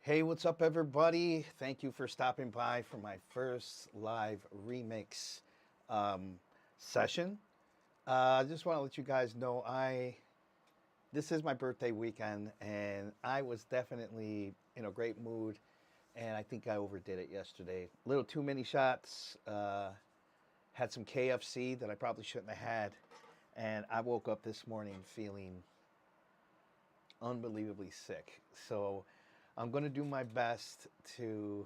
Hey, what's up, everybody? Thank you for stopping by for my first live remix um, session. I just want to let you guys know this is my birthday weekend, and I was definitely in a great mood, and I think I overdid it yesterday. A little too many shots. Had some KFC that I probably shouldn't have had, and I woke up this morning feeling unbelievably sick. So I'm going to do my best to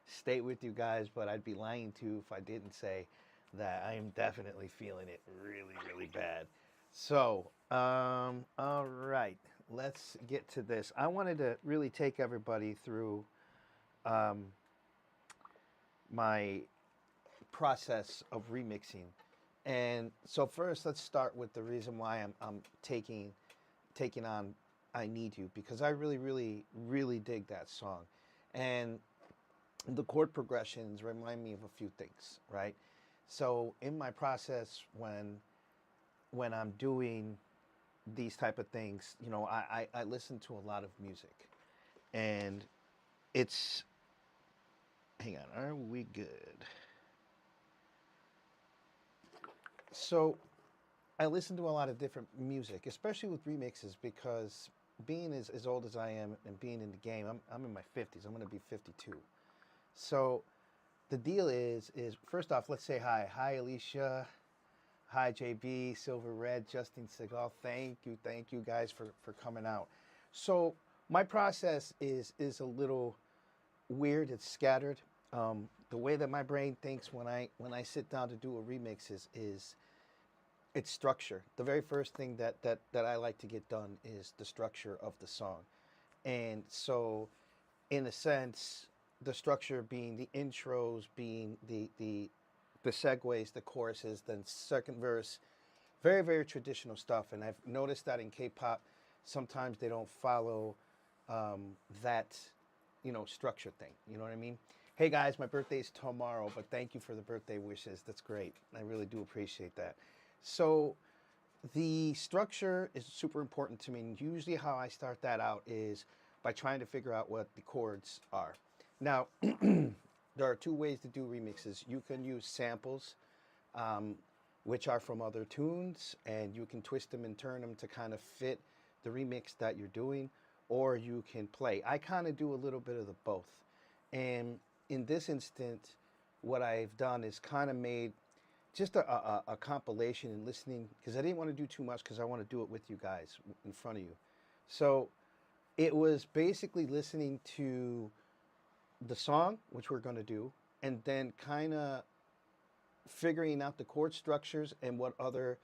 stay with you guys, but I'd be lying to you if I didn't say that I am definitely feeling it really, really bad. So, all right, let's get to this. I wanted to really take everybody through um, my process of remixing. And so first, let's start with the reason why I'm taking on I Need You, because I really, really, really dig that song. And the chord progressions remind me of a few things, right? So in my process, when I'm doing these type of things, I listen to a lot of music. And it's, hang on, are we good? So I listen to a lot of different music, especially with remixes, because being as old as I am and being in the game, I'm in my 50s. I'm going to be 52. So the deal is first off, let's say hi. Hi, Alicia. Hi, JB, Silver Red, Justin Segal. Thank you guys for coming out. So my process is a little weird. It's scattered. The way that my brain thinks when I sit down to do a remix is it's structure. The very first thing that I like to get done is the structure of the song. And so, in a sense, the structure being the intros, being the segues, the choruses, then second verse, very, very traditional stuff. And I've noticed that in K-pop, sometimes they don't follow that, structure thing. You know what I mean? Hey guys, my birthday's tomorrow, but thank you for the birthday wishes. That's great. I really do appreciate that. So the structure is super important to me. And usually how I start that out is by trying to figure out what the chords are. Now, there are two ways to do remixes. You can use samples, which are from other tunes, and you can twist them and turn them to kind of fit the remix that you're doing, or you can play. I kind of do a little bit of the both. And in this instance, what I've done is kind of made just a compilation and listening, because I didn't want to do too much because I want to do it with you guys in front of you. So it was basically listening to the song, which we're going to do, and then kind of figuring out the chord structures and what other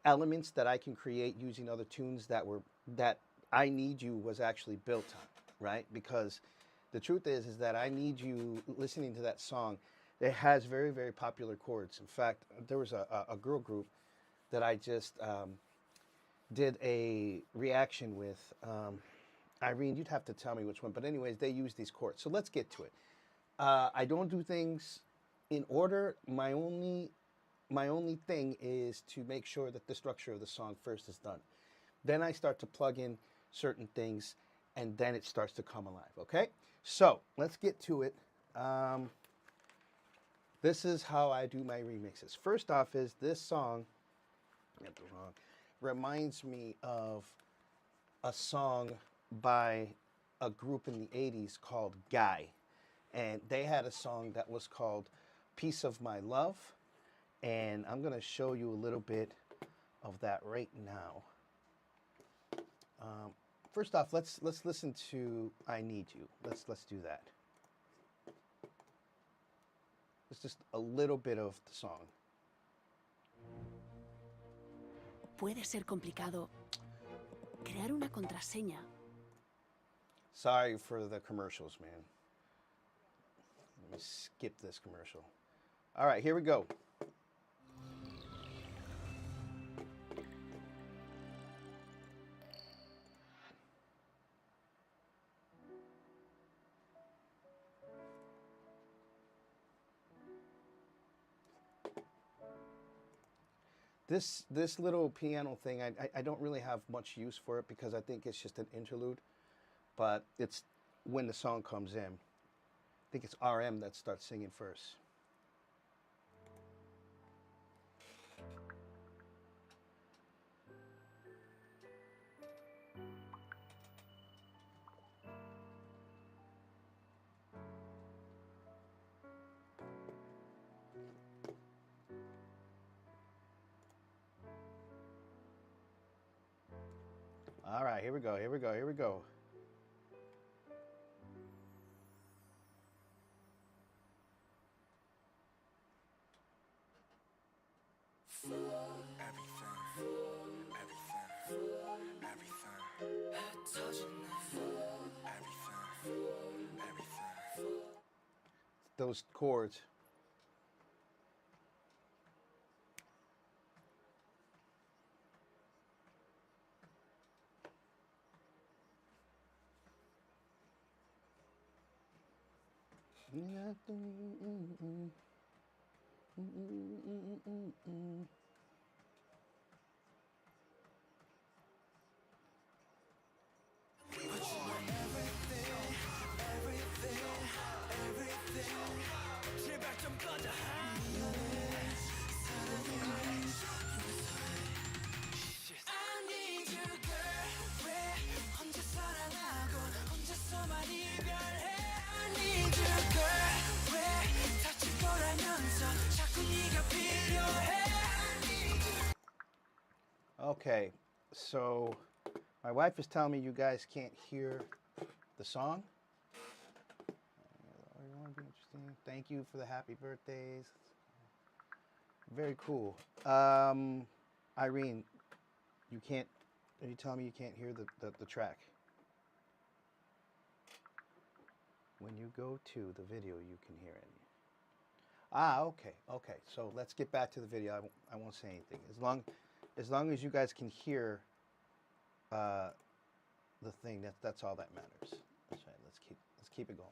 elements that I can create using other tunes that I Need You was actually built on, right? Because the truth is that I Need You, listening to that song, it has very, very popular chords. In fact, there was a girl group that I just did a reaction with. Irene, you'd have to tell me which one. But anyways, they use these chords. So let's get to it. I don't do things in order. My only thing is to make sure that the structure of the song first is done. Then I start to plug in certain things, and then it starts to come alive, okay? So let's get to it. This is how I do my remixes. First off is this song, reminds me of a song by a group in the 80s called Guy. And they had a song that was called Piece of My Love. And I'm going to show you a little bit of that right now. First off, let's listen to I Need You. Let's do that. It's just a little bit of the song. Puede ser complicado crear una contraseña. Sorry for the commercials, man. Let me skip this commercial. All right, here we go. This little piano thing, I don't really have much use for it because I think it's just an interlude, but it's when the song comes in. I think it's RM that starts singing first. All right, here we go, here we go, here we go. Those chords. Okay, so my wife is telling me you guys can't hear the song. You want to be interesting? Thank you for the happy birthdays. Very cool. Irene, you can't. Are you telling me you can't hear the track? When you go to the video, you can hear it. Ah, okay, okay. So let's get back to the video. I won't say anything. As long as you guys can hear the thing, that's all that matters. That's right. Let's keep it going.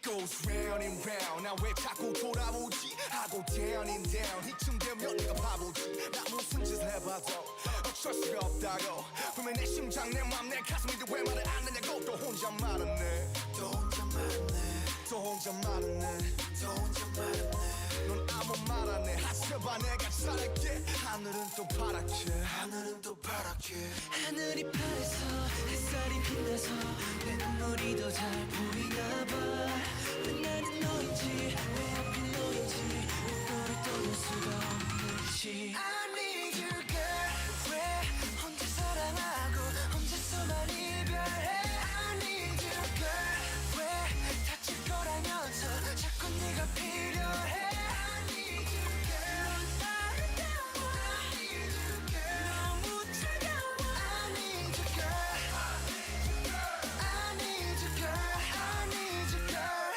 Goes round and round. 나 왜 자꾸 돌아오지 하고 down and down. 이쯤 되면 내가 바보지. 나 무슨 짓을 해봐도 어쩔 수가 없다고. 분명 내 심장 내 맘 내 가슴인데 왜 말을 안 하냐고. 또 혼자 말았네. 또 혼자 말았네. 또 혼자 말았네. 또 혼자 말았네. 넌 아무 말 안 해. 하셔봐 내가 잘할게. 하늘은 또 파랗게. 하늘은 또 파랗게. 하늘이 파래서 햇살이 빛나서 내 눈물이 더 잘 보이나 봐. 왜 나는 너인지 왜 하필 너인지 너를 떠날 수가 없는지 I need you girl 왜 혼자 사랑하고 혼자서만 이별해 I need you girl 왜 다칠 거라면서 자꾸 네가 필요해 I need you girl 넌 아름다워 I need you girl 너무 차가워 I need you girl I need you girl I need you girl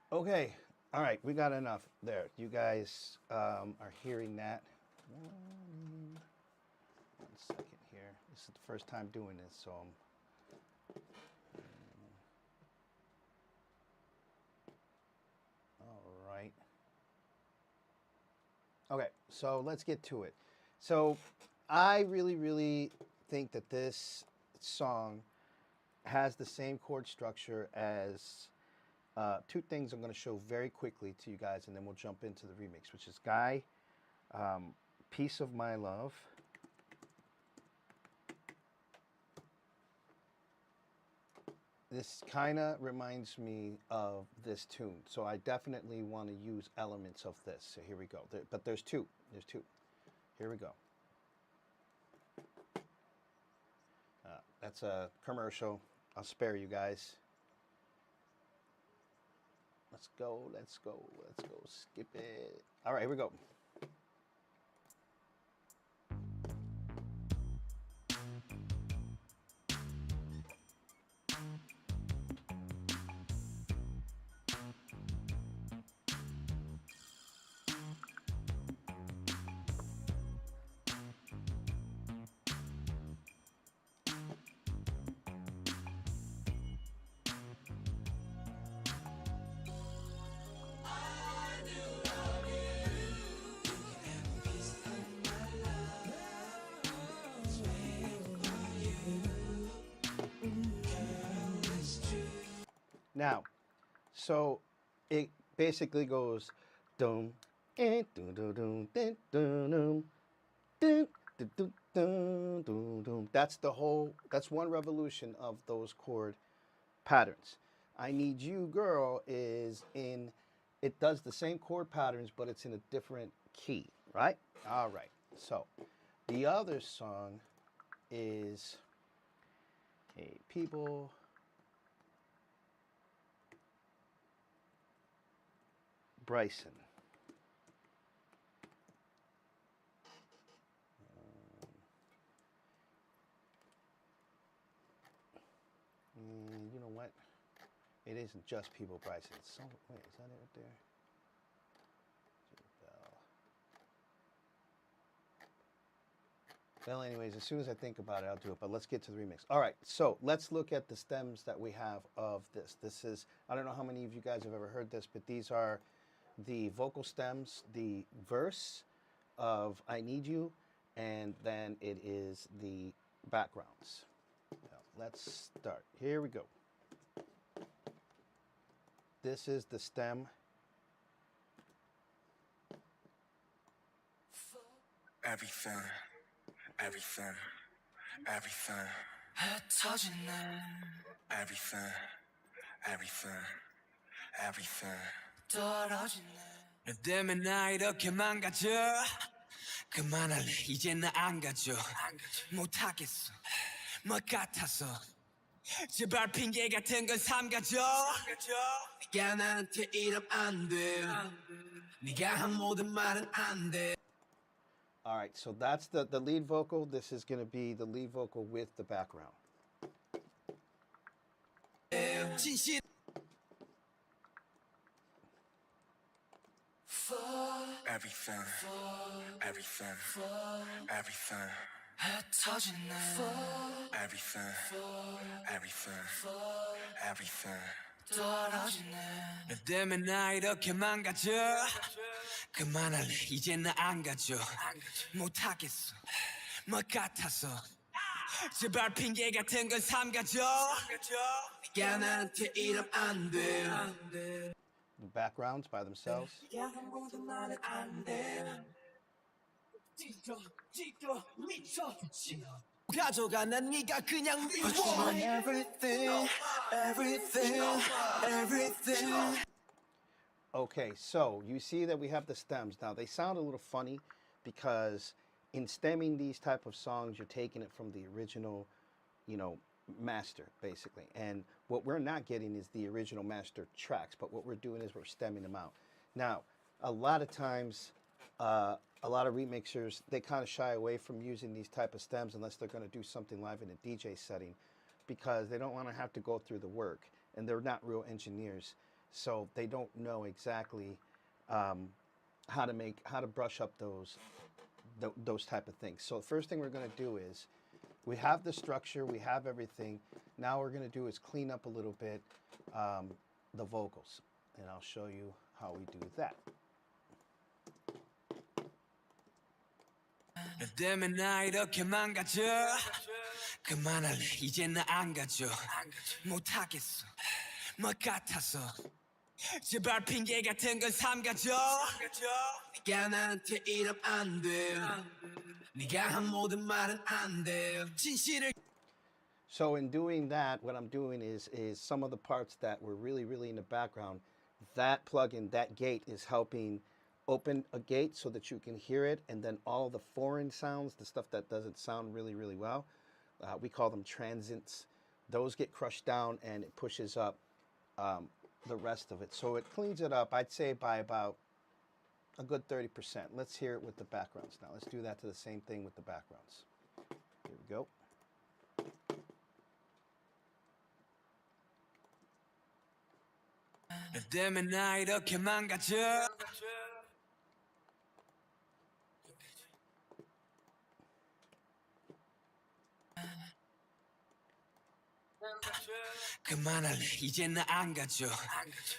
Okay, all right, we got enough there. You guys are hearing that. One second here. This is the first time doing this, so all right. Okay, so let's get to it. So I really think that this song has the same chord structure as two things I'm going to show very quickly to you guys, and then we'll jump into the remix, which is Guy, Piece of My Love. This kind of reminds me of this tune, so I definitely want to use elements of this. So here we go. But there's two. There's two. Here we go. That's a commercial. I'll spare you guys. Let's go, let's go, let's go, skip it. All right, here we go. Now, so it basically goes dum dum dum dum dum dum dum dum dum dum. That's the whole. That's one revolution of those chord patterns. I Need You Girl is in. It does the same chord patterns, but it's in a different key, right? All right. So the other song is Hey People. Bryson. You know what? It isn't just People Bryson. It's so, wait, is that it right there? Well, anyways, as soon as I think about it, I'll do it. But let's get to the remix. All right, so let's look at the stems that we have of this. This is, I don't know how many of you guys have ever heard this, but these are the vocal stems, the verse of I Need You, and then it is the backgrounds. Now, let's start. Here we go. This is the stem. Everything, everything, everything. Everything, everything, everything. 너 때문에 나 이렇게 망가져. 그만할래 이제 나 안 가져. 못하겠어 뭐 같아서. 제발 핑계 같은 건 삼가져. 네가 나한테 이러면 안 돼. 네가 한 모든 말은 안 돼. All right, so that's the lead vocal. This is going to be the lead vocal with the background. 진실. Everything, everything, everything. Everything, everything, everything. 너 때문에 나 이렇게 망가져. 그만할래 이제 나 안 가져. 못하겠어 뭐 같아서. 제발 핑계 같은 건 삼가져. 네가 나한테 이러면 안 돼. The backgrounds by themselves. 가져가 난 네가 그냥 미워. Everything, everything, everything. Okay, so you see that we have the stems. Now, they sound a little funny because in stemming these type of songs, you're taking it from the original, master, basically. And what we're not getting is the original master tracks, but what we're doing is we're stemming them out. Now, a lot of times, a lot of remixers, they kind of shy away from using these type of stems unless they're going to do something live in a DJ setting because they don't want to have to go through the work, and they're not real engineers. So they don't know exactly how to brush up those type of things. So the first thing we're going to do is we have the structure, we have everything. Now what we're going to do is clean up a little bit the vocals, and I'll show you how we do that. 너 때문에 나 이렇게 망가져. 그만할래 이제 나 안 가져. 못하겠어 뭐 같아서. 제발 핑계 같은 건 삼가져. 네가 나한테 이러면 안 돼. 네가 한 모든 말은 안 돼. 진실을. So in doing that, what I'm doing is some of the parts that were really, really in the background, that plugin, that gate is helping open a gate so that you can hear it, and then all the foreign sounds, the stuff that doesn't sound really, really well, we call them transients. Those get crushed down and it pushes up the rest of it. So it cleans it up, I'd say, by about a good 30%. Let's hear it with the backgrounds now. Let's do that to the same thing with the backgrounds. Here we go. 너 때문에 나 이렇게 망가져. 그만할래 이제 나 안 가져.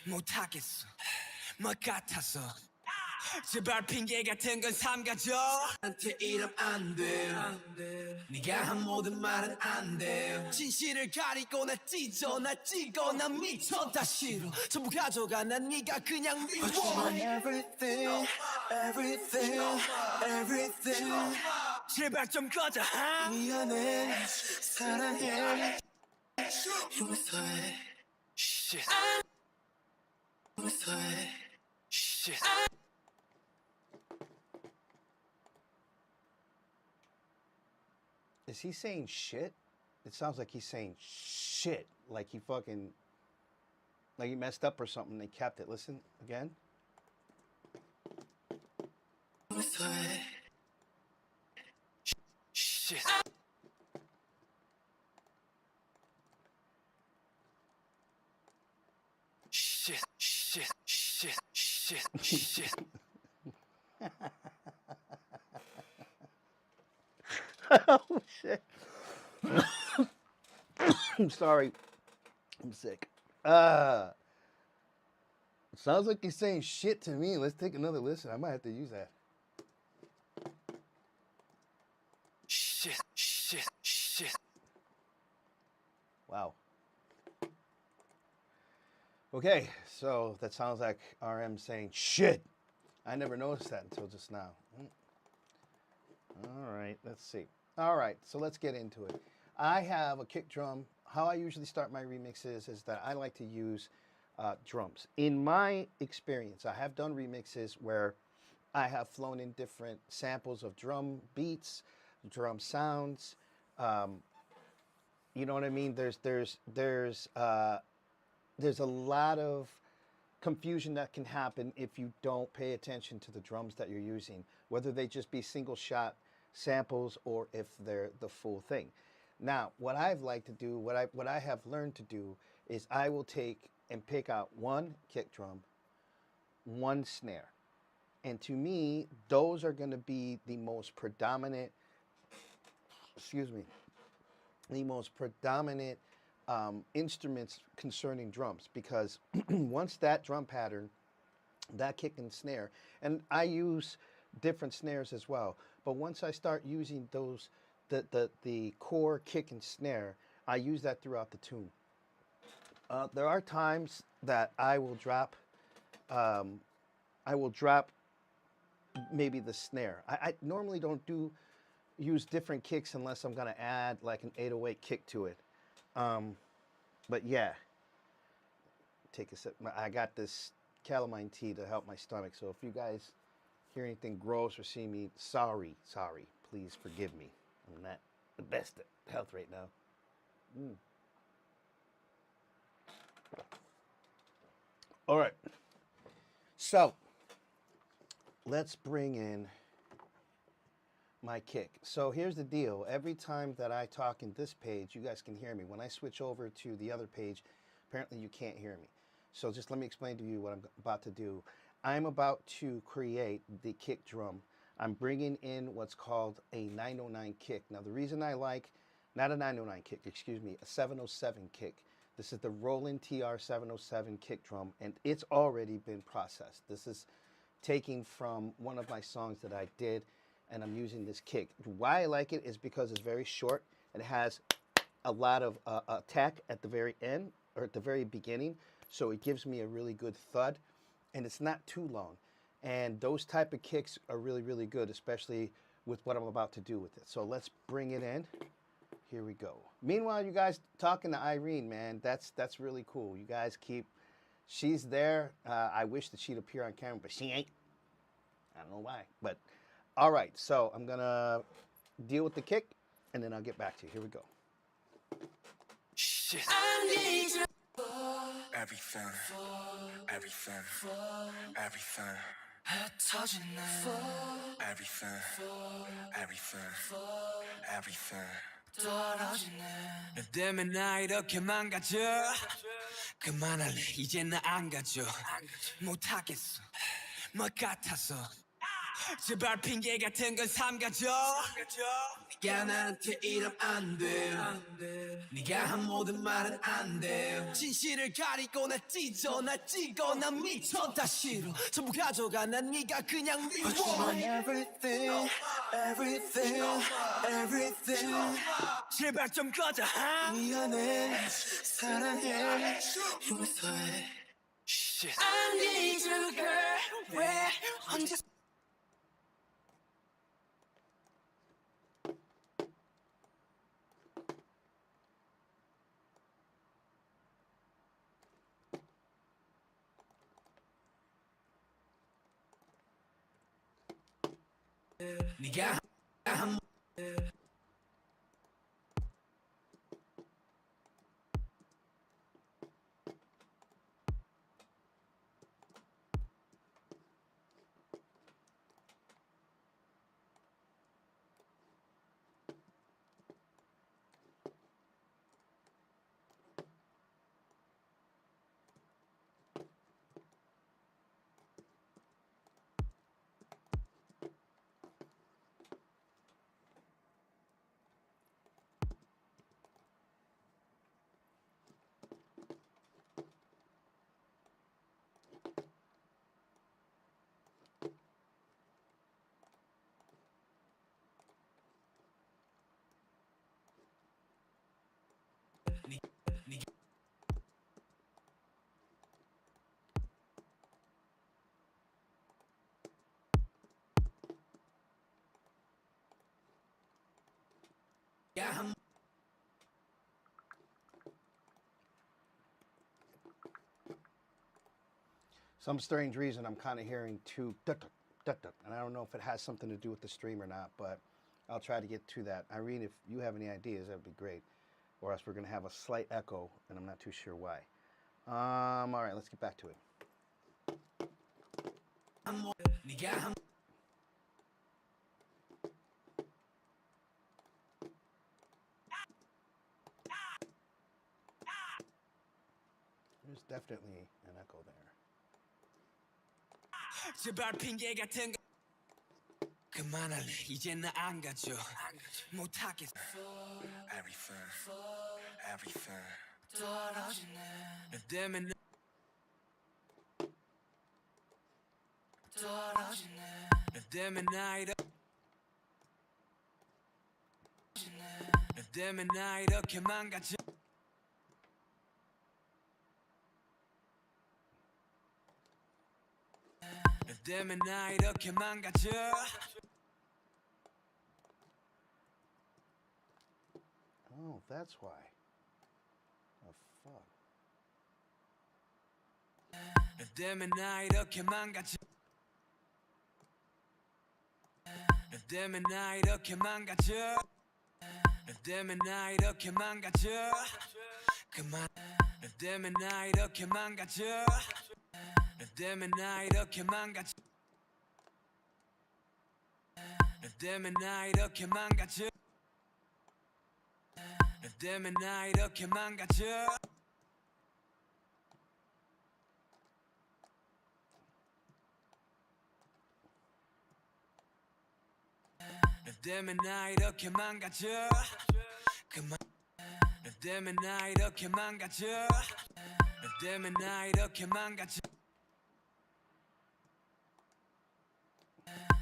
못하겠어 뭐 같아서. 제발 핑계 같은 건 삼가줘 나한테 이러면 안돼 네가 한 모든 말은 안돼 진실을 가리고 나 찢어 나 찍어 나 미쳐 다 싫어 전부 가져가 난 네가 그냥 미워 Everything Everything Everything 제발 좀 꺼져 미안해 사랑해 용서해 Shit 용서해 Shit Is he saying shit? It sounds like he's saying shit. Like he fucking, like he messed up or something. They kept it. Listen again. Shit. Shit, shit, shit, shit, shit. Oh shit. I'm sorry. I'm sick. Sounds like he's saying shit to me. Let's take another listen. I might have to use that. Shit, shit, shit. Wow. Okay, so that sounds like RM saying shit. I never noticed that until just now. All right, let's see. All right, so let's get into it. I have a kick drum. How I usually start my remixes is that I like to use drums. In my experience, I have done remixes where I have flown in different samples of drum beats, drum sounds. You know what I mean? There's a lot of confusion that can happen if you don't pay attention to the drums that you're using, whether they just be single shot samples or if they're the full thing. Now, what I've liked to do, what I have learned to do is I will take and pick out one kick drum, one snare. And to me, those are going to be the most predominant, the most predominant instruments concerning drums, because once that drum pattern, that kick and snare, and I use different snares as well, but once I start using those, the core kick and snare, I use that throughout the tune. There are times that I will drop maybe the snare. I normally don't use different kicks unless I'm gonna add like an 808 kick to it. But yeah, take a sip. I got this calamine tea to help my stomach. So if you guys hear anything gross or see me, sorry. Please forgive me. I'm not the best at health right now. All right. So let's bring in my kick. So here's the deal. Every time that I talk in this page, you guys can hear me. When I switch over to the other page, apparently you can't hear me. So just let me explain to you what I'm about to do. I'm about to create the kick drum. I'm bringing in what's called a 909 kick. Now the reason I like, not a 909 kick, excuse me, a 707 kick. This is the Roland TR 707 kick drum, and it's already been processed. This is taking from one of my songs that I did, and I'm using this kick. Why I like it is because it's very short. It has a lot of attack at the very end, or at the very beginning, so it gives me a really good thud, and it's not too long. And those type of kicks are really, really good, especially with what I'm about to do with it. So let's bring it in. Here we go. Meanwhile, you guys talking to Irene, man, that's really cool. You guys she's there. I wish that she'd appear on camera, but she ain't. I don't know why, but all right. So I'm gonna deal with the kick, and then I'll get back to you. Here we go. Shit. Everything. 떨어지네. 너 때문에 나 이렇게 망가져. 그만할래. 이제 나 안 가져. 못하겠어. 뭐 같아서. 제발 핑계 같은 건 삼가줘. 네가 나한테 이러면 안 돼. 네가 한 모든 말은 안 돼. 진실을 가리고 나 찢어 나 찍어 나 미쳐 다 싫어. 전부 가져가 난 네가 그냥 미워. But you want everything, everything, everything. 제발 좀 꺼져. 미안해, 사랑해, 용서해. Shit. I need you, girl. 왜 언제? 네가 한 Some strange reason I'm kind of hearing two dut-dut, dut-dut, and I don't know if it has something to do with the stream or not, but I'll try to get to that. Irene, if you have any ideas, that would be great. Or else we're going to have a slight echo, and I'm not too sure why. All right, let's get back to it. There's definitely an echo there. 제발 핑계 같은 거 그만할래. 이제 나 안 가져. 못하겠어. Everything 떨어지네. 너 때문에 떨어지네. 너 때문에 나 이렇게 너 때문에 나 이렇게 망가져. 너 때문에 나 이렇게 망가져. Oh, that's why. Oh, fuck. 너 때문에 나 이렇게 망가져. 너 때문에 나 이렇게 망가져. 너 때문에 나 이렇게 망가져. 그만. 너 때문에 나 이렇게 망가져. 너 때문에 나 이렇게 망가져. 너 때문에 나 이렇게 망가져. 너 때문에 나 이렇게 망가져. 너 때문에 나 이렇게 망가져. 그만. 너 때문에 나 이렇게 망가져. 너 때문에 나 이렇게 망가져.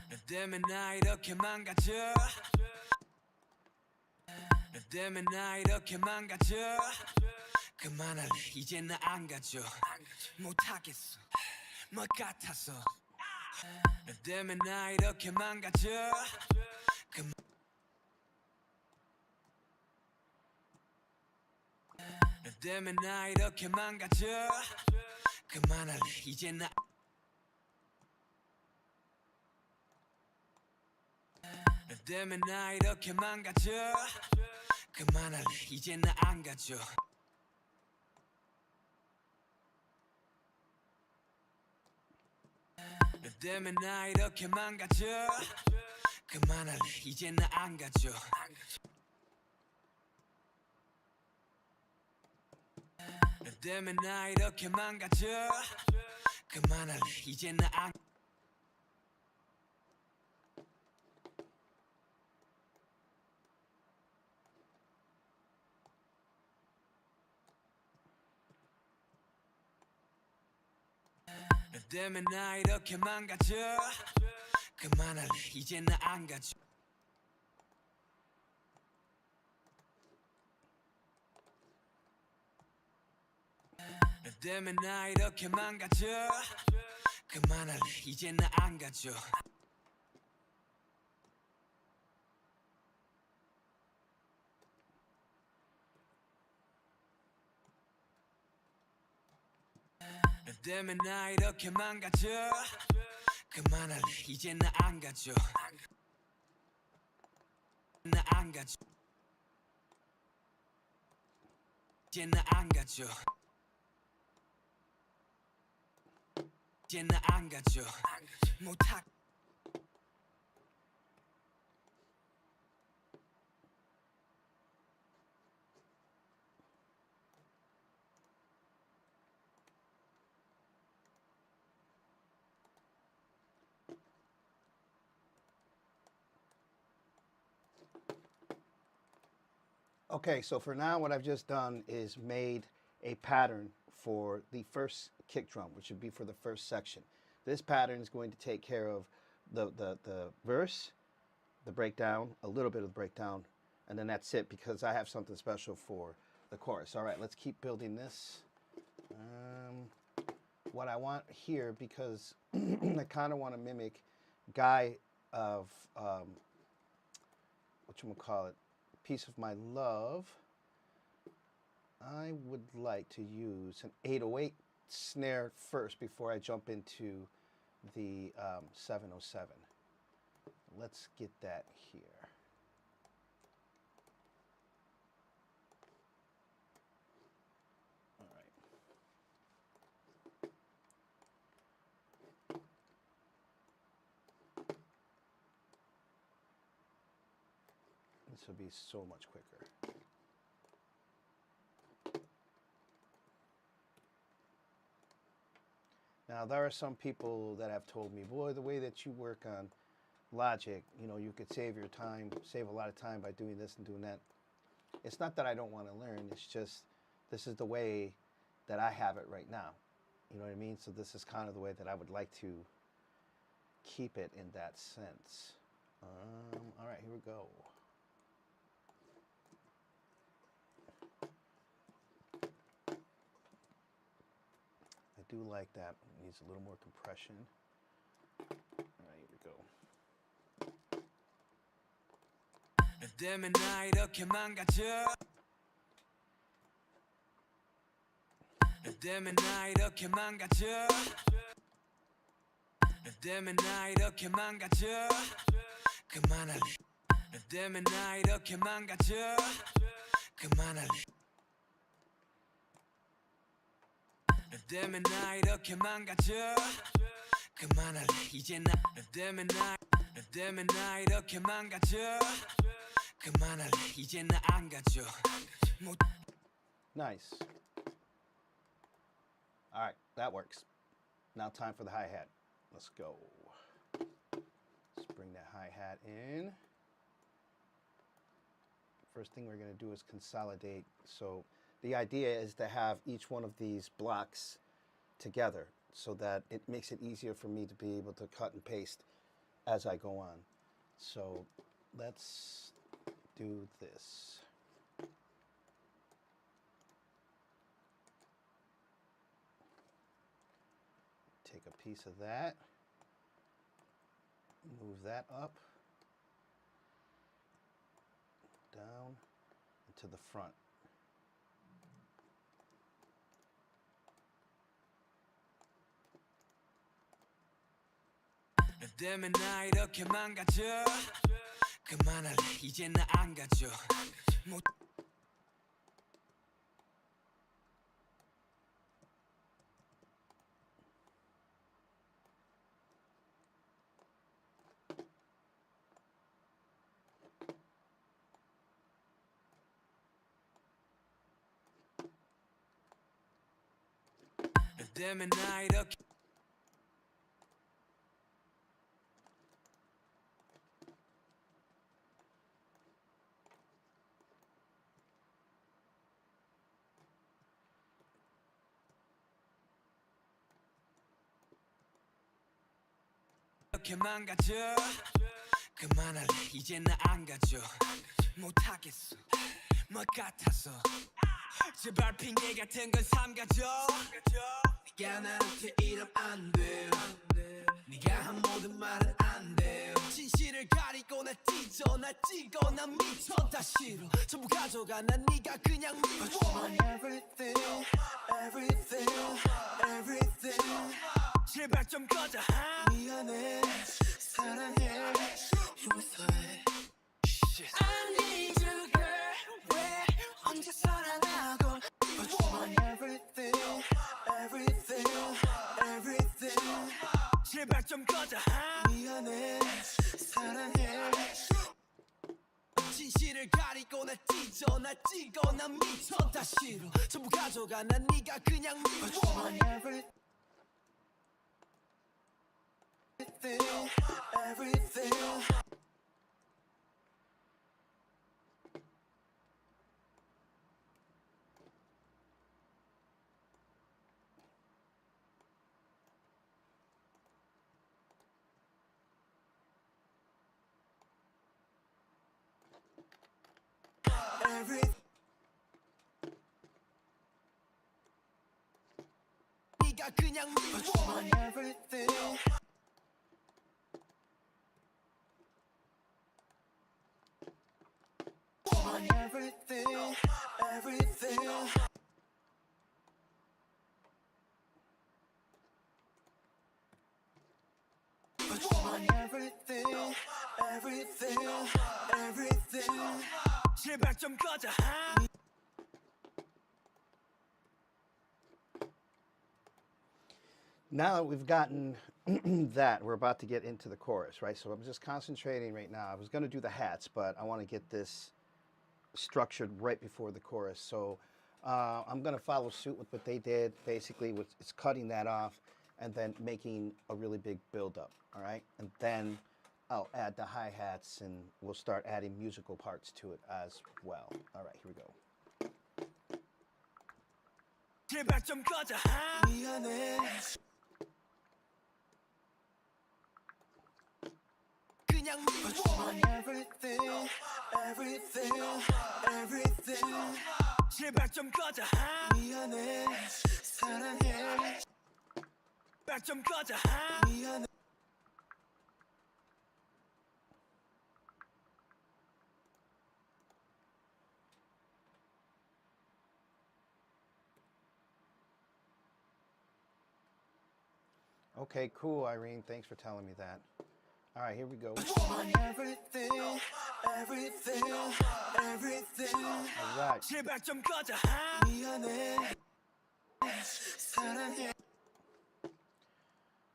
너 때문에 나 이렇게 망가져. 너 때문에 나 이렇게 망가져. 그만할래. 이제 나 안 가져. 못하겠어. 뭐 같아서. 너 때문에 나 이렇게 망가져. 그만. 너 때문에 나 이렇게 망가져. 그만할래. 이제 나 너 때문에 나 이렇게 망가져. 그만할래. 이제 나 안 가져. 너 때문에 나 이렇게 망가져. 그만할래. 이제 나 안 가져. 너 때문에 나 이렇게 망가져. 그만할래. 이제 나 안 너 때문에 나 이렇게 망가져 그만할래 이제 나 안 가져 너 때문에 나 이렇게 망가져 그만할래 이제 나 안 가져 너 때문에 나 이렇게 망가져 그만할래 이제 나 안 가져 나 안 가져 이제 나 안 가져 이제 나 안 가져 못하 Okay, so for now, what I've just done is made a pattern for the first kick drum, which would be for the first section. This pattern is going to take care of the verse, the breakdown, a little bit of the breakdown, and then that's it because I have something special for the chorus. All right, let's keep building this. What I want here, because I kind of want to mimic Guy of, whatchamacallit, Piece of My Love, I would like to use an 808 snare first before I jump into the 707. Let's get that here. All right. This will be so much quicker. Now, there are some people that have told me, boy, the way that you work on Logic, you know, you could save your time, save a lot of time by doing this and doing that. It's not that I don't want to learn. It's just this is the way that I have it right now. You know what I mean? So this is kind of the way that I would like to keep it in that sense. All right, here we go. I do like that. It needs a little more compression. All right, here we go. 너 때문에 나 이렇게 망가져 너 때문에 나 이렇게 망가져 너 때문에 나 이렇게 망가져 그만할래 너 때문에 나 이렇게 망가져 그만할래 너 때문에 나 이렇게 망가져 그만할래 이제 너 때문에 나 이렇게 망가져 그만할래 이제 나 안 가져 Nice. All right, that works. Now time for the hi-hat. Let's go. Let's bring that hi-hat in. First thing we're going to do is consolidate. So the idea is to have each one of these blocks together so that it makes it easier for me to be able to cut and paste as I go on. So let's do this. Take a piece of that, move that up, down, and to the front. 너 때문에 나 이렇게 망가져 그만할래 이제 나 안 가져 못 너 때문에 나 이렇게 이렇게 망가져 그만할래 이제 나 안 가져 못하겠어 뭐 같아서 제발 핑계 같은 건 삼가져 네가 나한테 이러면 안돼 네가 한 모든 말은 안돼 진실을 가리고 나 찢어 나 찍어 나 미쳐 다 싫어 전부 가져가 난 네가 그냥 미워 Everything Everything Everything 제발 좀 꺼져 미안해 사랑해 용서해 I need you girl 왜 언제 사랑하고 But you want everything Everything Everything 제발 좀 꺼져 미안해 사랑해 진실을 가리고 나 찢어 나 찍어 나 미쳐 다 싫어 전부 가져가 난 네가 그냥 미워 But you want everything Everything 네가 그냥 미워 Everything Everything Everything But you want everything Everything Everything 제발 좀 꺼져 Now that we've gotten that, we're about to get into the chorus, right? So I'm just concentrating right now. I was going to do the hats, but I want to get this structured right before the chorus. So I'm going to follow suit with what they did. Basically, it's cutting that off and then making a really big build-up, all right? And then I'll add the hi-hats, and we'll start adding musical parts to it as well. All right, here we go. 제발 좀 꺼져 미안해 그냥 미워 Everything Everything Everything 제발 좀 꺼져 미안해 사랑해 제발 좀 꺼져 미안해 Okay, cool, Irene. Thanks for telling me that. All right, here we go. Everything, everything, everything. All right. 제발 좀 꺼져. 미안해. 사랑해.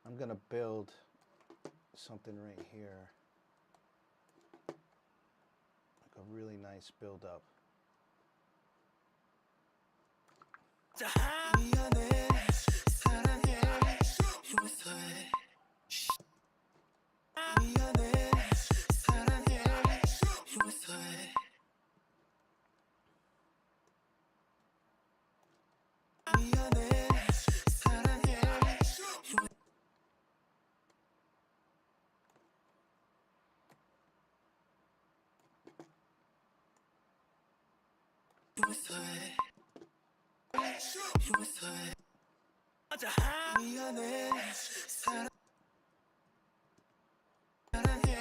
I'm gonna build something right here, like a really nice build up. 미안해. 사랑해. 용서해. 미안해. 사랑해. 용서해. 미안해. 사랑해. 용서해. 용서해. 미안해. 사랑해. 미안해.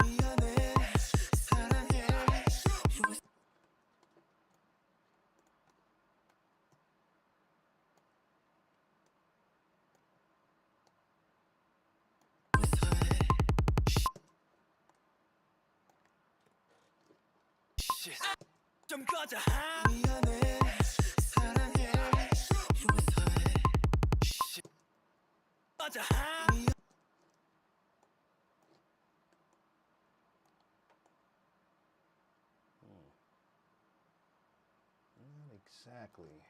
미안해. 사랑해. 좀 꺼져. 미안해. 사랑해. 용서해. 꺼져. Not exactly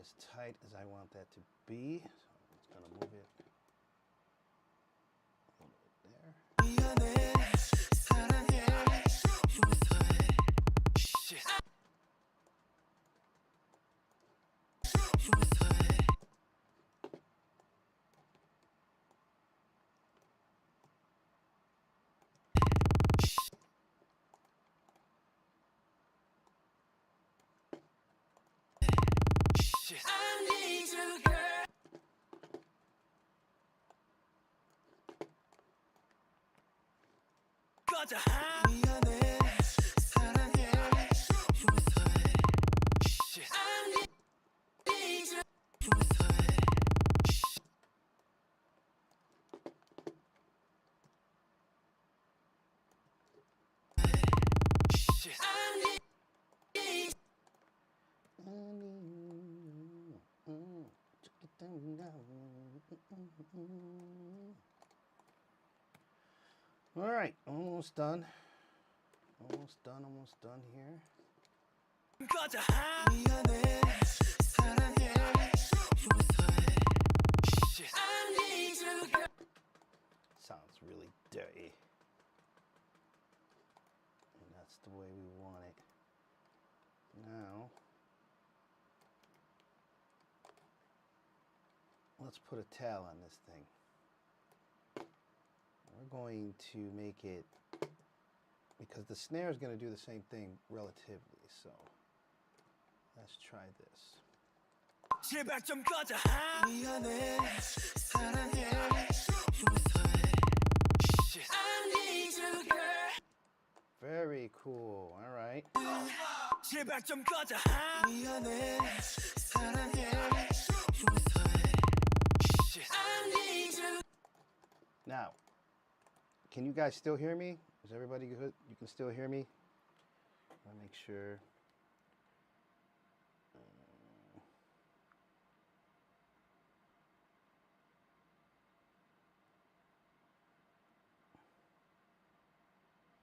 as tight as I want that to be. So I'm just gonna move it a little bit there. All right, almost done. Almost done here. Sounds really dirty. And that's the way we want it. Now, let's put a tail on this thing. We're going to make it, because the snare is going to do the same thing relatively, so let's try this. Very cool, all right. Now, can you guys still hear me? Is everybody good? You can still hear me? Let me make sure.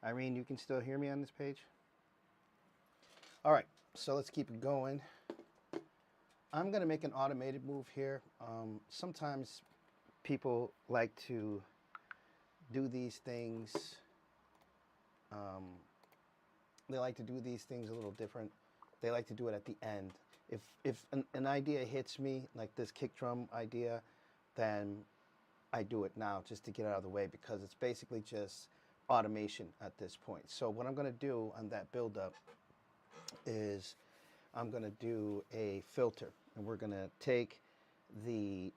Irene, you can still hear me on this page? All right, so let's keep it going. I'm going to make an automated move here. Sometimes people like to do these things. They like to do these things a little different. They like to do it at the end. If an idea hits me, like this kick drum idea, then I do it now just to get out of the way, because it's basically just automation at this point. So what I'm going to do on that build-up is I'm going to do a filter, and we're going to take the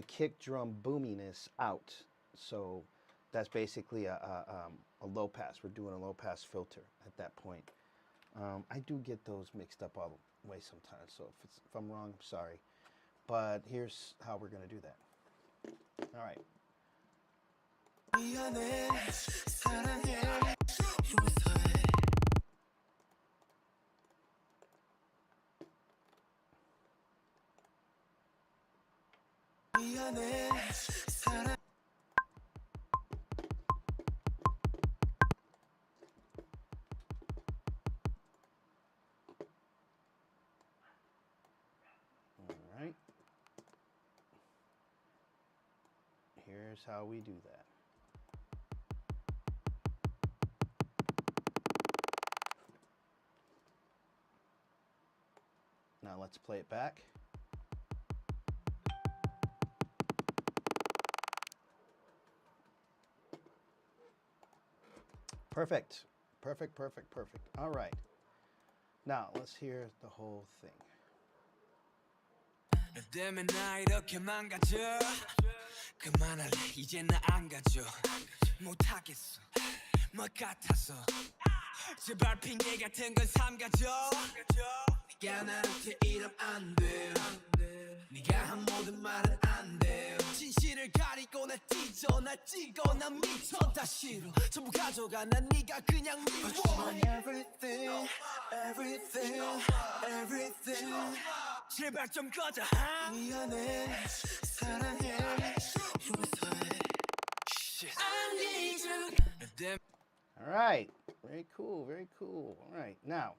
kick drum boominess out. So that's basically a low pass. We're doing a low pass filter at that point. I do get those mixed up all the way sometimes, so if I'm wrong, I'm sorry. But here's how we're going to do that. All right. Alright. Here's how we do that. Now let's play it back. Perfect. Perfect, perfect, perfect. All right. Now let's hear the whole thing. 너 때문에 나 이렇게 망가져 그만할래 이제 나 안 가져 못하겠어 뭐 같아서 제발 핑계 같은 건 삼가져 네가 나한테 이러면 안 돼 네가 한 모든 말은 안 돼 진실을 가리고 나 찢어 나 찍어 나 미쳐 다 싫어 전부 가져가 난 네가 그냥 미워 But you're my everything everything everything 제발 좀 꺼져 미안해 사랑해 I need you All right, very cool, very cool. All right, now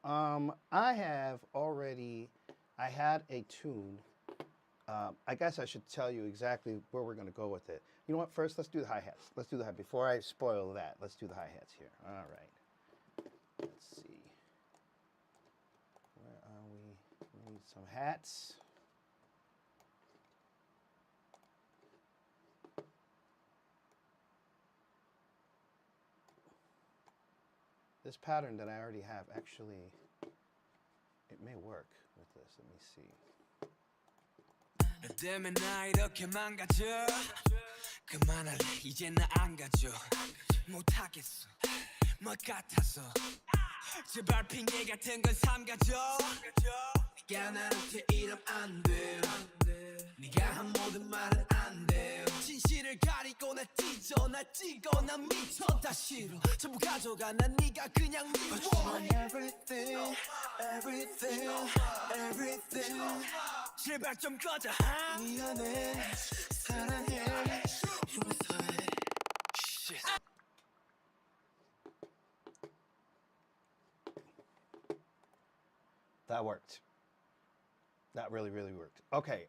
I have already I had a tune. I guess I should tell you exactly where we're going to go with it. You know what? First, let's do the hi-hats. Let's do the hi-hats. Before I spoil that, let's do the hi-hats here. All right. Let's see. Where are we? We need some hats. This pattern that I already have, actually, it may work with this. Let me see. 너 때문에 나 이렇게 망가져 그만할래 이제 나 안 가져 못하겠어 뭐 같아서 제발 핑계 같은 건 삼가져 네가 나한테 이러면 안 돼 네가 한 모든 말은 안 돼 진실을 가리고 나 찢어 나 찍어 나 미쳐 다 싫어 전부 가져가 난 네가 그냥 미워 But you want everything everything everything 제발 좀 꺼져 미안해 사랑해 용서해 Shit. That worked. That really, really worked. Okay,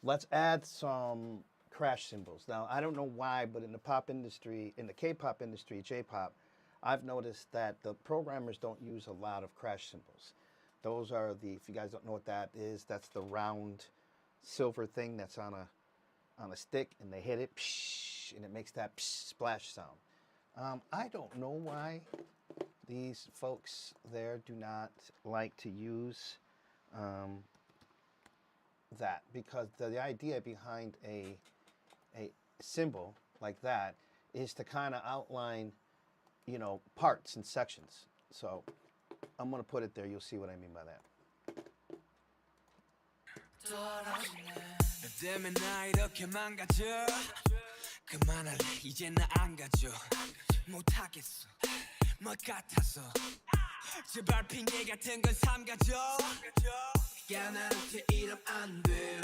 let's add some crash cymbals. Now, I don't know why, but in the pop industry, in the K-pop industry, J-pop, I've noticed that the programmers don't use a lot of crash cymbals. Those are the, if you guys don't know what that is, that's the round silver thing that's on a stick, and they hit it, psh, and it makes that psh, splash sound. I don't know why these folks there do not like to use that, because the idea behind a cymbal like that is to kind of outline, you know, parts and sections. So I'm going to put it there. You'll see what I mean by that. 너 때문에 나 이렇게 망가져 그만할래 이제 나 안 가져 못하겠어 뭐 같아서 제발 핑계 같은 건 삼가져 네가 나한테 이러면 안 돼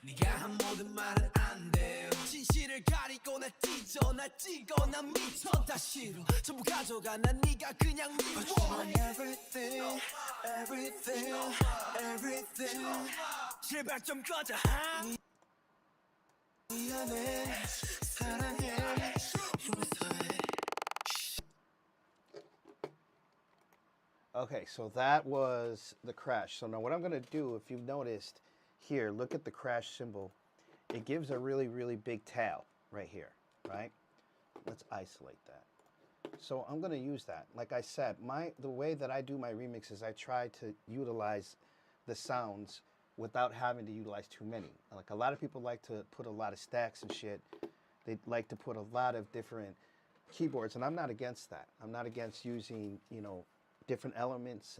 네가 한 모든 말은 안 돼 진실을 가리고 나 찢어 나 찍어 나 미쳐 다 싫어 전부 가져가 난 네가 그냥 미워 But you want everything everything everything 제발 좀 꺼져 미안해 사랑해 용서해 Okay, so that was the crash. So now what I'm going to do, if you've noticed here, look at the crash symbol. It gives a really, really big tail right here, right? Let's isolate that. So I'm going to use that. Like I said, the way that I do my remixes, I try to utilize the sounds without having to utilize too many. Like a lot of people like to put a lot of stacks and shit. They like to put a lot of different keyboards, and I'm not against that. I'm not against using, you know, different elements,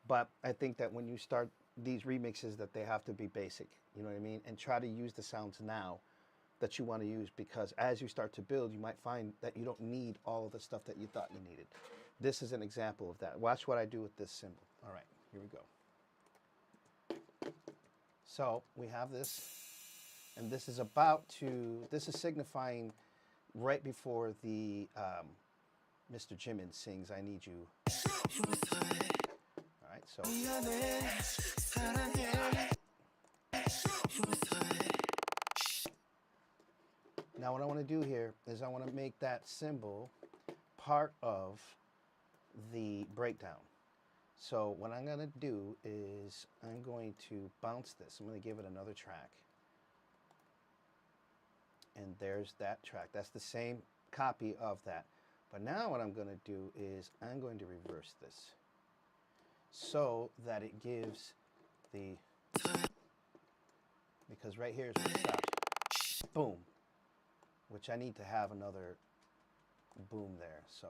but I think that when you start these remixes that they have to be basic, you know what I mean, and try to use the sounds now that you want to use, because as you start to build, you might find that you don't need all of the stuff that you thought you needed. This is an example of that. Watch what I do with this symbol. All right, here we go. So we have this, and this is this is signifying right before the Mr. Jimin sings "I Need You." All right, so now what I want to do here is I want to make that symbol part of the breakdown. So what I'm going to do is I'm going to bounce this. I'm going to give it another track. And there's that track. That's the same copy of that. But now what I'm going to do is I'm going to reverse this so that it gives the, because right here is where it stops. Boom. Which I need to have another boom there. So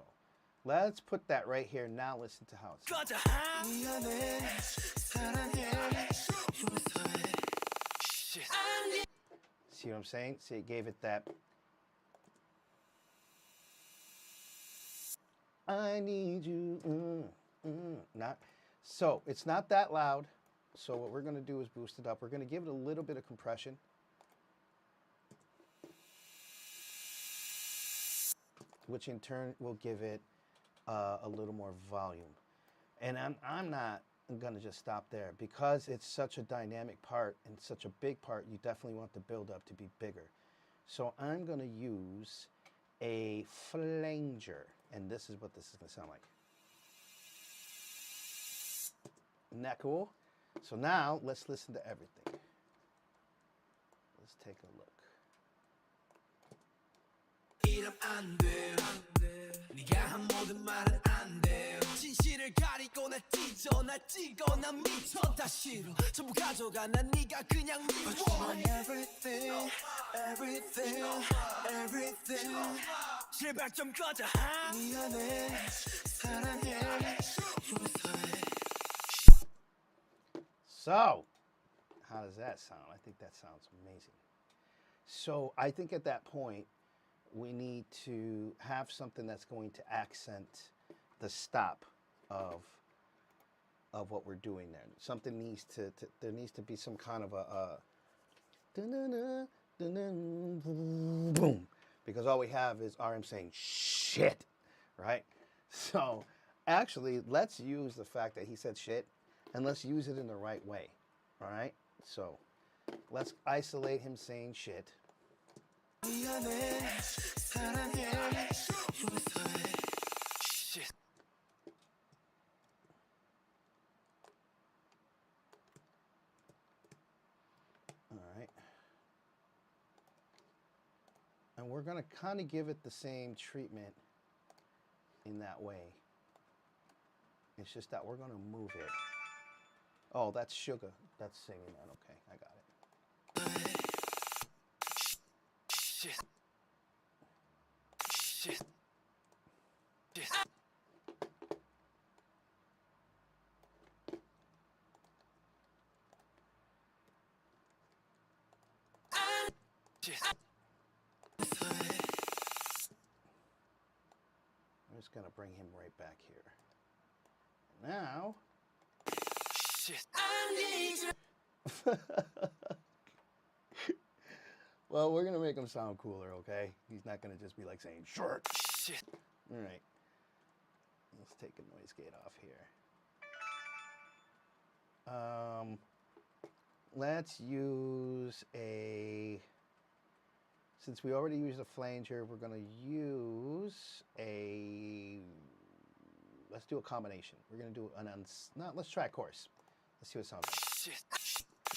let's put that right here. Now listen to how it sounds. See what I'm saying? See, it gave it that. I need you. Not so it's not that loud. So what we're going to do is boost it up. We're going to give it a little bit of compression. Which in turn will give it a little more volume. And I'm not gonna just stop there because it's such a dynamic part and such a big part. You definitely want the build up to be bigger. So I'm gonna use a flanger, and this is what this is gonna sound like. Isn't that cool? So now let's listen to everything. Let's take a look. 이러면 안 돼요. 네가 한 모든 말은 안 돼요. 진실을 가리고 날 찢어 날 찍어 난 미쳐 다 싫어 전부 가져가 난 네가 그냥 미워. But you want everything, everything, everything. 제발 좀 꺼져. 미안해, 사랑해, 용서해. So, how does that sound? I think that sounds amazing. So I think at that point, we need to have something that's going to accent the stop of what we're doing there. Something needs to there needs to be some kind of a boom, because all we have is RM saying shit, right? So actually, let's use the fact that he said shit, and let's use it in the right way, all right? So let's isolate him saying shit. All right. And we're going to kind of give it the same treatment in that way. It's just that we're going to move it. Oh, that's Sugar. That's singing that. Okay, I got it. Shit. Shit. Shit. I'm just going to bring him right back here. Now. Shit. Well, we're going to make him sound cooler, okay? He's not going to just be like saying, short. Shit. All right. Let's take a noise gate off here. Let's use a... Since we already used a flanger, we're going to use a... Let's do a combination. We're going to do an... No, let's try a chorus. Let's see what it sounds like. Shit.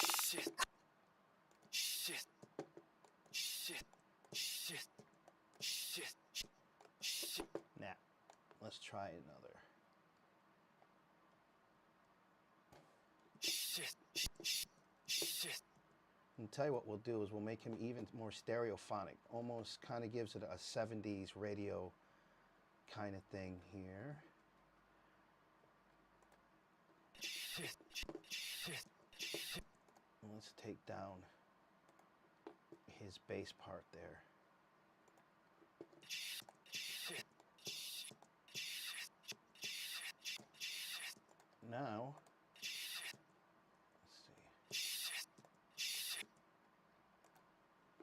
Shit. Shit. Shit. Shit. Shit. Shit. Now, let's try another. Shit. Shit. And tell you what we'll do is we'll make him even more stereophonic. Almost kind of gives it a 70s radio kind of thing here. Shit. Shit. Shit. Let's take down his bass part there. Shit. Now, let's see.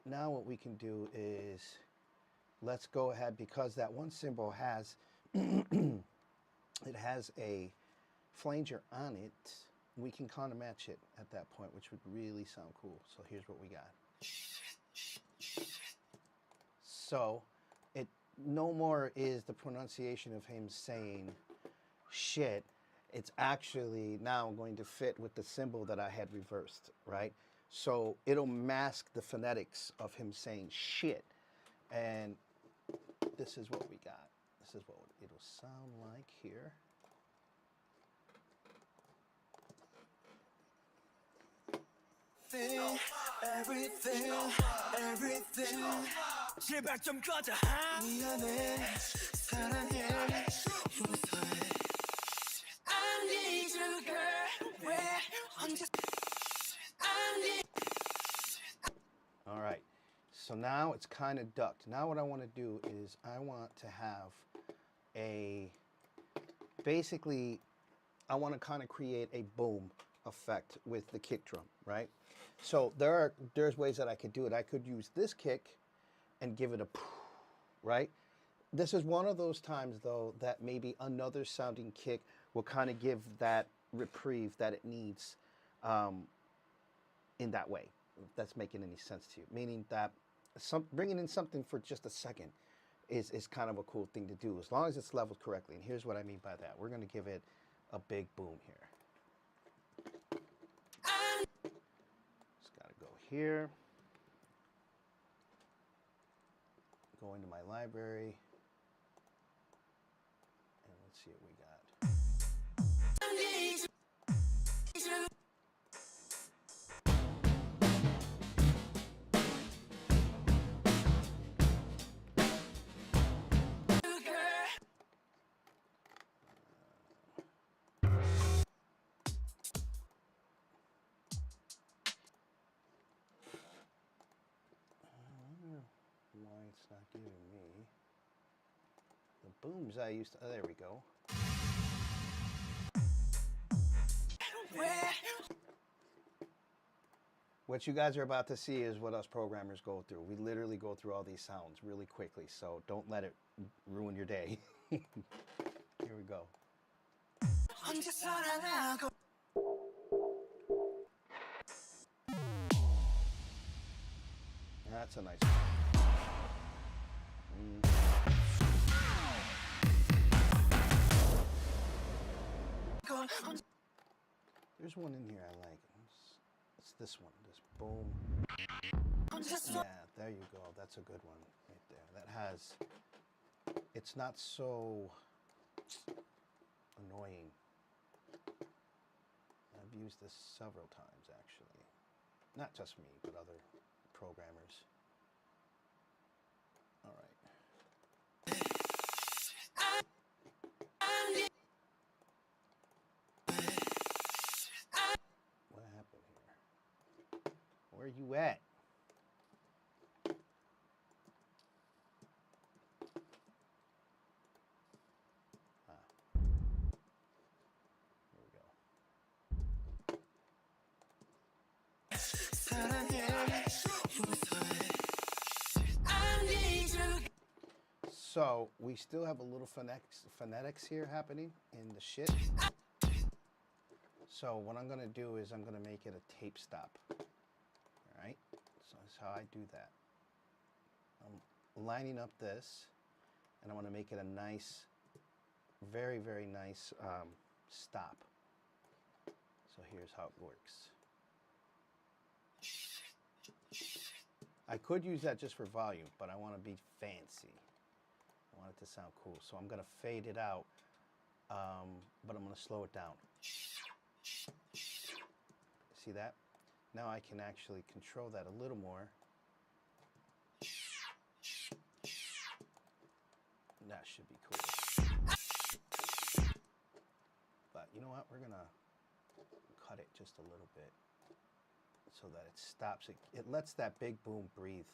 Now what we can do is, let's go ahead, because that one cymbal has, it has a flanger on it, we can kind of match it at that point, which would really sound cool. So here's what we got. So it no more is the pronunciation of him saying shit. It's actually now going to fit with the symbol that I had reversed, right? So it'll mask the phonetics of him saying shit. And this is what we got. This is what it'll sound like here. Everything, everything. 제발 좀 꺼져. 미안해, 사랑해, 용서해. I need you, girl. 왜 언제? I need. All right. So now it's kind of ducked. Now what I want to do is I want to have a, basically, I want to kind of create a boom effect with the kick drum, right? So there's ways that I could do it. I could use this kick and give it a, right? This is one of those times, though, that maybe another sounding kick will kind of give that reprieve that it needs in that way, if that's making any sense to you. Meaning that bringing in something for just a second is kind of a cool thing to do, as long as it's leveled correctly. And here's what I mean by that. We're going to give it a big boom here. Just got to go here. Go into my library. And let's see what we got. Why it's not giving me the booms I used to. Oh, there we go. What you guys are about to see is what us programmers go through. We literally go through all these sounds really quickly, so don't let it ruin your day. Here we go. That's a nice one. There's one in here I like. It's this one, this boom. Yeah, there you go. That's a good one right there. That has, it's not so annoying. I've used this several times actually. Not just me, but other programmers. All right. What happened here? Where are you at? Here we go. So we still have a little phonetics here happening in the shit. So what I'm going to do is I'm going to make it a tape stop. All right? So that's how I do that. I'm lining up this, and I want to make it a nice, very, very nice stop. So here's how it works. I could use that just for volume, but I want to be fancy. I want it to sound cool. So I'm going to fade it out, but I'm going to slow it down. See that? Now I can actually control that a little more. That should be cool. But you know what? We're going to cut it just a little bit so that it stops. It lets that big boom breathe.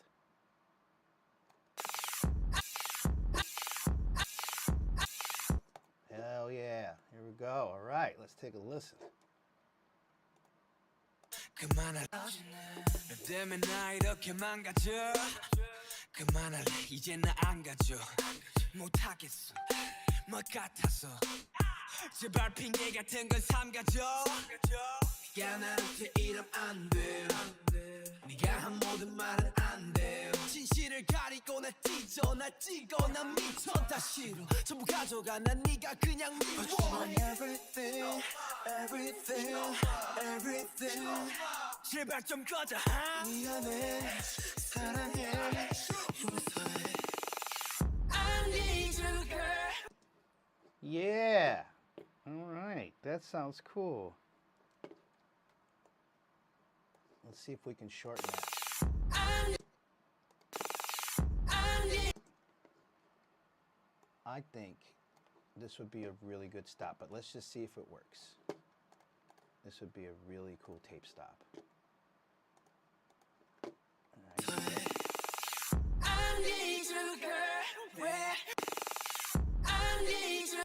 Hell yeah. Here we go. All right, let's take a listen. 그만할래 너 때문에 나 이렇게 망가져 그만할래 이제 나 안 가져 못하겠어 뭐 같아서 제발 핑계 같은 건 삼가져 야 나한테 이러면 안 돼 네가 한 모든 말은 안 돼 진실을 가리고 나 찢어 나 찍어 나 미쳐 다 싫어 전부 가져가 난 네가 그냥 미워 Everything everything everything 제발 좀 꺼져 미안해 사랑해 용서해 I need you girl Yeah. All right. That sounds cool. Let's see if we can shorten that. I think this would be a really good stop, but let's just see if it works. This would be a really cool tape stop. All right. I need you, girl. Where? I need you.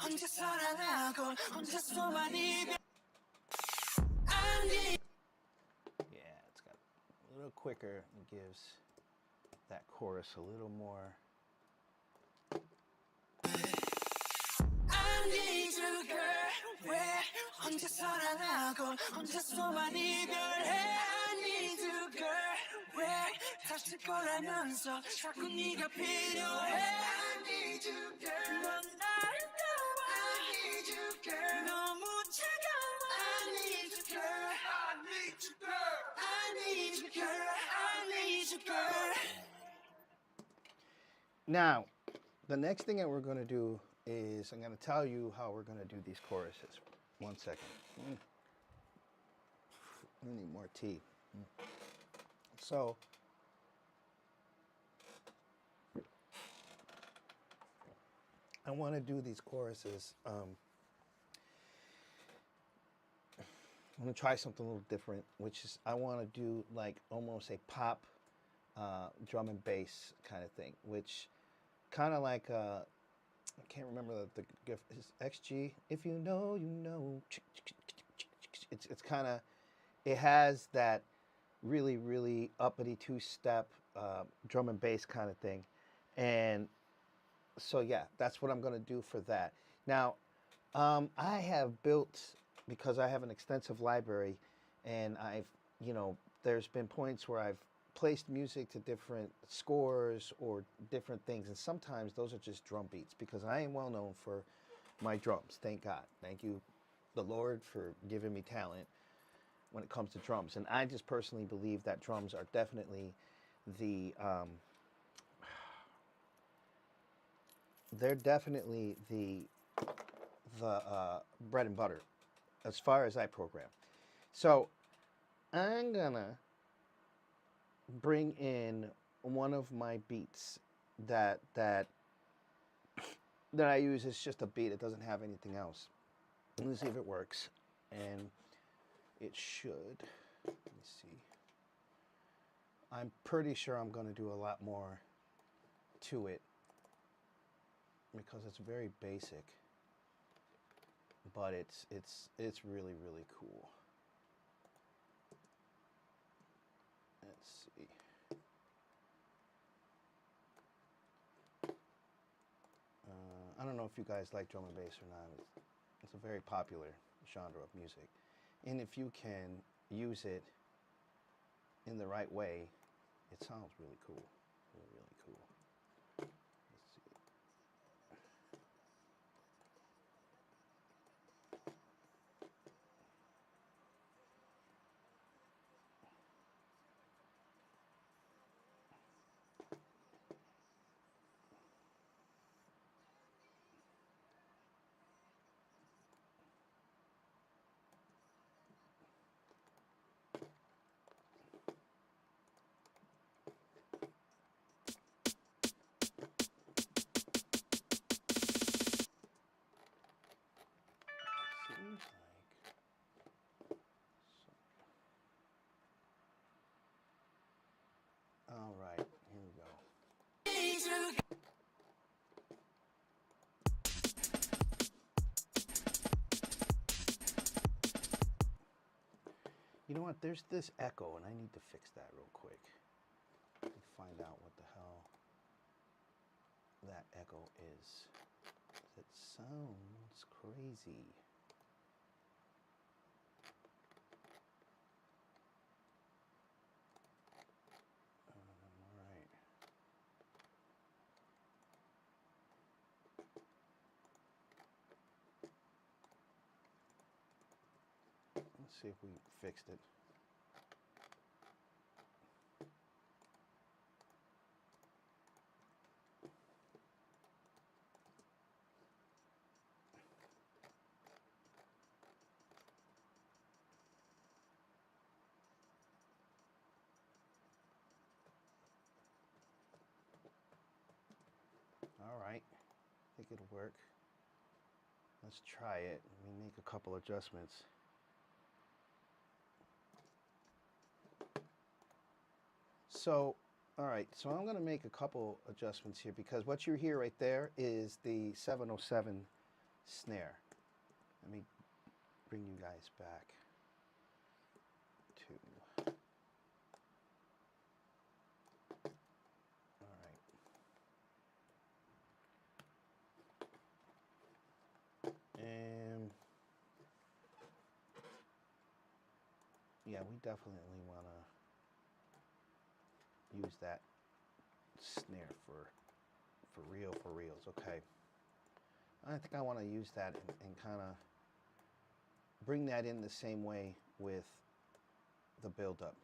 언제서나 Yeah, it's got a little quicker and gives that chorus a little more. I need you, girl. 왜 혼자서라 하고 혼자서만 이별해. I need you, girl. 왜 다칠 거라면서 자꾸 네가 필요해. I need you, girl. 넌 나를 떠봐. I need you, girl. 너무 차가워. I need you, girl. I need you, girl. I need you, girl. I need you, girl. Now, the next thing that we're going to do is I'm going to tell you how we're going to do these choruses. 1 second. I need more tea. So, I want to do these choruses. I'm going to try something a little different, which is I want to do like almost a pop drum and bass kind of thing, which kind of like I can't remember the gift is XG. If you know, you know. It's kind of, it has that really uppity two-step drum and bass kind of thing, and so yeah, that's what I'm going to do for that. Now, I have built, because I have an extensive library, and I've, you know, there's been points where I've placed music to different scores or different things, and sometimes those are just drum beats, because I am well known for my drums. Thank God. Thank you, the Lord, for giving me talent when it comes to drums. And I just personally believe that drums are definitely the they're definitely the bread and butter as far as I program. So I'm gonna bring in one of my beats that I use. It's just a beat. It doesn't have anything else. Let me see if it works. And it should. Let me see. I'm pretty sure I'm going to do a lot more to it because it's very basic, but it's really cool. Let's see. I don't know if you guys like drum and bass or not. It's a very popular genre of music, and if you can use it in the right way, it sounds really cool. Really cool. Let's see. Seems like so. All right, here we go. You know what? There's this echo, and I need to fix that real quick. And find out what the hell that echo is. It sounds crazy. All right. Let's see if we fixed it. All right, I think it'll work. Let's try it. Let me make a couple adjustments. So, all right, so I'm gonna make a couple adjustments here, because what you hear right there is the 707 snare. Let me bring you guys back to. All right. And yeah, we definitely want to use that snare for reals. Okay. I think I want to use that and kind of bring that in the same way with the buildup.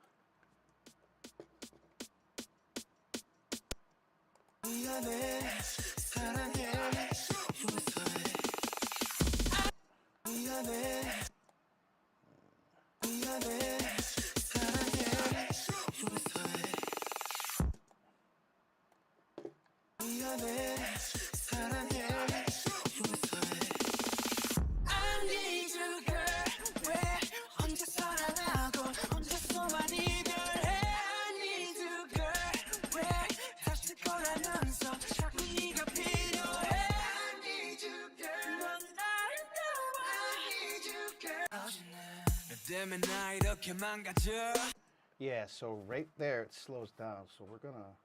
Yeah, so right there it slows down. So we're gonna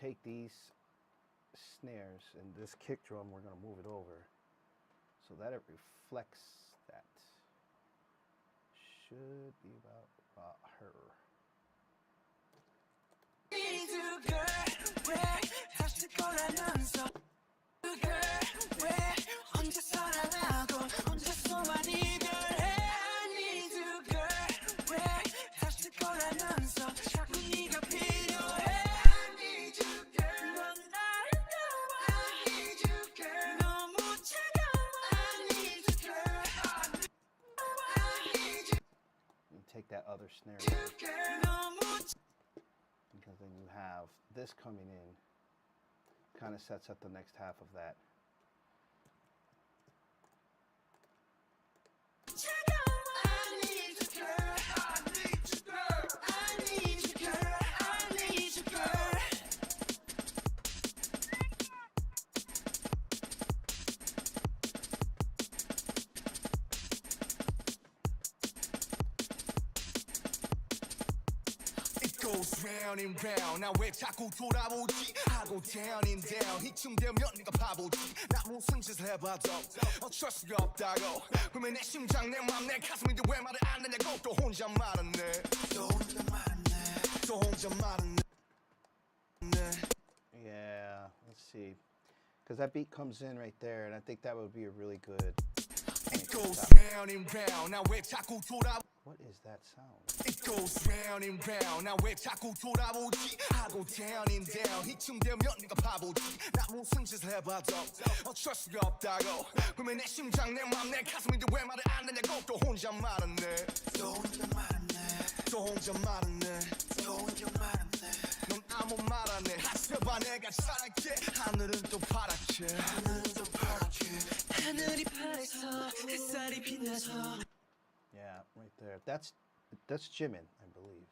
take these snares and this kick drum, we're gonna move it over so that it reflects that. Should be about her. Take that other snare away, because then you have this coming in, kind of sets up the next half of that. Goes round and round. 나 왜 자꾸 돌아보지? 하고 down and down. 이쯤 되면 네가 바보지. 나 무슨 짓을 해봐도 어쩔 수가 없다고. 그러면 내 심장, 내 맘, 내 가슴인데 왜 말을 안 하냐고. 또 혼자 말았네. 또 혼자 말았네. Yeah, let's see, because that beat comes in right there, and I think that would be a really good. It goes round and round. 나 왜 자꾸 돌아? What is that sound? It goes round and round. 나 왜 자꾸 돌아보지? 하고 down and down. 이쯤 되면 네가 바보지. 나 무슨 짓을 해봐도 어쩔 수가 없다고. 그러면 내 심장, 내 맘, 내 가슴인데 왜 말을 안 하냐고. 또 혼자 말았네. 또 혼자 말았네. 넌 아무 말 안 해. 하세봐 내가 살게. 하늘은 또 파랗게. 하늘이 파래서 햇살이 빛나서. Yeah, right there. That's Jimin, I believe.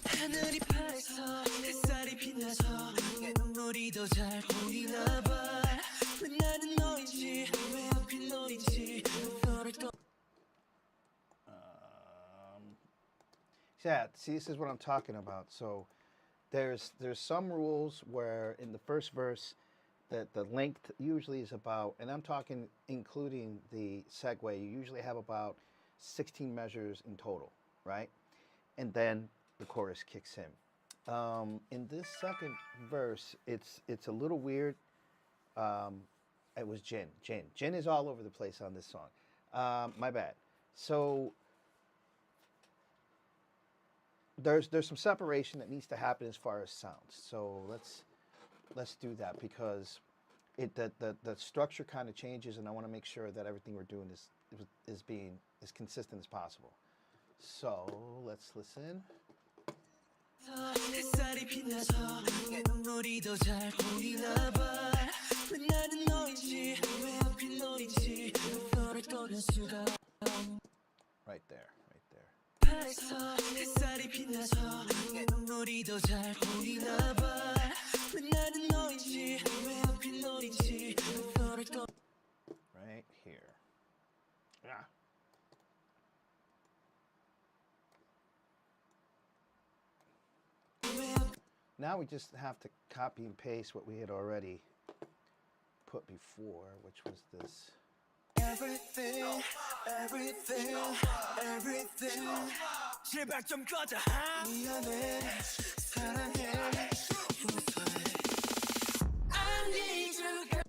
하늘이 파래서 햇살이 빛나서 내 눈물이 더 잘 보이나 봐. 왜 나는 너인지 왜 하필 너인지 너를 또. Yeah, see, this is what I'm talking about. So there's some rules where in the first verse that the length usually is about, and I'm talking including the segue, you usually have about 16 measures in total, right? And then the chorus kicks in. In this second verse, it's a little weird. It was Jin. Jin is all over the place on this song. My bad. So there's some separation that needs to happen as far as sounds. So let's do that, because the structure kind of changes, and I want to make sure that everything we're doing is being as consistent as possible. So let's listen. Right there. Now we just have to copy and paste what we had already put before, which was this. Everything, everything, everything. 제발 좀 꺼져. 미안해, 사랑해. I need you, girl.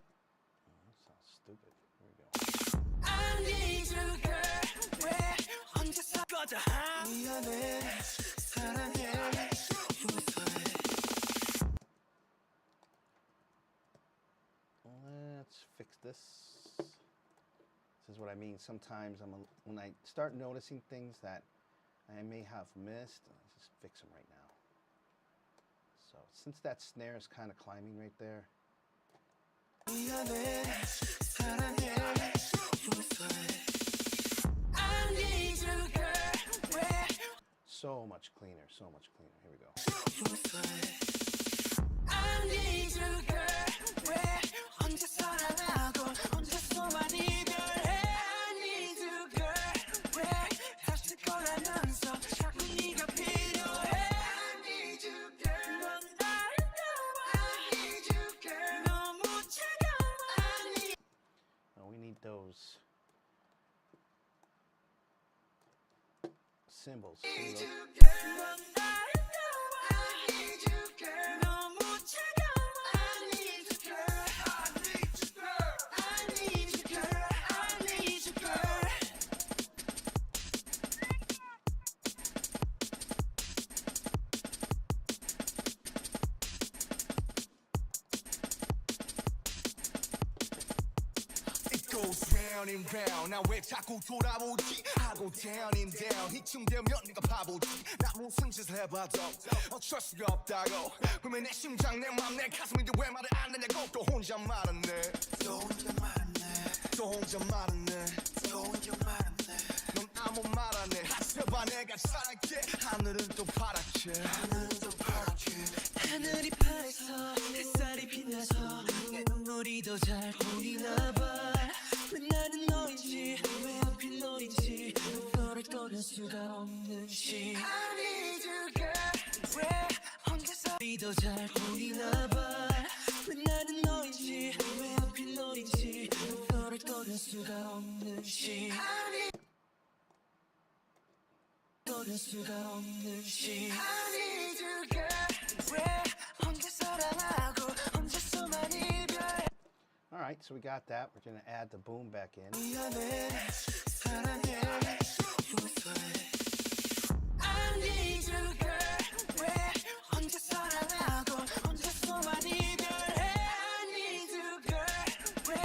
That sounds stupid. Here we go. I need you, girl. 왜 혼자서 꺼져. 미안해, 사랑해. Let's fix this. This is what I mean. Sometimes when I start noticing things that I may have missed, I just fix them right now. So since that snare is kind of climbing right there, so much cleaner, so much cleaner. Here we go. I need you, girl. 왜 혼자 사랑하고 혼자서만 이별해. I need you, girl. 왜 다시 꺼내면서 자꾸 네가 필요해. I need you, girl. 넌 아름다워. I need you, girl. 너무 차가워. I need. Oh, we need those cymbals. 넌 아름다워. I need you, girl. 너무 차가워. I need you, girl. I need you, girl. I need you, girl. I need you, girl. It goes round and round. 나 왜 자꾸 돌아오지? I go down and down. 이쯤 되면 네가 바보지. 나 무슨 짓을 해봐도 어쩔 수가 없다고. 그러면 내 심장, 내 맘, 내 가슴인데 왜 말을 안 하냐고. 또 혼자 말았네. 또 혼자 말았네. 또 혼자 말았네. 또 혼자 말았네. 넌 아무 말 안 해. 하세봐 내가 살게. 하늘은 또 파랗게. 하늘은 또 파랗게. 하늘이 파래서 햇살이 빛나서 내 눈물이 더 잘 보이나 봐. 왜 나는 너인지 왜 하필 너인지 너를 떠날 수가 없는지. I need you, girl. 왜 혼자서 더 잘 보이나 봐. 왜 나는 너인지 왜 하필 너인지 너를 떠날 수가 없는지. I need 떠날 수가 없는지. I need you, girl. 왜 혼자 사랑하고 혼자서만 이별해. All right, so we got that. We're going to add the boom back in. 미안해, 사랑해. I need you, girl. 왜 혼자 사랑하고 혼자서만 이별해. I need you, girl. 왜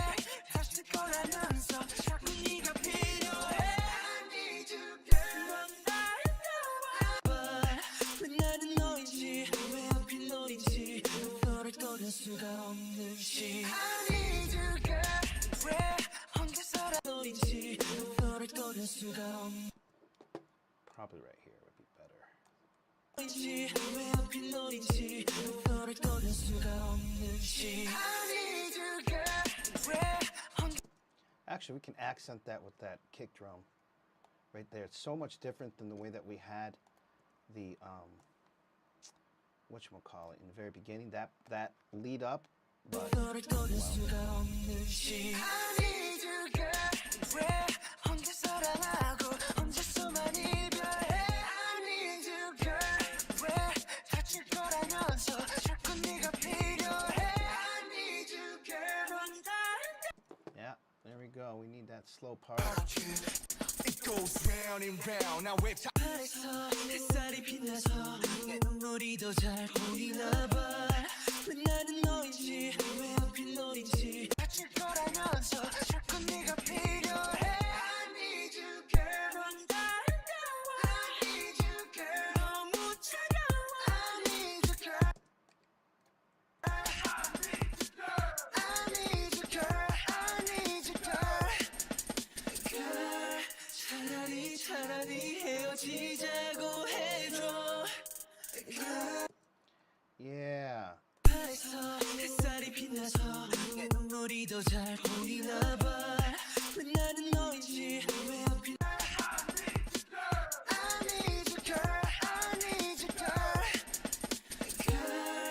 다시 꺼내면서 자꾸 네가 필요해. I need you, girl. 넌 아름다워. 왜 나는 너인지 왜 하필 너인지 너를 떠날 수가 없는지. I need you, girl. 왜 혼자 살아 너인지 너를 떠날 수가 없는지. Probably right here would be better. 왜 하필 너인지 너를 떠날 수가 없는지. I need you, girl. 왜 혼자. Actually, we can accent that with that kick drum right there. It's so much different than the way that we had the whatchamacallit in the very beginning. That lead up, but 너를 떠날 수가 없는지. I need you, girl. 왜 혼자 사랑하고 혼자서만 이별해. I need you, girl. 왜 다칠 거라면서 자꾸 네가 필요해. I need you, girl. 넌 다른. yeah, there we go. We need that slow part. It goes round and round. 나 왜 하늘에서 햇살이 빛나서 내 눈물이 더 잘 보이나 봐. 왜 나는 너인지 왜 하필 너인지 다칠 거라면서 자꾸 네가 필요해. I need you, girl. 넌 아름다워. I need you, girl. 너무 차가워. I need you, girl. I need you, girl. I need you, girl. Girl, 차라리 헤어지자고 해줘. Girl. Yeah. 하늘에서 햇살이 빛나서 내 눈물이 더 잘 보이나 봐. 왜 나는 너인지 왜 하필. I need you, girl. I need you, girl. Girl,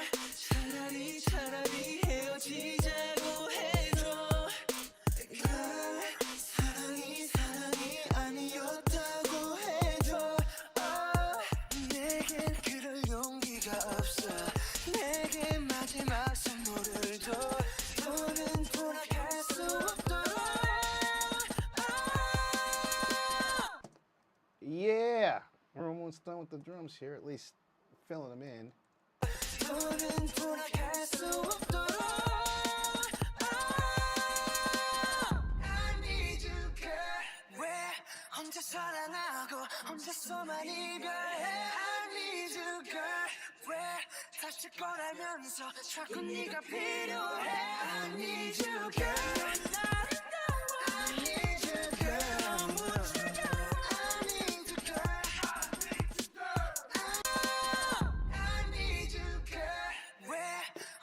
내겐 그럴 용기가 없어 내게 마지막 선물을 줘 더는 돌아갈 수 없도록 Yeah, we're almost done with the drums here, at least filling them in. 더는 돌아갈 수 없도록 I need you girl 왜 혼자 사랑하고 혼자서만 이별해 I need you girl 왜 다칠 걸 알면서 자꾸 네가 필요해 I need you girl I need you girl I need you girl I need you girl 왜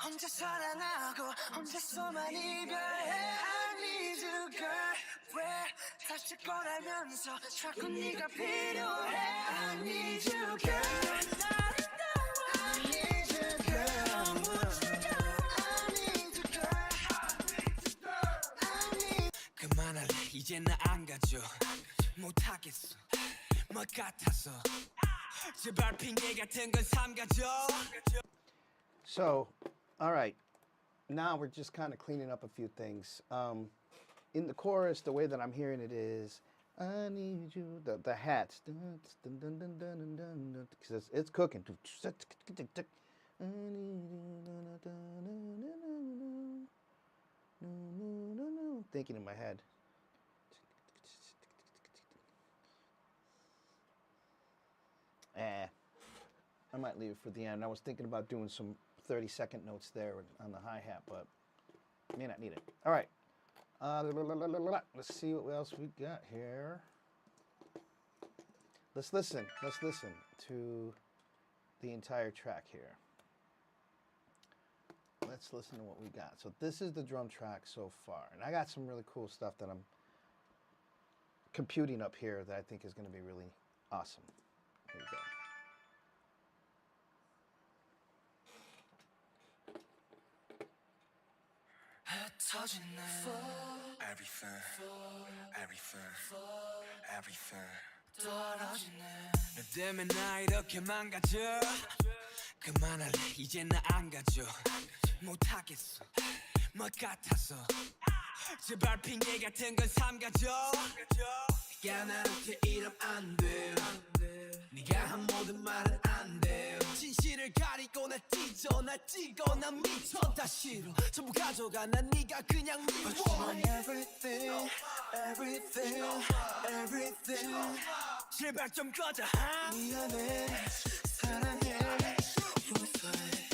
혼자 사랑하고 혼자서만 이별해 I need you girl 왜 다칠 걸 알면서 자꾸 네가 필요해 I need you girl I need you girl I need you girl I need 그만할래 이제 나 안 가져 못하겠어 뭐 같아서 제발 핑계 같은 건 삼가져 So, all right, now we're just kind of cleaning up a few things. In the chorus, the way that I'm hearing it is, I need you, the hats, because it's cooking. I need you, thinking in my head. I might leave it for the end. I was thinking about doing some 30-second notes there on the hi-hat, but may not need it. All right. Let's see what else we got here. Let's listen to the entire track here. Let's listen to what we got. So this is the drum track so far. And I got some really cool stuff that I'm computing up here that I think is going to be really awesome. Here we go. everything 떨어지네 너 때문에 나 이렇게 망가져 그만할래 이제 나 안 가져 못하겠어 뭐 같아서 제발 핑계 같은 건 삼가져 네가 나한테 이러면 안돼 네가 한 모든 말은 안돼 진실을 가리고 날 찢어 날 찍어 난 미쳐 다 싫어 전부 가져가 난 네가 그냥 미워 But you want everything everything everything 제발 좀 꺼져 미안해 사랑해 용서해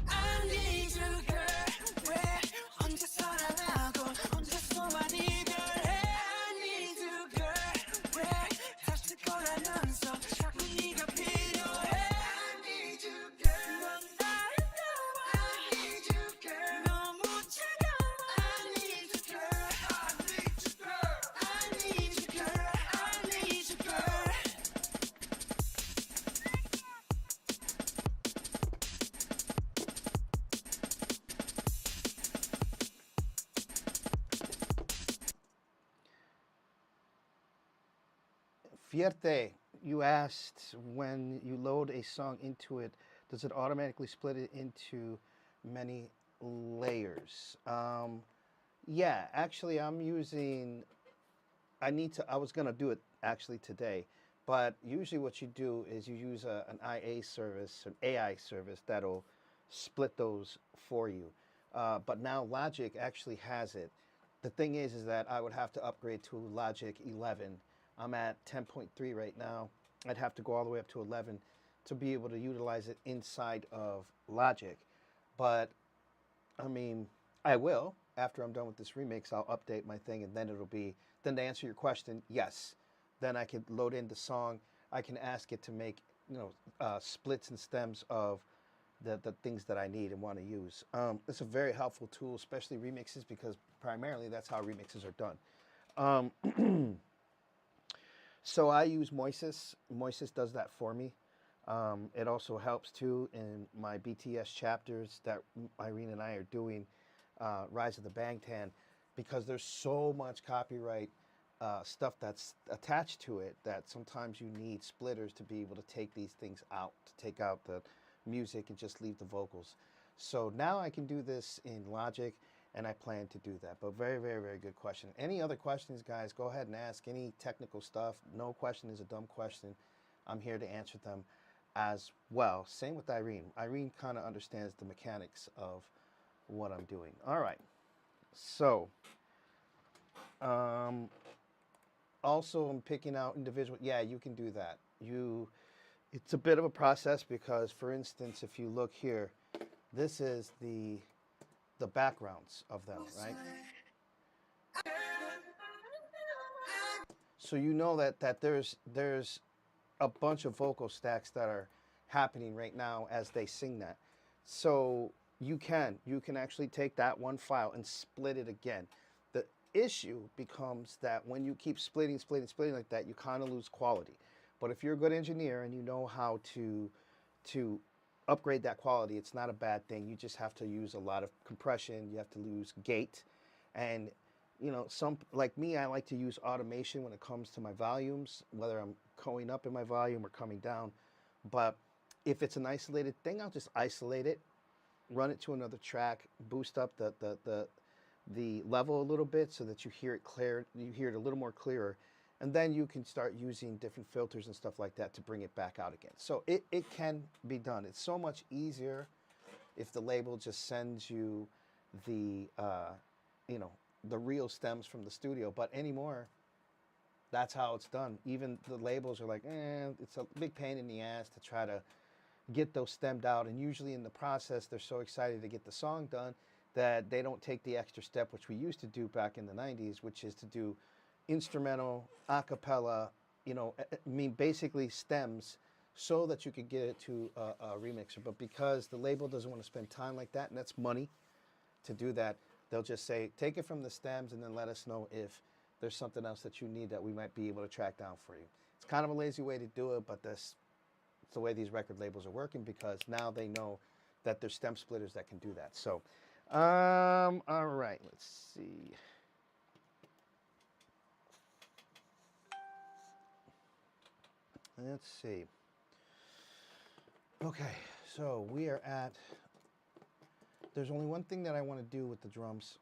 I need you girl 왜 혼자 사랑하고 혼자서만 이별해 I need you girl 왜 다칠 거라면서 자꾸 네가 필요해 I need you girl 넌 나를 너무 I need you girl 너무 차가워 I need you girl I need you girl I need you girl I need you girl Fierte, you asked when you load a song into it, does it automatically split it into many layers? Yeah, actually I'm using, I was gonna do it actually today, but usually what you do is you use an IA service, an AI service that'll split those for you. But now Logic actually has it. The thing is that I would have to upgrade to Logic 11. I'm at 10.3 right now. I'd have to go all the way up to 11 to be able to utilize it inside of Logic. But, I mean, I will. After I'm done with this remix, I'll update my thing, and then it'll be, then to answer your question, yes. Then I can load in the song. I can ask it to make, splits and stems of the things that I need and want to use. It's a very helpful tool, especially remixes, because primarily that's how remixes are done. So I use Moises. Moises does that for me. It also helps too in my BTS chapters that Irene and I are doing, Rise of the Bangtan, because there's so much copyright stuff that's attached to it, that sometimes you need splitters to be able to take these things out, to take out the music and just leave the vocals. So now I can do this in Logic, and I plan to do that. But very, very, very good question. Any other questions, guys, go ahead and ask. Any technical stuff, no question is a dumb question. I'm here to answer them as well. Same with Irene. Irene kind of understands the mechanics of what I'm doing. All right. So, also, I'm picking out individual. Yeah, you can do that. It's a bit of a process because, for instance, if you look here, this is the backgrounds of them, right? So you know that there's a bunch of vocal stacks that are happening right now as they sing that. So you can actually take that one file and split it again. The issue becomes that when you keep splitting like that, you kind of lose quality. But if you're a good engineer and you know how to upgrade that quality, it's not a bad thing. You just have to use a lot of compression. You have to use gate. And, you know, some, like me, I like to use automation when it comes to my volumes, whether I'm going up in my volume or coming down. But if it's an isolated thing, I'll just isolate it, run it to another track, boost up the level a little bit so that you hear it clear, you hear it a little more clearer, and then you can start using different filters and stuff like that to bring it back out again. So it can be done. It's so much easier if the label just sends you the you know, the real stems from the studio. But anymore, that's how it's done. Even the labels are like, it's a big pain in the ass to try to get those stemmed out, and usually in the process they're so excited to get the song done that they don't take the extra step, which we used to do back in the 90s, which is to do instrumental, a cappella, you know, I mean basically stems, so that you could get it to a remixer. But because the label doesn't want to spend time like that, and that's money to do that, they'll just say, take it from the stems and then let us know if there's something else that you need that we might be able to track down for you. It's kind of a lazy way to do it, but it's the way these record labels are working, because now they know that there's stem splitters that can do that. So, all right, let's see. Let's see. Okay, so we are at, there's only one thing that I want to do with the drums.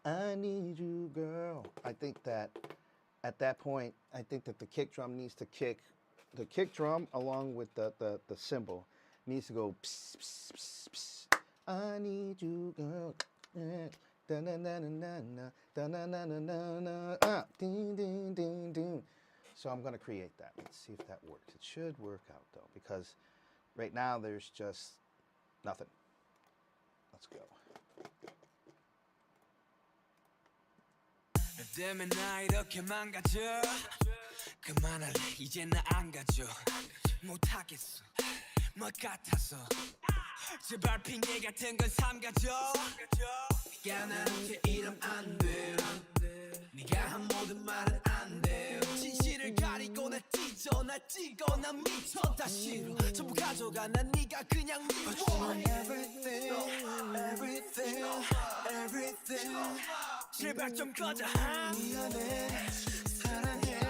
I need you, girl. I think that at that point, I think that the kick drum needs to kick, the kick drum along with the cymbal needs to go pss, pss, pss, pss. I need you, girl. Da na na na na da na na na na na ding ding ding ding. So I'm going to create that. Let's see if that works. It should work out though, because right now there's just nothing. Let's go. 때문에 나 이렇게 망가져 그만할래 이제 나 안 가져 못하겠어 뭐 같아서 제발 핑계 같은 건 삼가져 네가 나한테 이러면 안 돼 네가 한 모든 말은 안 돼 진실을 가리고 나 찢어 나 찍어 나 미쳐 다 싫어 전부 가져가 난 네가 그냥 미워 Everything Everything Everything 제발 좀 꺼져 미안해 사랑해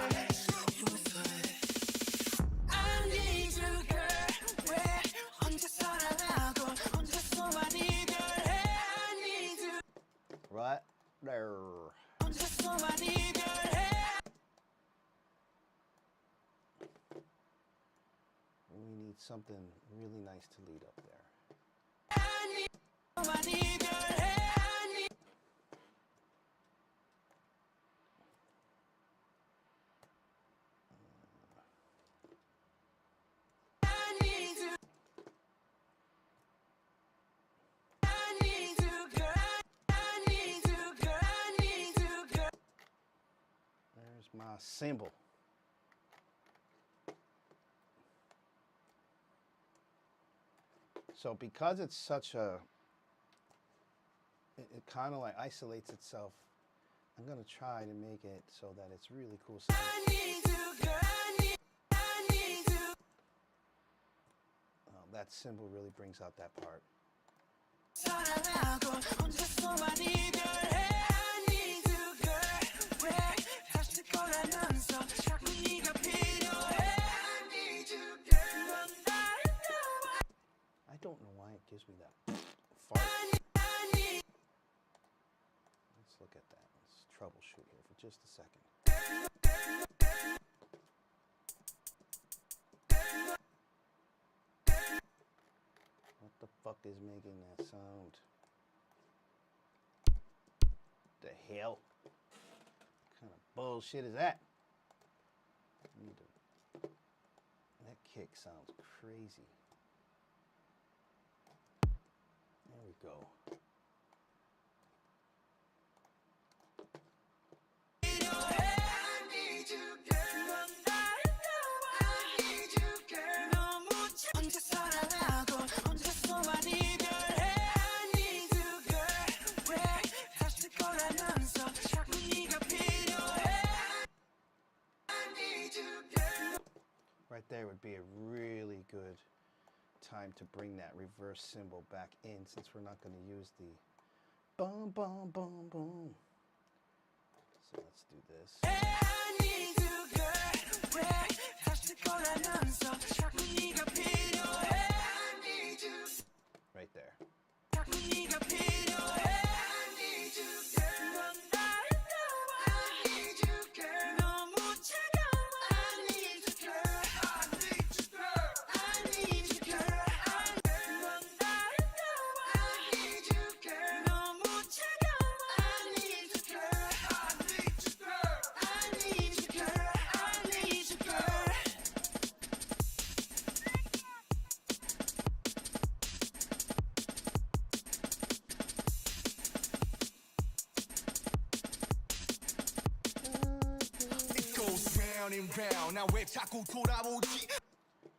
I need you girl 왜 혼자 사랑하고 혼자서만 이별해 I need you Right there. 혼자서만 이별해 We need something really nice to lead up there. I need you 이별해 My cymbal. So because it's such a, it kind of like isolates itself, I'm going to try to make it so that it's really cool sound. Oh, that cymbal really brings out that part. 거라면서 자꾸 네가 필요해. I need you, girl. 넌 나를 너무 I don't know why it gives me that fart. Let's look at that. Let's troubleshoot here for just a second. What the fuck is making that sound? The hell? What kind of bullshit is that? That kick sounds crazy. There we go. Right there would be a really good time to bring that reverse cymbal back in, since we're not going to use the boom, boom, boom, boom. So let's do this. Right there.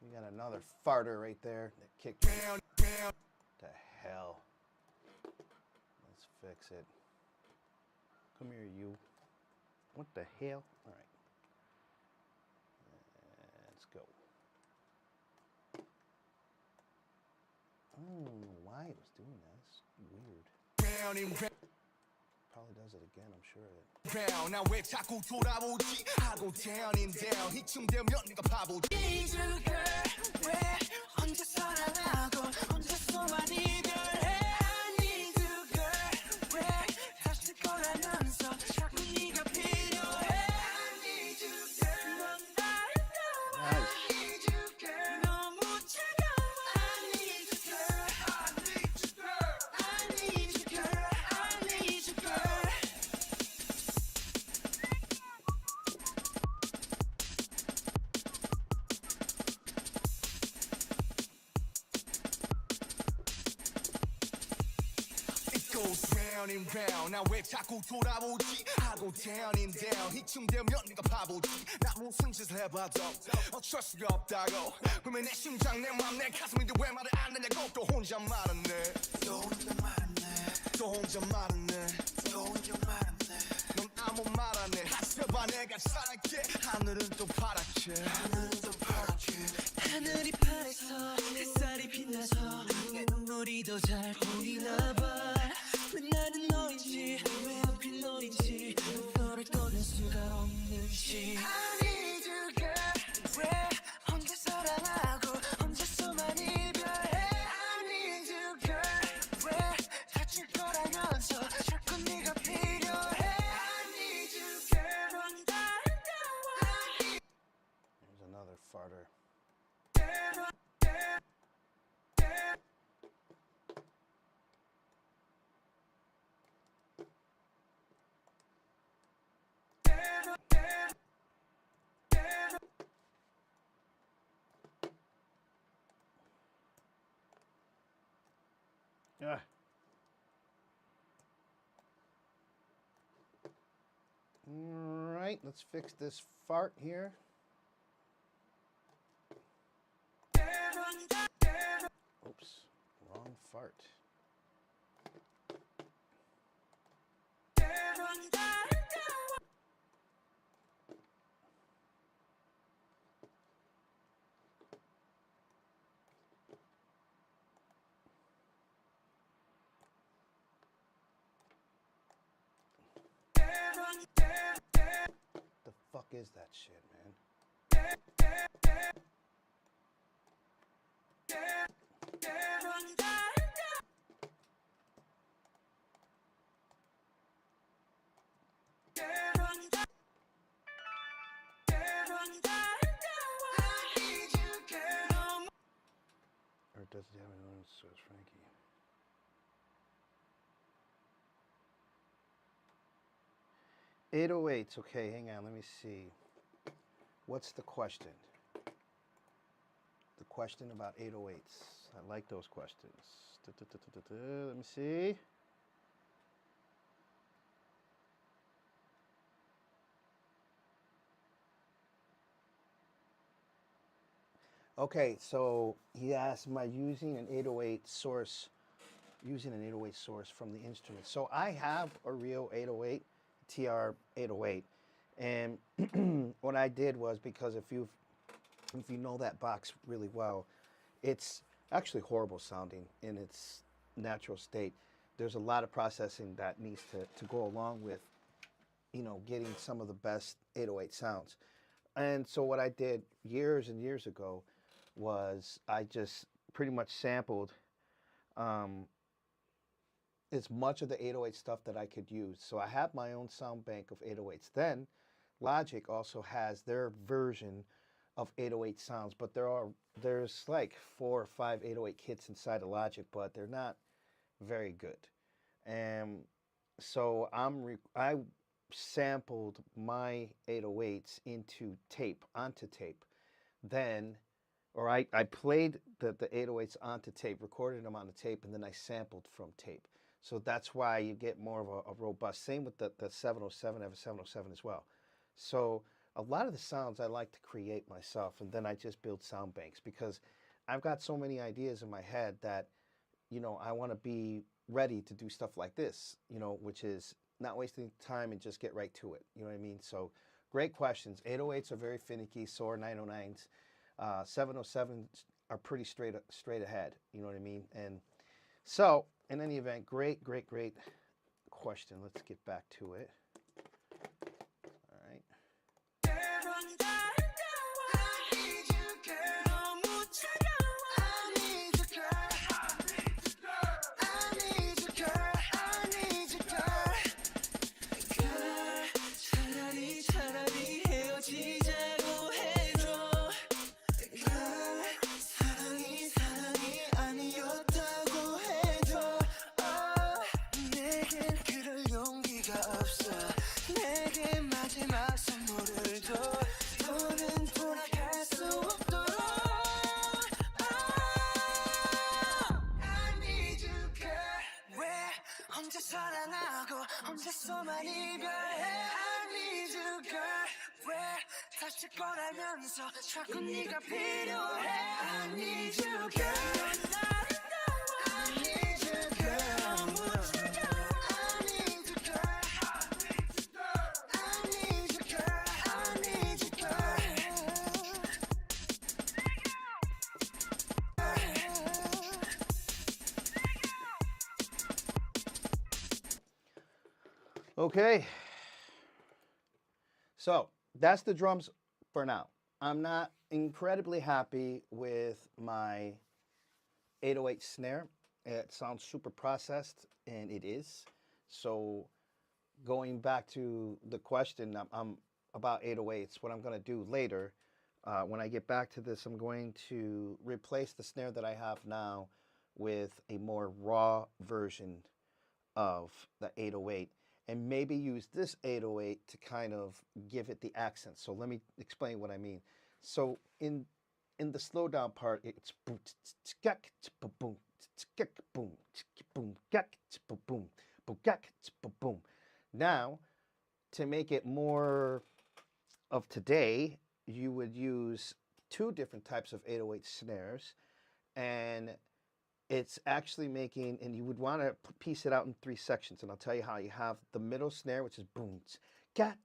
We got another farter right there that kicked. What the hell? Let's fix it. Come here, you. What the hell? All right. Let's go. I don't know why it was doing that. It's weird. Probably does it again, I'm sure of it. 나 왜 자꾸 돌아오지 하고 down and down 이쯤 되면 네가 바보지. Need you girl 왜 혼자 사랑하고 혼자서만 이별해. I need you girl 왜 다시 거라면서 자꾸 네가 필요해. I need you girl 넌 나를 너무 I need you girl 너무 차가워. I need you girl I need you girl I need you girl I need you girl. Round and round 나 왜 자꾸 돌아오지 하고 down and down 이쯤 되면 네가 바보지. 나 무슨 짓을 해봐도 어쩔 수가 없다고. 그러면 내 심장 내 맘 내 가슴인데 왜 말을 안 하냐고. 또 혼자 말았네 또 혼자 말았네 또 혼자 말았네 또 혼자 말았네. 넌 아무 말 안 해. 하셔봐 내가 살았게. 하늘은 또 파랗게 하늘은 또 파랗게. 하늘이 파래서 햇살이 빛나서 내 눈물이 더 잘 보이나 봐. 왜 나는 너인지 왜 하필 너인지 너를 떠날 수가 없는지. I need you girl 왜 혼자 사랑하고 혼자서만 이별해. I need you girl 왜 다칠 거라면서 자꾸 네가 필요해. I need you girl 넌 나를 너무 There's another farter. Yeah. All right, let's fix this fart here. Oops, wrong fart. The fuck is that shit, man? Or does it have an own source, Frankie? $808s. Okay, hang on. Let me see. What's the question? The question about 808s. I like those questions. Let me see. Okay, so he asked, am I using an 808 source, from the instrument? So I have a real 808, TR 808, and what I did was, because if you know that box really well, it's actually horrible sounding in its natural state. There's a lot of processing that needs to go along with, you know, getting some of the best 808 sounds. And so what I did years and years ago was I just pretty much sampled as much of the 808 stuff that I could use. So I have my own sound bank of 808s. Then Logic also has their version of 808 sounds, but there's like 4 or 5 808 kits inside of Logic, but they're not very good. And so I sampled my 808s onto tape. Then, or I played the 808s onto tape, recorded them on the tape, and then I sampled from tape. So that's why you get more of a robust. Same with the 707. I have a 707 as well. So a lot of the sounds I like to create myself, and then I just build sound banks, because I've got so many ideas in my head that, you know, I want to be ready to do stuff like this, you know, which is not wasting time and just get right to it. You know what I mean? So great questions. 808s are very finicky, so are 909s. 707s are pretty straight ahead. You know what I mean? And so, in any event, great question. Let's get back to it. All right. 자꾸 네가 필요해. I need you, girl. I need you, girl. I need you, girl. I need you, girl. I need you, girl. Okay. So that's the drums for now. I'm not incredibly happy with my 808 snare. It sounds super processed, and it is. So going back to the question I'm about 808s, what I'm going to do later, when I get back to this, I'm going to replace the snare that I have now with a more raw version of the 808. And maybe use this 808 to kind of give it the accent. So let me explain what I mean. So in the slow down part, it's boom, boom, boom, boom, boom, boom. Now, to make it more of today, you would use 2 different types of 808 snares, and it's actually making, and you would want to piece it out in 3 sections, and I'll tell you how. You have the middle snare, which is boom, gat,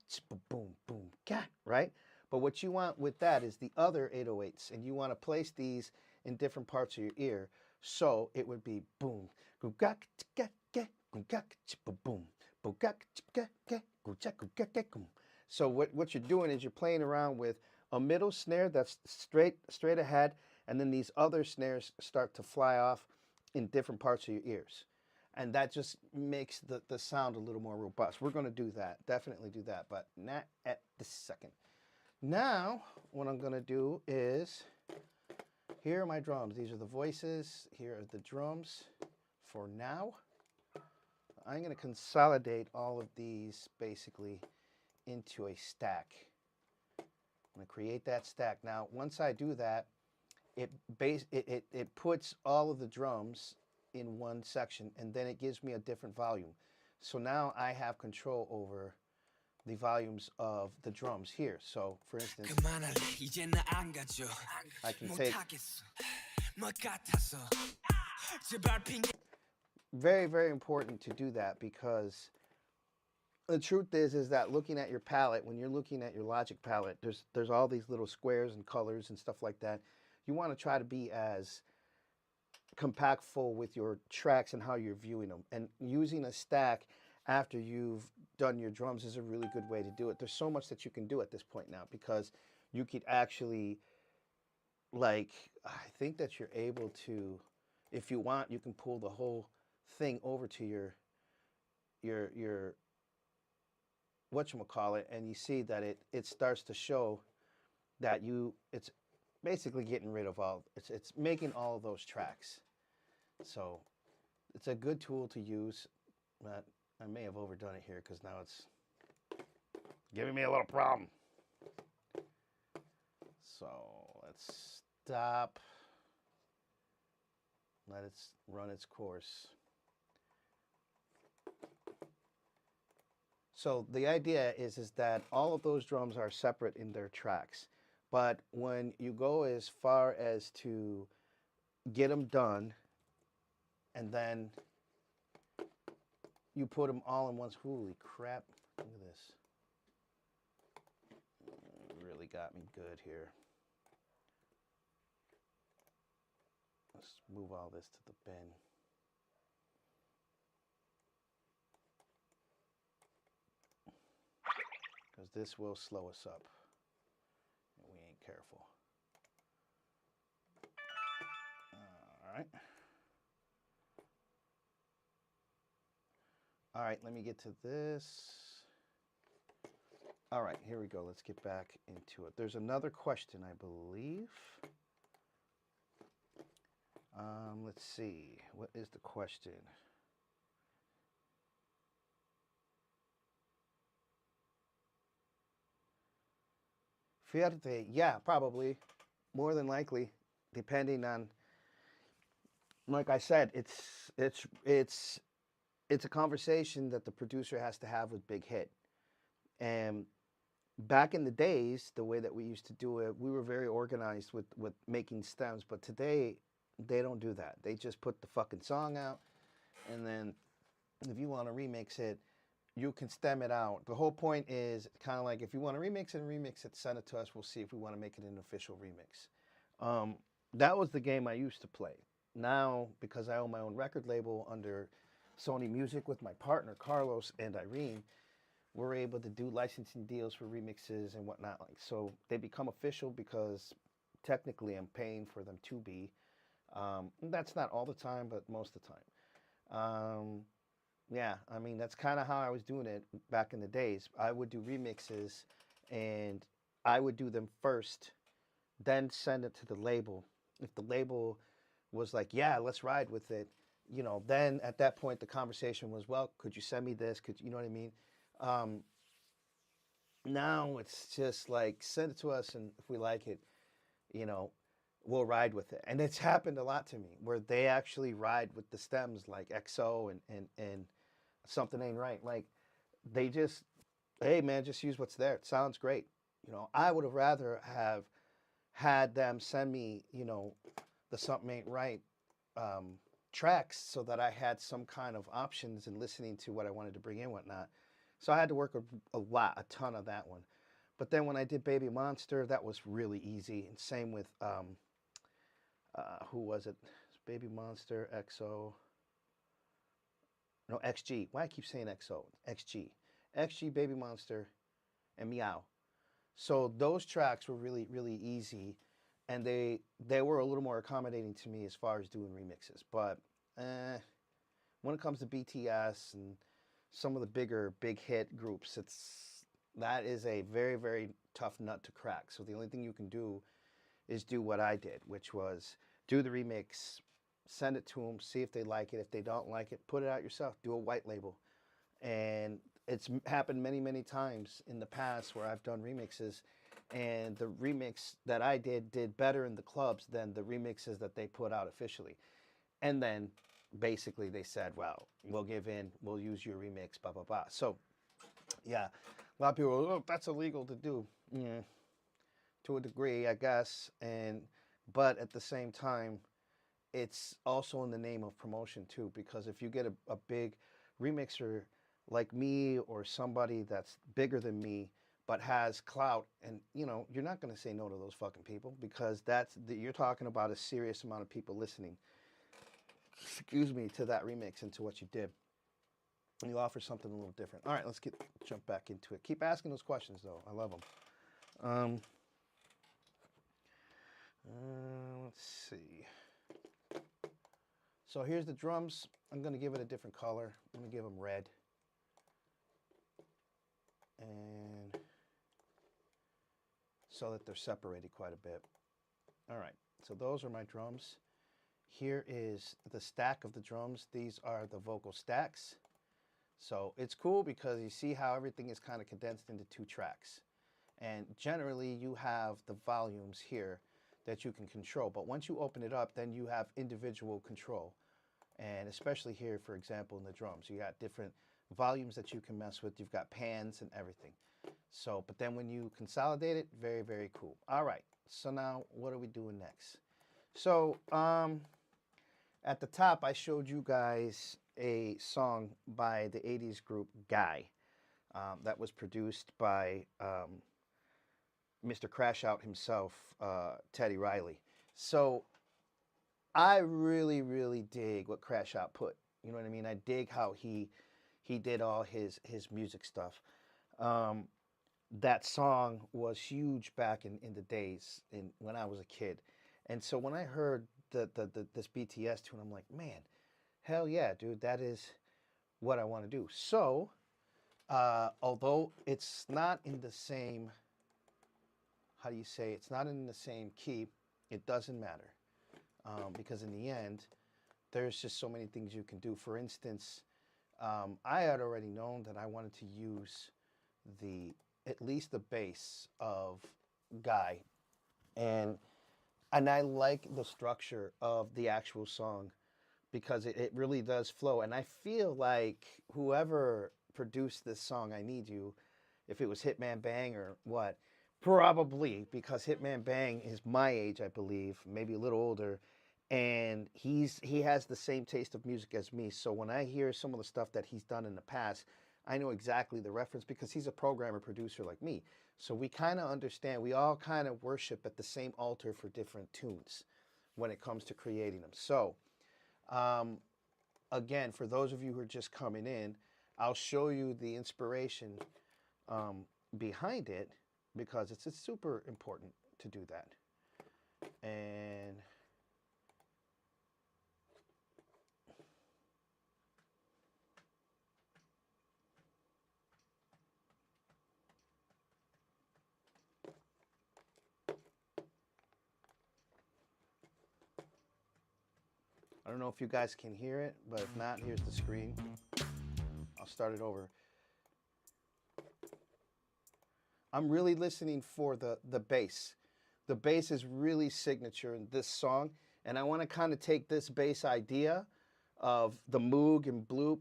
boom, boom, gat, right? But what you want with that is the other 808s, and you want to place these in different parts of your ear. So it would be boom, boom, So what you're doing is you're playing around with a middle snare that's straight ahead, and then these other snares start to fly off in different parts of your ears. And that just makes the sound a little more robust. We're going to do that, definitely do that, but not at this second. Now, what I'm going to do is, here are my drums. These are the voices. Here are the drums for now. I'm going to consolidate all of these basically into a stack. I'm going to create that stack. Now, once I do that, it puts all of the drums in one section, and then it gives me a different volume. So now I have control over the volumes of the drums here. So, for instance, I can take... Very, very important to do that, because the truth is that looking at your palette, when you're looking at your Logic palette, there's all these little squares and colors and stuff like that. You want to try to be as compactful with your tracks and how you're viewing them. And using a stack after you've done your drums is a really good way to do it. There's so much that you can do at this point now, because you could actually, like, I think that you're able to, if you want, you can pull the whole thing over to your whatchamacallit, and you see that it starts to show that it's basically getting rid of it's making all of those tracks. So it's a good tool to use, but I may have overdone it here because now it's giving me a little problem. So let's stop, let it run its course. So the idea is that all of those drums are separate in their tracks. But when you go as far as to get them done, and then you put them all in one, holy crap, look at this. It really got me good here. Let's move all this to the bin. Because this will slow us up, and we ain't careful. All right. All right, let me get to this. All right, here we go. Let's get back into it. There's another question, I believe. Let's see. What is the question? Fierte, yeah, probably. More than likely, depending on, like I said, it's a conversation that the producer has to have with Big Hit. And back in the days, the way that we used to do it, we were very organized with making stems. But today, they don't do that. They just put the fucking song out, and then if you want to remix it, you can stem it out. The whole point is kind of like, if you want to remix it, send it to us. We'll see if we want to make it an official remix. That was the game I used to play. Now, because I own my own record label under Sony Music with my partner, Carlos and Irene, we're able to do licensing deals for remixes and whatnot. Like, so they become official because technically I'm paying for them to be. That's not all the time, but most of the time. Yeah, I mean, that's kind of how I was doing it back in the days. I would do remixes, and I would do them first, then send it to the label. If the label was like, yeah, let's ride with it, you know, then at that point the conversation was, well, could you send me this? Could you know what I mean? Now it's just like, send it to us, and if we like it, you know, we'll ride with it. And it's happened a lot to me where they actually ride with the stems, like XO and Something Ain't Right. Like, they just, hey man, just use what's there. It sounds great. You know, I would have rather have had them send me, you know, the Something Ain't Right tracks, so that I had some kind of options in listening to what I wanted to bring in, whatnot. So I had to work a ton of that one. But then when I did Baby Monster, that was really easy. And same with, who was it? Baby Monster, XO. No, XG. Why I keep saying XO? XG. XG, Baby Monster, and Meow. So those tracks were really, really easy, and they were a little more accommodating to me as far as doing remixes. But when it comes to BTS and some of the big hit groups, that is a very, very tough nut to crack. So the only thing you can do is do what I did, which was do the remix, send it to them, see if they like it. If they don't like it, put it out yourself. Do a white label. And it's happened many, many times in the past where I've done remixes, and the remix that I did better in the clubs than the remixes that they put out officially. And then basically they said, well, we'll give in, we'll use your remix, blah, blah, blah. So, yeah, a lot of people go, oh, that's illegal to do. Yeah, to a degree, I guess. But at the same time, it's also in the name of promotion too, because if you get a big remixer like me or somebody that's bigger than me but has clout, and you're not going to say no to those fucking people, because you're talking about a serious amount of people listening, excuse me, to that remix and to what you did. And you offer something a little different. All right, let's jump back into it. Keep asking those questions though. I love them. Let's see. So here's the drums. I'm going to give it a different color. I'm going to give them red. And so that they're separated quite a bit. All right, so those are my drums. Here is the stack of the drums. These are the vocal stacks. So it's cool because you see how everything is kind of condensed into 2 tracks. And generally you have the volumes here that you can control. But once you open it up, then you have individual control. And especially here, for example, in the drums, you got different volumes that you can mess with. You've got pans and everything. So, but then when you consolidate it, very, very cool. All right, so now what are we doing next? So at the top, I showed you guys a song by the 80s group Guy that was produced by Mr. Crash Out himself, Teddy Riley. So I really, really dig what Crash Out put. You know what I mean? I dig how he did all his music stuff. That song was huge back in the days when I was a kid. And so when I heard this BTS tune, I'm like, man, hell yeah, dude, that is what I want to do. So, although it's not in the same, how do you say, it's not in the same key, it doesn't matter. Because in the end, there's just so many things you can do. For instance, I had already known that I wanted to use at least the bass of Guy. And I like the structure of the actual song because it really does flow. And I feel like whoever produced this song, I Need You, if it was Hitman Bang or what, probably, because Hitman Bang is my age, I believe, maybe a little older, and he has the same taste of music as me. So when I hear some of the stuff that he's done in the past, I know exactly the reference because he's a programmer producer like me. So we kind of understand, we all kind of worship at the same altar for different tunes when it comes to creating them. So again, for those of you who are just coming in, I'll show you the inspiration behind it, because it's super important to do that. And I don't know if you guys can hear it, but if not, here's the screen. I'll start it over. I'm really listening for the bass. The bass is really signature in this song, and I want to kind of take this bass idea of the moog and bloop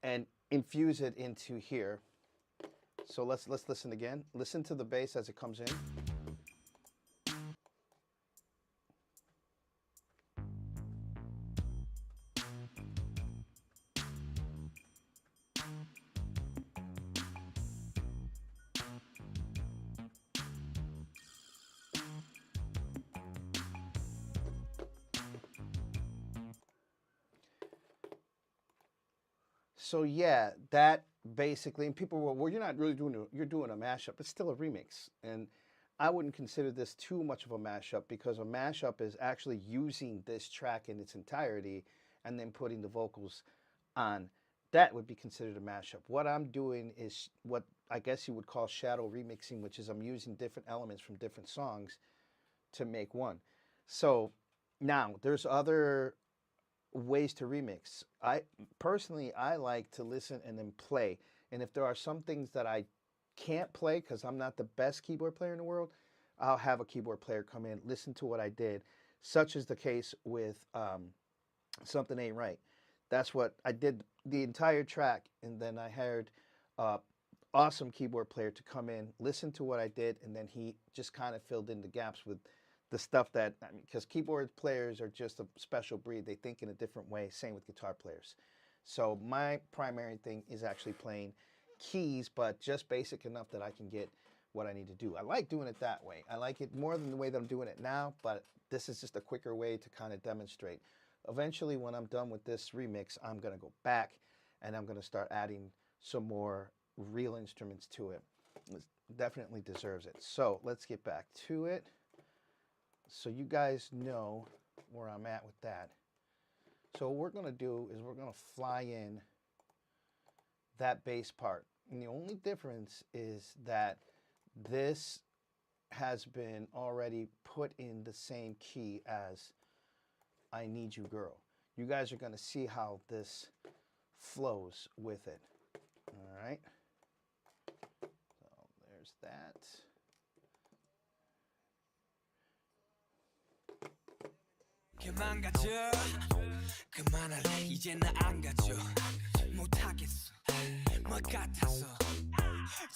and infuse it into here. So let's listen again. Listen to the bass as it comes in. So yeah, that basically, and people were, well, you're not really doing you're doing a mashup. It's still a remix, and I wouldn't consider this too much of a mashup, because a mashup is actually using this track in its entirety and then putting the vocals on. That would be considered a mashup. What I'm doing is what I guess you would call shadow remixing, which is I'm using different elements from different songs to make one. So now there's other ways to remix. I personally like to listen and then play. And if there are some things that I can't play because I'm not the best keyboard player in the world, I'll have a keyboard player come in, listen to what I did, such is the case with Something Ain't Right. That's what I did, the entire track, and then I hired awesome keyboard player to come in, listen to what I did, and then he just kind of filled in the gaps with the stuff that, I mean, because keyboard players are just a special breed. They think in a different way, same with guitar players. So my primary thing is actually playing keys, but just basic enough that I can get what I need to do. I like doing it that way. I like it more than the way that I'm doing it now, but this is just a quicker way to kind of demonstrate. Eventually, when I'm done with this remix, I'm going to go back and I'm going to start adding some more real instruments to it. It definitely deserves it. So let's get back to it. So you guys know where I'm at with that. So what we're going to do is we're going to fly in that bass part. And the only difference is that this has been already put in the same key as I Need You Girl. You guys are going to see how this flows with it. All right. So there's that. 망가져 그만할래 이제 나 안 가져 못하겠어 뭐 같아서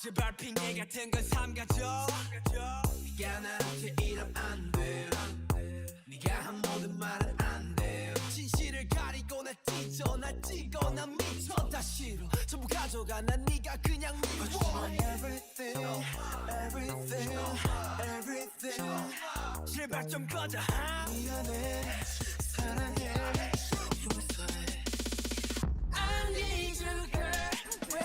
제발 핑계 같은 건 삼가져 네가 나한테 이러면 안 돼 네가 한 모든 말은 안 돼 진실을 가리고 날 찢어 날 찍어 난 미쳐 다 싫어 전부 가져가 난 네가 그냥 미워 Everything Everything Everything 제발 좀 꺼져 미안해 사랑해 I need you girl 왜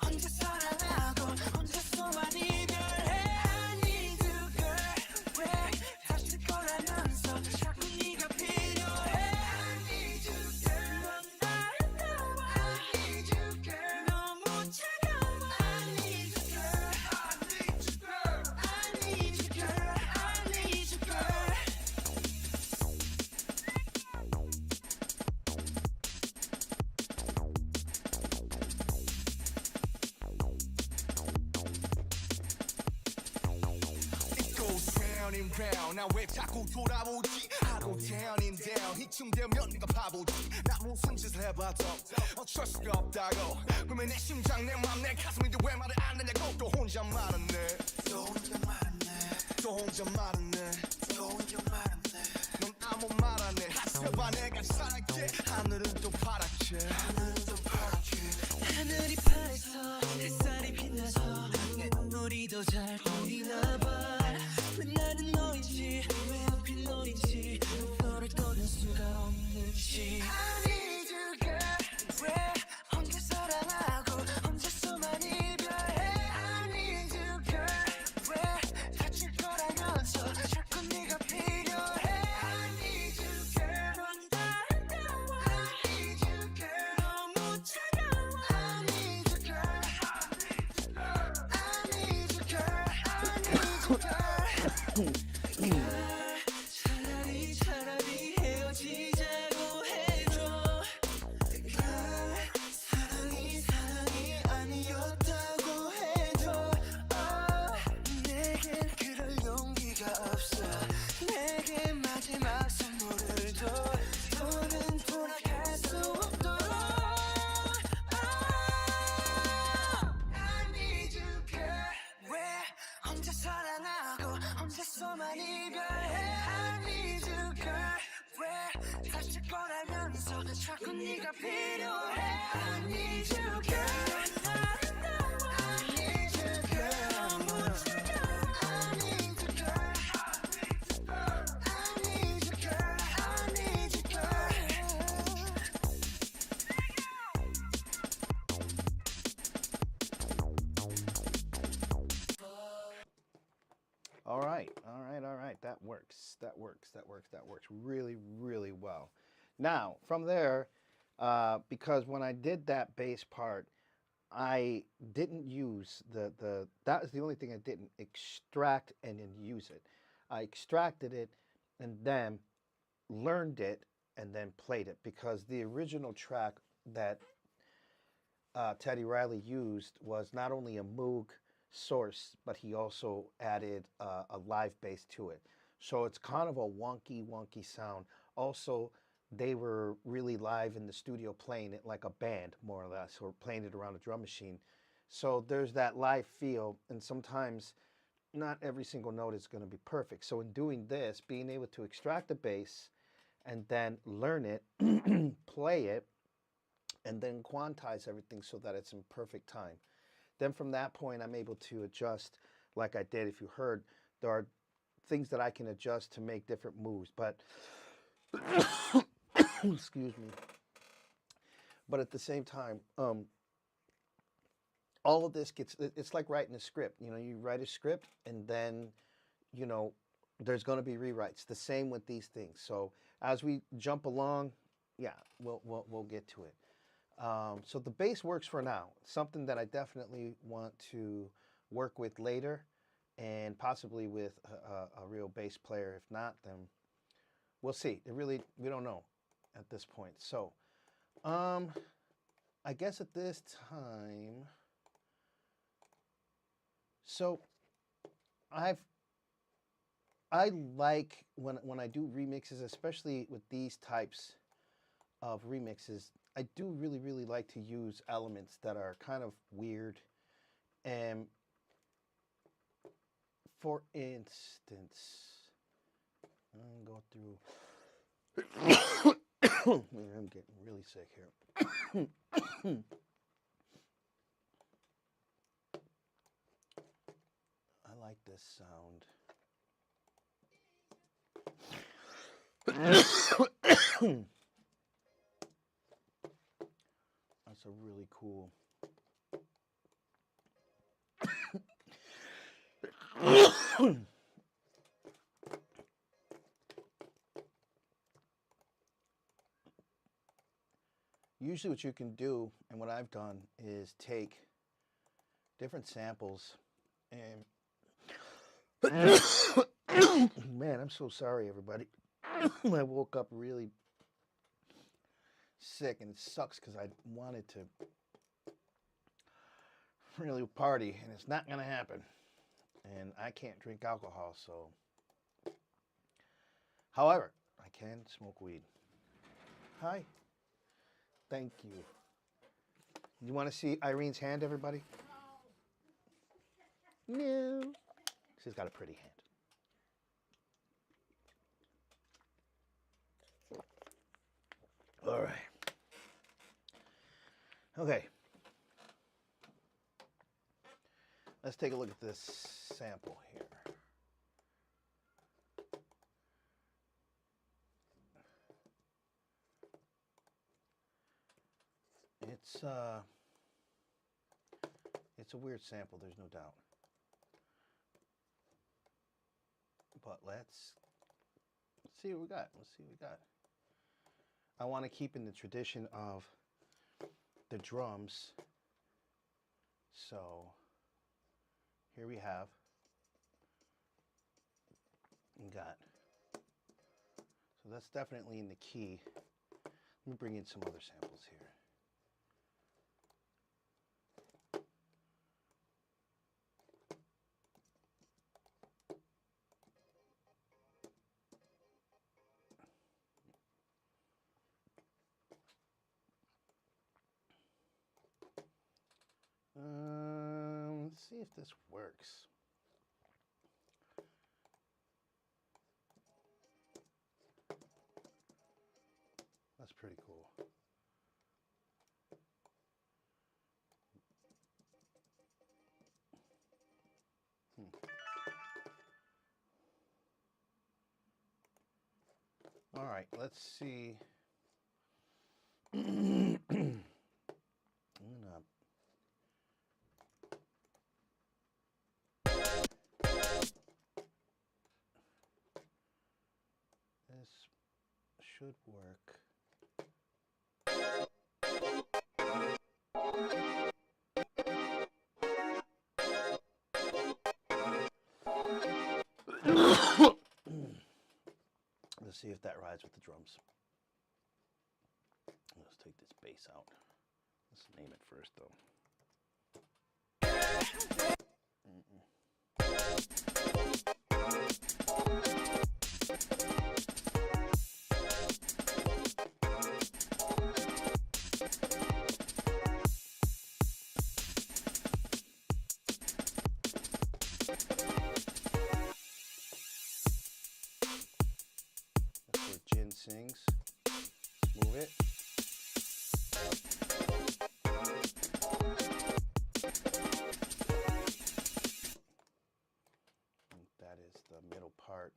혼자 사랑하고 혼자서만 이별해 I need you girl 왜 다칠 거라면서 자꾸 네가 필요해 I need you girl 넌 아름다워 I need you girl 너무 차가워 I need you girl I need you girl I need you girl I need you girl It goes round and round 나 왜 자꾸 돌아오지 I go down and down 이쯤 되면 네가 바보지 나 무슨 짓을 해봐도 어쩔 수가 없다고 그러면 내 심장 내 맘 내 가슴인데 왜 말을 안 하냐고 또 혼자 말았네 또 혼자 말았네 또 혼자 말았네 또 혼자 말았네 넌 아무 말 안 해 하셔봐 내가 살게 하늘은 또 파랗게 하늘은 또 파랗게 하늘이 파래서 햇살이 빛나서 내 눈물이 더 잘 보이나 봐 왜 나는 너이지 왜 하필 너이지 너를 떠날 수가 없는지 I need you girl 왜 혼자 사랑하고 혼자서만 이별해 I need you girl 왜 다칠 거라면서 자꾸 네가 필요해 I need you girl 넌 아름다워 I need you girl 너무 차가워 I need you girl I need you girl I need you girl 차라리 헤어지자고 해줘 사랑이 아니었다고 해줘 내겐 그럴 용기가 없어 내게 마지막 선물을 줘 더는 돌아갈 수 없도록 I need you girl 왜 혼자 사랑하고 혼자서만 이별해 I need you girl 왜 다칠 거라면서 자꾸 네가 필요해 I need you girl 아름다워 I need you girl 너무 차가워 I need you girl I need you girl I need you girl that works. That works really, really well. Now, from there, because when I did that bass part, I didn't use that was the only thing I didn't extract and then use it. I extracted it and then learned it and then played it, because the original track that Teddy Riley used was not only a Moog source, but he also added a live bass to it. So it's kind of a wonky sound. Also, they were really live in the studio playing it like a band, more or less, or playing it around a drum machine. So there's that live feel, and sometimes not every single note is going to be perfect. So in doing this, being able to extract the bass and then learn it, play it, and then quantize everything so that it's in perfect time. Then from that point, I'm able to adjust like I did. If you heard, there are things that I can adjust to make different moves, but excuse me. But at the same time, all of this it's like writing a script. You know, you write a script and then, you know, there's going to be rewrites. The same with these things. So as we jump along, yeah, we'll get to it. So the bass works for now. Something that I definitely want to work with later, and possibly with a real bass player. If not, then we'll see. We don't know at this point. So, I guess at this time, so I like when I do remixes, especially with these types of remixes, I do really like to use elements that are kind of weird. And for instance, I'm going through. Man, I'm getting really sick here. I like this sound. That's a really cool. Usually what you can do, and what I've done, is take different samples and man, I'm so sorry, everybody. I woke up really sick, and it sucks because I wanted to really party, and it's not gonna happen. And I can't drink alcohol, so. However, I can smoke weed. Hi. Thank you. You want to see Irene's hand, everybody? No. She's got a pretty hand. All right. Okay. Let's take a look at this sample here. It's a weird sample, there's no doubt. But let's see what we got. Let's see what we got. I want to keep in the tradition of the drums. So here we have, so that's definitely in the key. Let me bring in some other samples here. Let's see if this works. That's pretty cool. All right, let's see. should work. Let's see if that rides with the drums. Let's take this bass out. Let's name it first, though. That's where Jin sings. Let's move it. That is the middle part.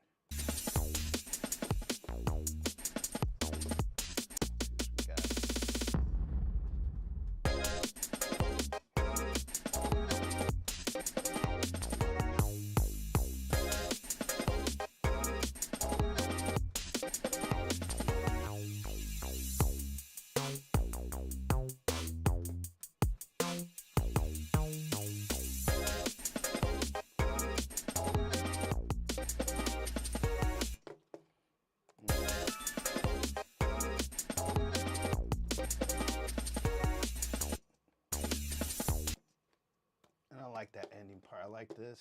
I like that ending part. I like this.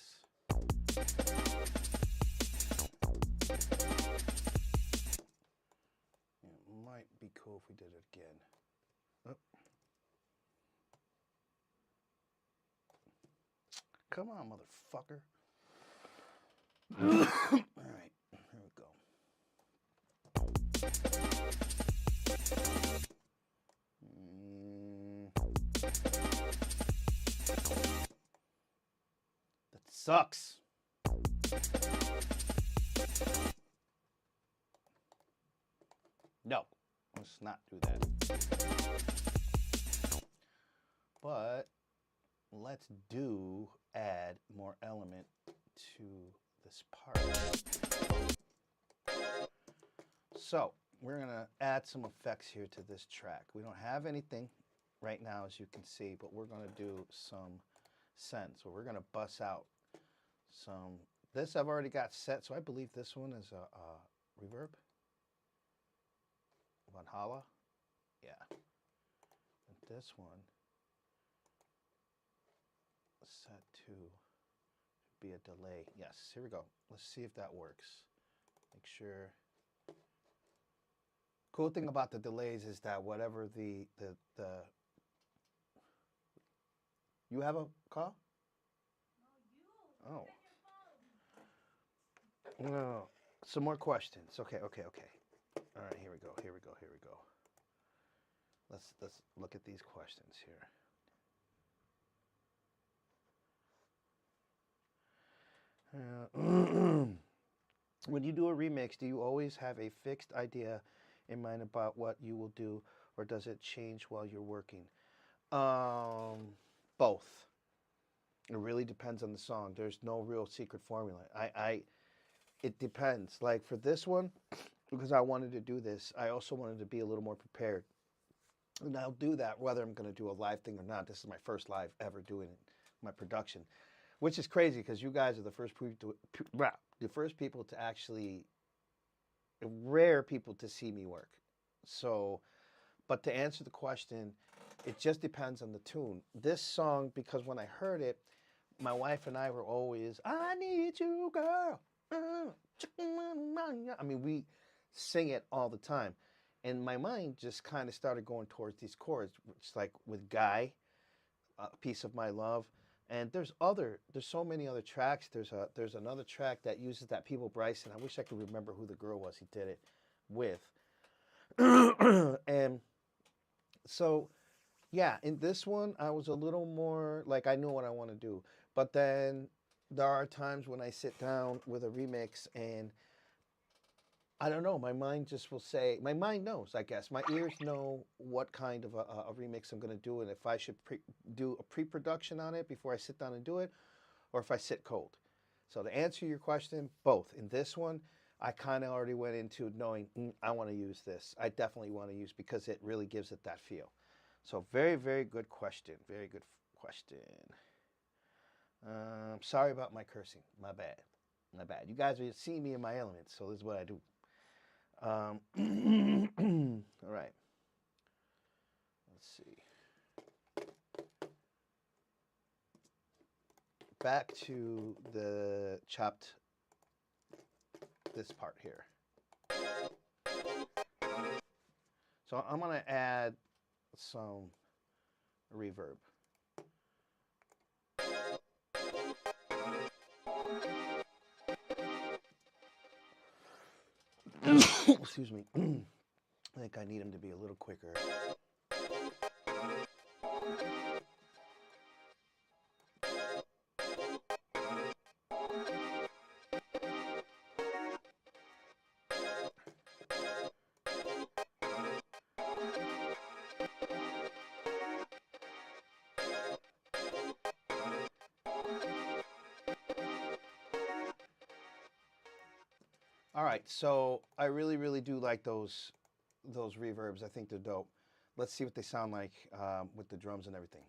It might be cool if we did it again. Oh. Come on, motherfucker. All right, here we go. Sucks. No, let's not do that. But let's add more element to this part. So we're gonna add some effects here to this track. We don't have anything right now, as you can see, but we're gonna do some send. So we're gonna bust out some. This I've already got set, so I believe this one is a reverb. Valhalla, yeah. And this one set to be a delay. Yes, here we go. Let's see if that works. Make sure. Cool thing about the delays is that whatever the you have a call? Oh. No. Some more questions. Okay. All right, here we go. Let's look at these questions here. When you do a remix, do you always have a fixed idea in mind about what you will do, or does it change while you're working? Both. It really depends on the song. There's no real secret formula. It depends. Like for this one, because I wanted to do this, I also wanted to be a little more prepared. And I'll do that whether I'm going to do a live thing or not. This is my first live ever doing it, my production, which is crazy because you guys are the first people to actually, rare people to see me work. So, but to answer the question, it just depends on the tune. This song, because when I heard it, my wife and I were always, I need you, girl. I mean, we sing it all the time. And my mind just kind of started going towards these chords, which like with Guy, A Piece of My Love. And there's so many other tracks. There's another track that uses that People Bryson. I wish I could remember who the girl was he did it with. And so, yeah, in this one, I was a little more, like I knew what I want to do. But then there are times when I sit down with a remix and I don't know, my mind just will say, my mind knows, I guess. My ears know what kind of a remix I'm going to do and if I should do a pre-production on it before I sit down and do it, or if I sit cold. So to answer your question, both. In this one, I kind of already went into knowing I want to use this. I definitely want to use because it really gives it that feel. So very, very good question. Very good question. Sorry about my cursing. My bad. My bad. You guys are seeing me in my elements, so this is what I do. All right. Let's see. Back to the chopped, this part here. So I'm going to add some reverb. Excuse me. I think I need him to be a little quicker. All right, so I really, really do like those reverbs. I think they're dope. Let's see what they sound like with the drums and everything.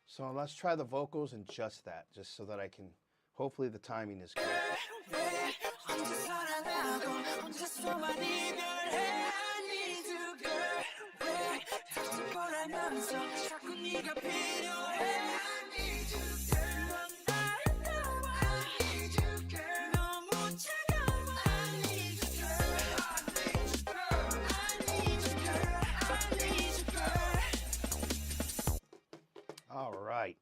So let's try the vocals and just that, just so that I can, hopefully the timing is good. All right.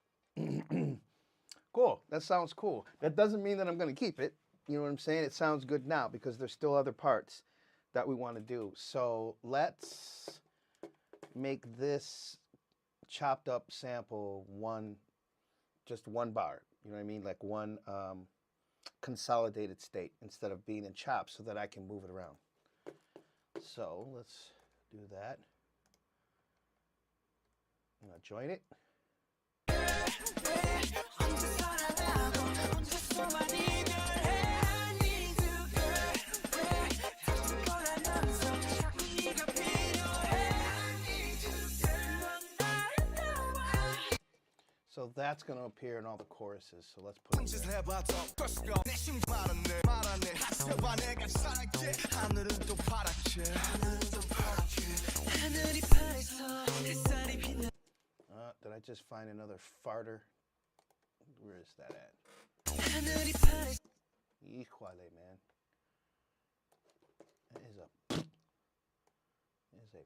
Cool. That sounds cool. That doesn't mean that I'm going to keep it. You know what I'm saying? It sounds good now because there's still other parts that we want to do. So let's make this chopped up sample just one bar. You know what I mean? Like one consolidated state instead of being in chops so that I can move it around. So let's do that. I'm going to join it. So that's going to appear in all the choruses. So let's put it there. Did I just find another farter? Where is that at? Híjole, man. That is a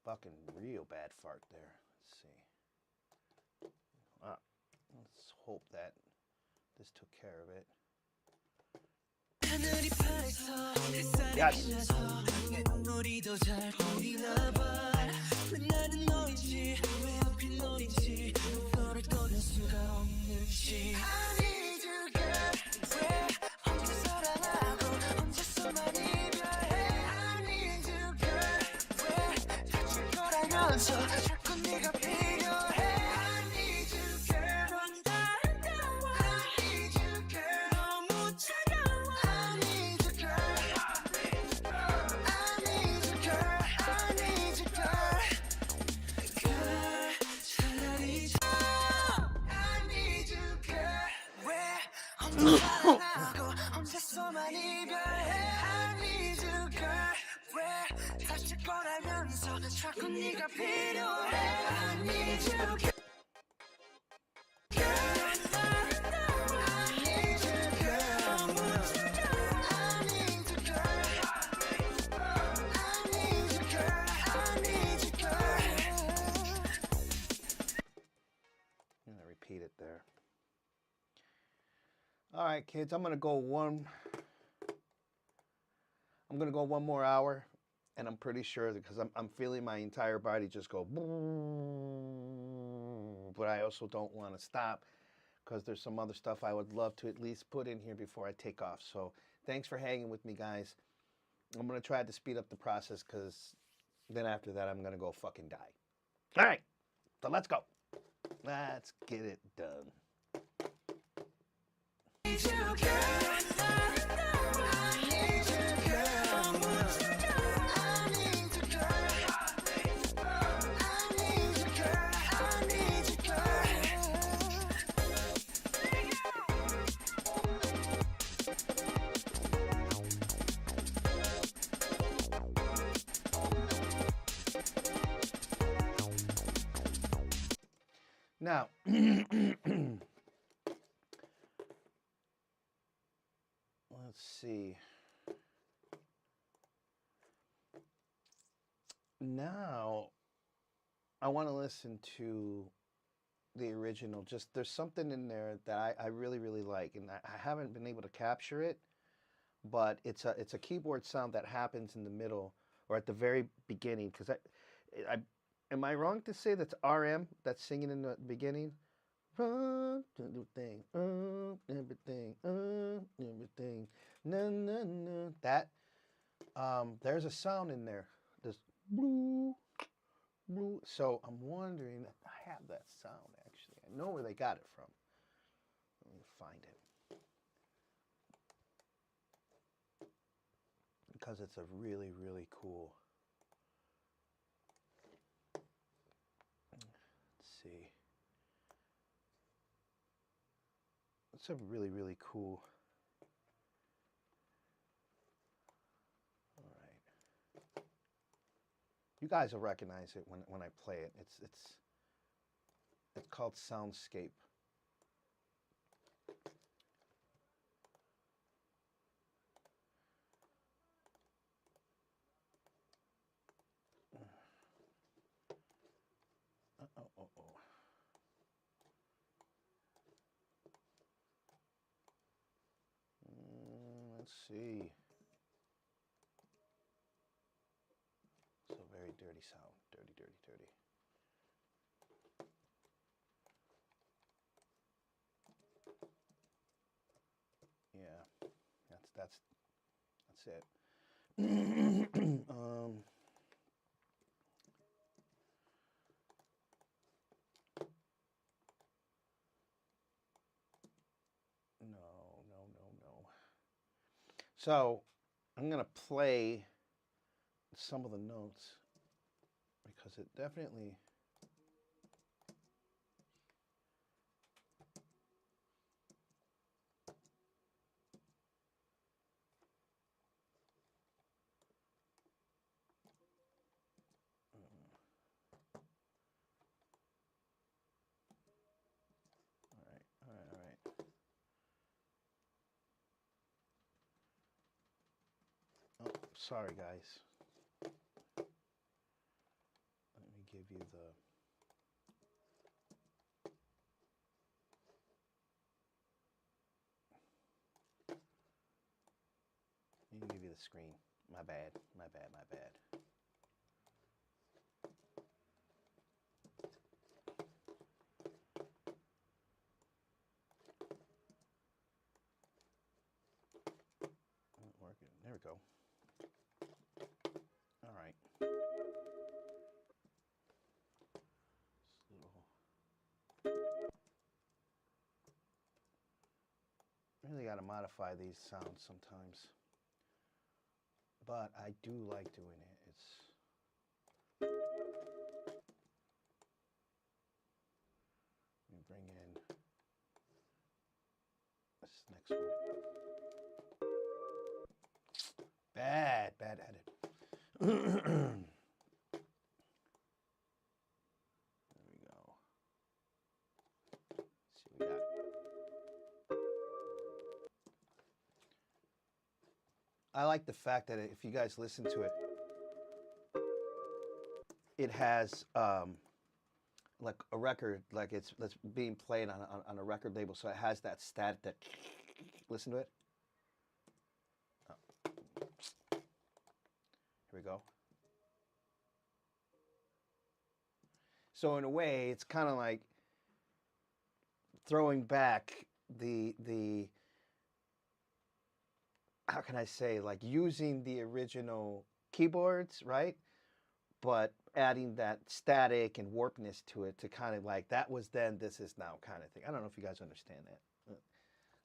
fucking real bad fart there. Let's see. Let's hope that this took care of it. Yes. Repeat it there. All right, kids, I'm gonna go one more hour. And I'm pretty sure because I'm feeling my entire body just go, but I also don't want to stop because there's some other stuff I would love to at least put in here before I take off. So thanks for hanging with me, guys. I'm going to try to speed up the process because then after that, I'm going to go fucking die. All right, so let's go. Let's get it done. Now, let's see. Now, I want to listen to the original. Just there's something in there that I really, really like, and I haven't been able to capture it, but it's a keyboard sound that happens in the middle or at the very beginning. Because am I wrong to say that's RM that's singing in the beginning? Everything, everything, everything, na na na. That there's a sound in there. This blue, blue. So I'm wondering. I have that sound actually. I know where they got it from. Let me find it because it's a really, really cool. Let's see. It's a really, really cool. All right. You guys will recognize it when I play it. It's called Soundscape. Let's see. So very dirty sound. Dirty, dirty, dirty. Yeah, that's it. No. So I'm gonna play some of the notes because it definitely. All right. Oh, sorry, guys. Let me give you the. Let me give you the screen. My bad. Not working. There we go. All right. Really got to modify these sounds sometimes, but I do like doing it. Let me bring in this next one. Bad at it. There we go. Let's see what we got. I like the fact that if you guys listen to it, it has like a record, like it's being played on a record label, so it has that stat that. Listen to it. Oh. Here we go. So in a way, it's kind of like throwing back the how can I say, like using the original keyboards, right? But adding that static and warpness to it to kind of like, that was then, this is now kind of thing. I don't know if you guys understand that.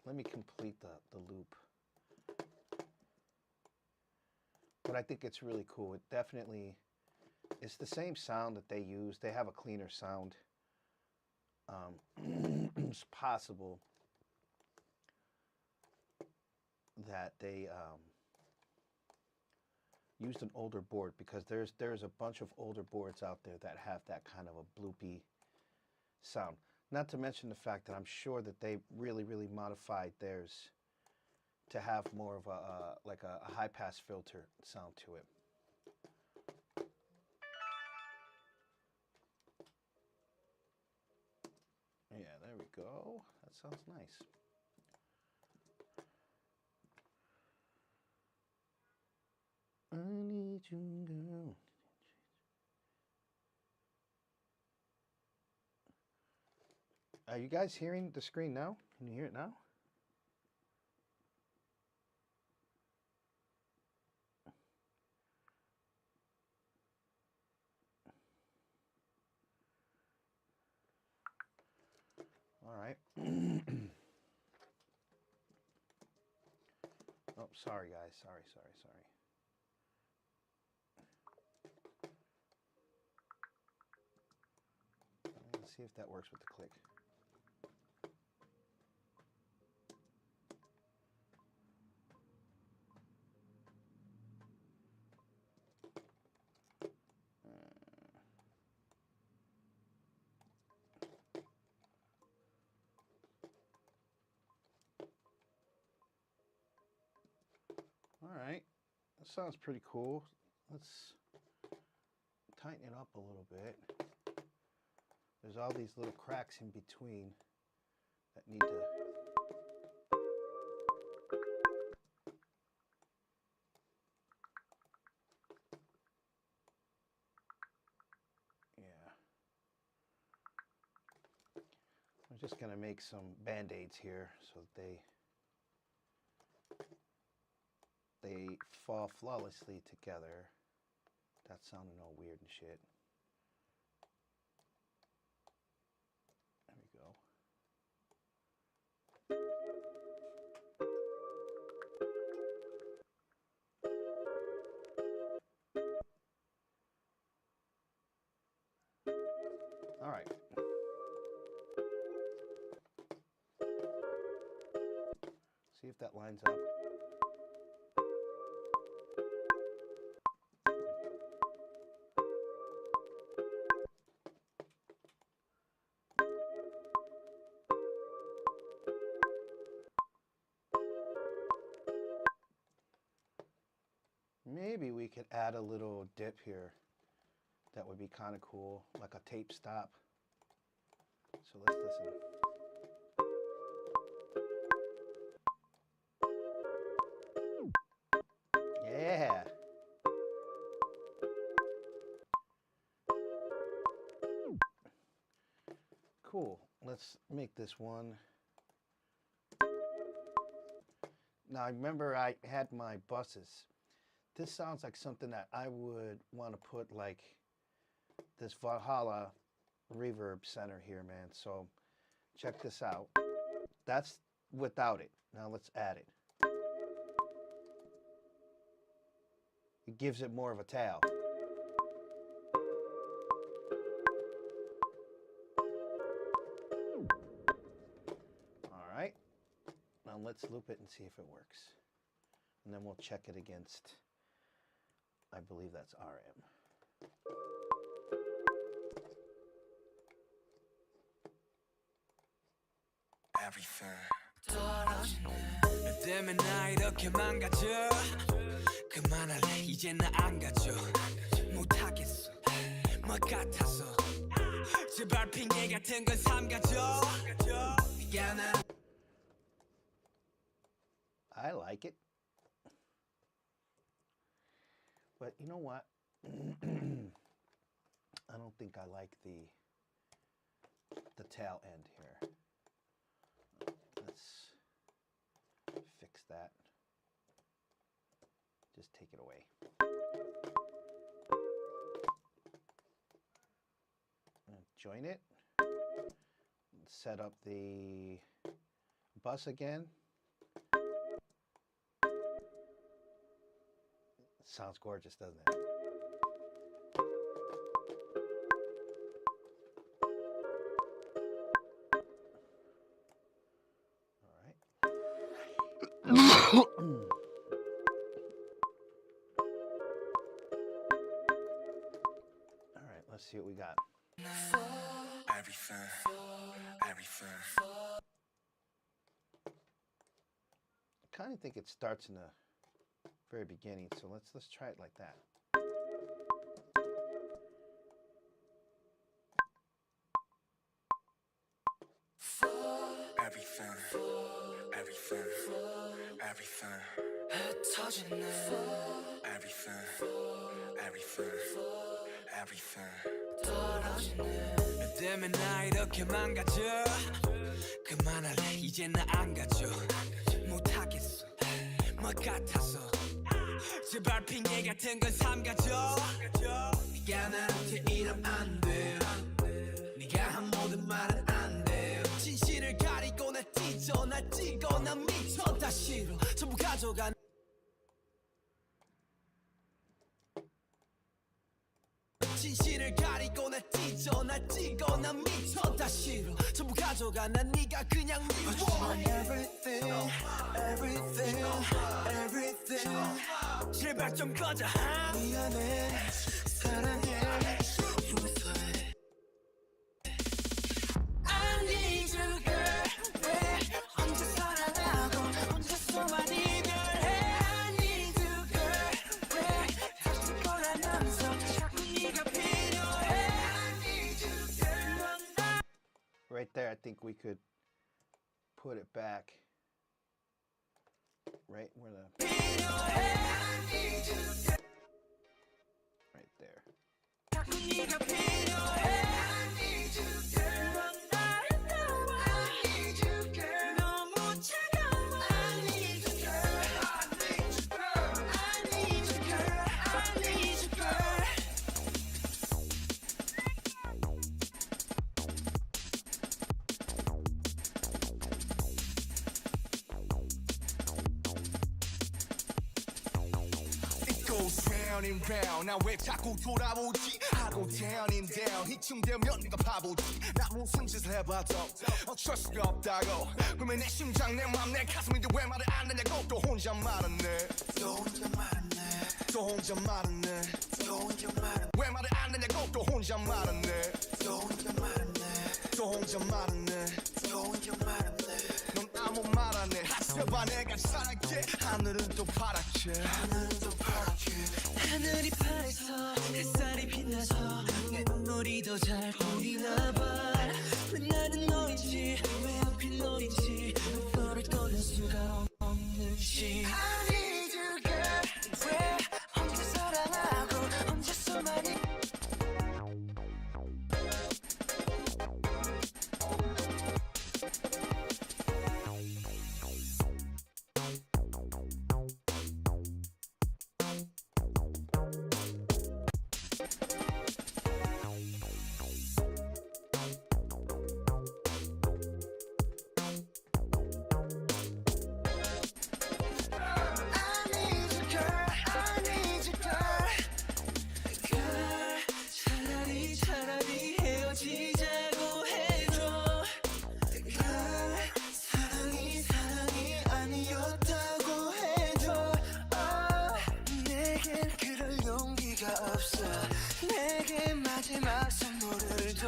Let me complete the loop. But I think it's really cool. It definitely, it's the same sound that they use. They have a cleaner sound. It's possible that they used an older board, because there's a bunch of older boards out there that have that kind of a bloopy sound. Not to mention the fact that I'm sure that they really modified theirs to have more of a like a high pass filter sound to it. Yeah, there we go. That sounds nice. I need you, girl. Are you guys hearing the screen now? Can you hear it now? All right. Oh, sorry, guys. Sorry. Let's see if that works with the click. All right, that sounds pretty cool. Let's tighten it up a little bit. There's all these little cracks in between that need to... Yeah. I'm just gonna make some band-aids here so that they fall flawlessly together. That's sounding all weird and shit. There we go. All right. See if that lines up. Maybe we could add a little dip here. That would be kind of cool, like a tape stop. So let's listen. Yeah. Cool. Let's make this one. Now, I remember I had my buses. This sounds like something that I would want to put like this Valhalla reverb center here, man. So check this out. That's without it. Now let's add it. It gives it more of a tail. All right. Now let's loop it and see if it works. And then we'll check it against, I believe that's RM. Everything 떨어지네 너 때문에 나 이렇게 망가져 그만할래 이제 나 안 가져 못하겠어 뭐 같아서 제발 핑계 같은 건 삼가져 I like it. But you know what? I don't think I like the the tail end here. Let's fix that. Just take it away. And join it. Set up the bus again. Sounds gorgeous, doesn't it? All right, let's see what we got. Everything. I kind of think it starts in the very beginning, so let's try it like that. Everything. 너 때문에 나 이렇게 망가져. 그만할래 이제 나 안 가져. 못하겠어 뭐 같아서. 제발 핑계 같은 건 삼가져. 네가 나한테 이러면 안 돼. 네가 한 모든 말은 안 돼. 진실을 가리고 날 찢어 날 찍어 난 미쳐 다 싫어 전부 가져가. 진실을 가리고 날 찢어 날 찍어 난 미쳐 다 싫어 전부 가져가 난 네가 그냥 미워. Everything 제발 좀 꺼져. 미안해 사랑해. I need you girl. 왜 혼자 사랑하고 혼자서만 이별해. I need you girl. 왜 다시 보라면서 자꾸 네가 필요해. I need you girl. Right there, I think we could put it back right where the... Right there. Round and round 나 왜 자꾸 돌아오지 하고 down and down 이쯤 되면 네가 바보지 나 무슨 짓을 해봐도 어쩔 수가 없다고 그러면 내 심장 내 맘 내 가슴인데 왜 말을 안 하냐고 또 혼자 말하네 왜 말을 안 하냐고 또 혼자 말하네 넌 아무 말 안 해 하셔봐 내가 살게 하늘은 또 파랗게 하늘이 파래서 햇살이 빛나서 내 눈물이 더 잘 보이나 봐. 왜 나는 너인지 왜 하필 너인지 너를 떠날 수가 없는지. I need you girl. 왜 혼자 사랑하고 혼자서만 해. 마지막 선물을 줘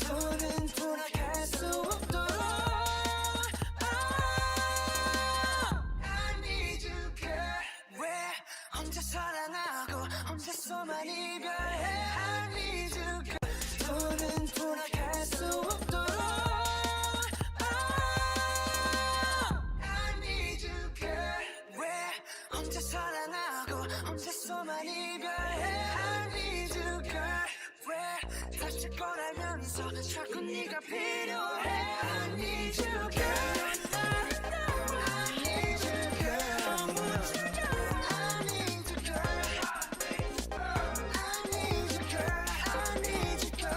더는 돌아갈 수 없도록 I need you girl 왜 혼자 사랑하고 혼자서만 이별해 I need you girl 더는 돌아갈 수 없도록 I need you girl 왜 혼자 사랑하고 혼자서만 이별해 I need you girl 왜 다시 꺼내면 주변에서는 자꾸 네가 필요해. I need you, girl. I need you, girl. I need you, girl. I need you, girl. I need you, girl.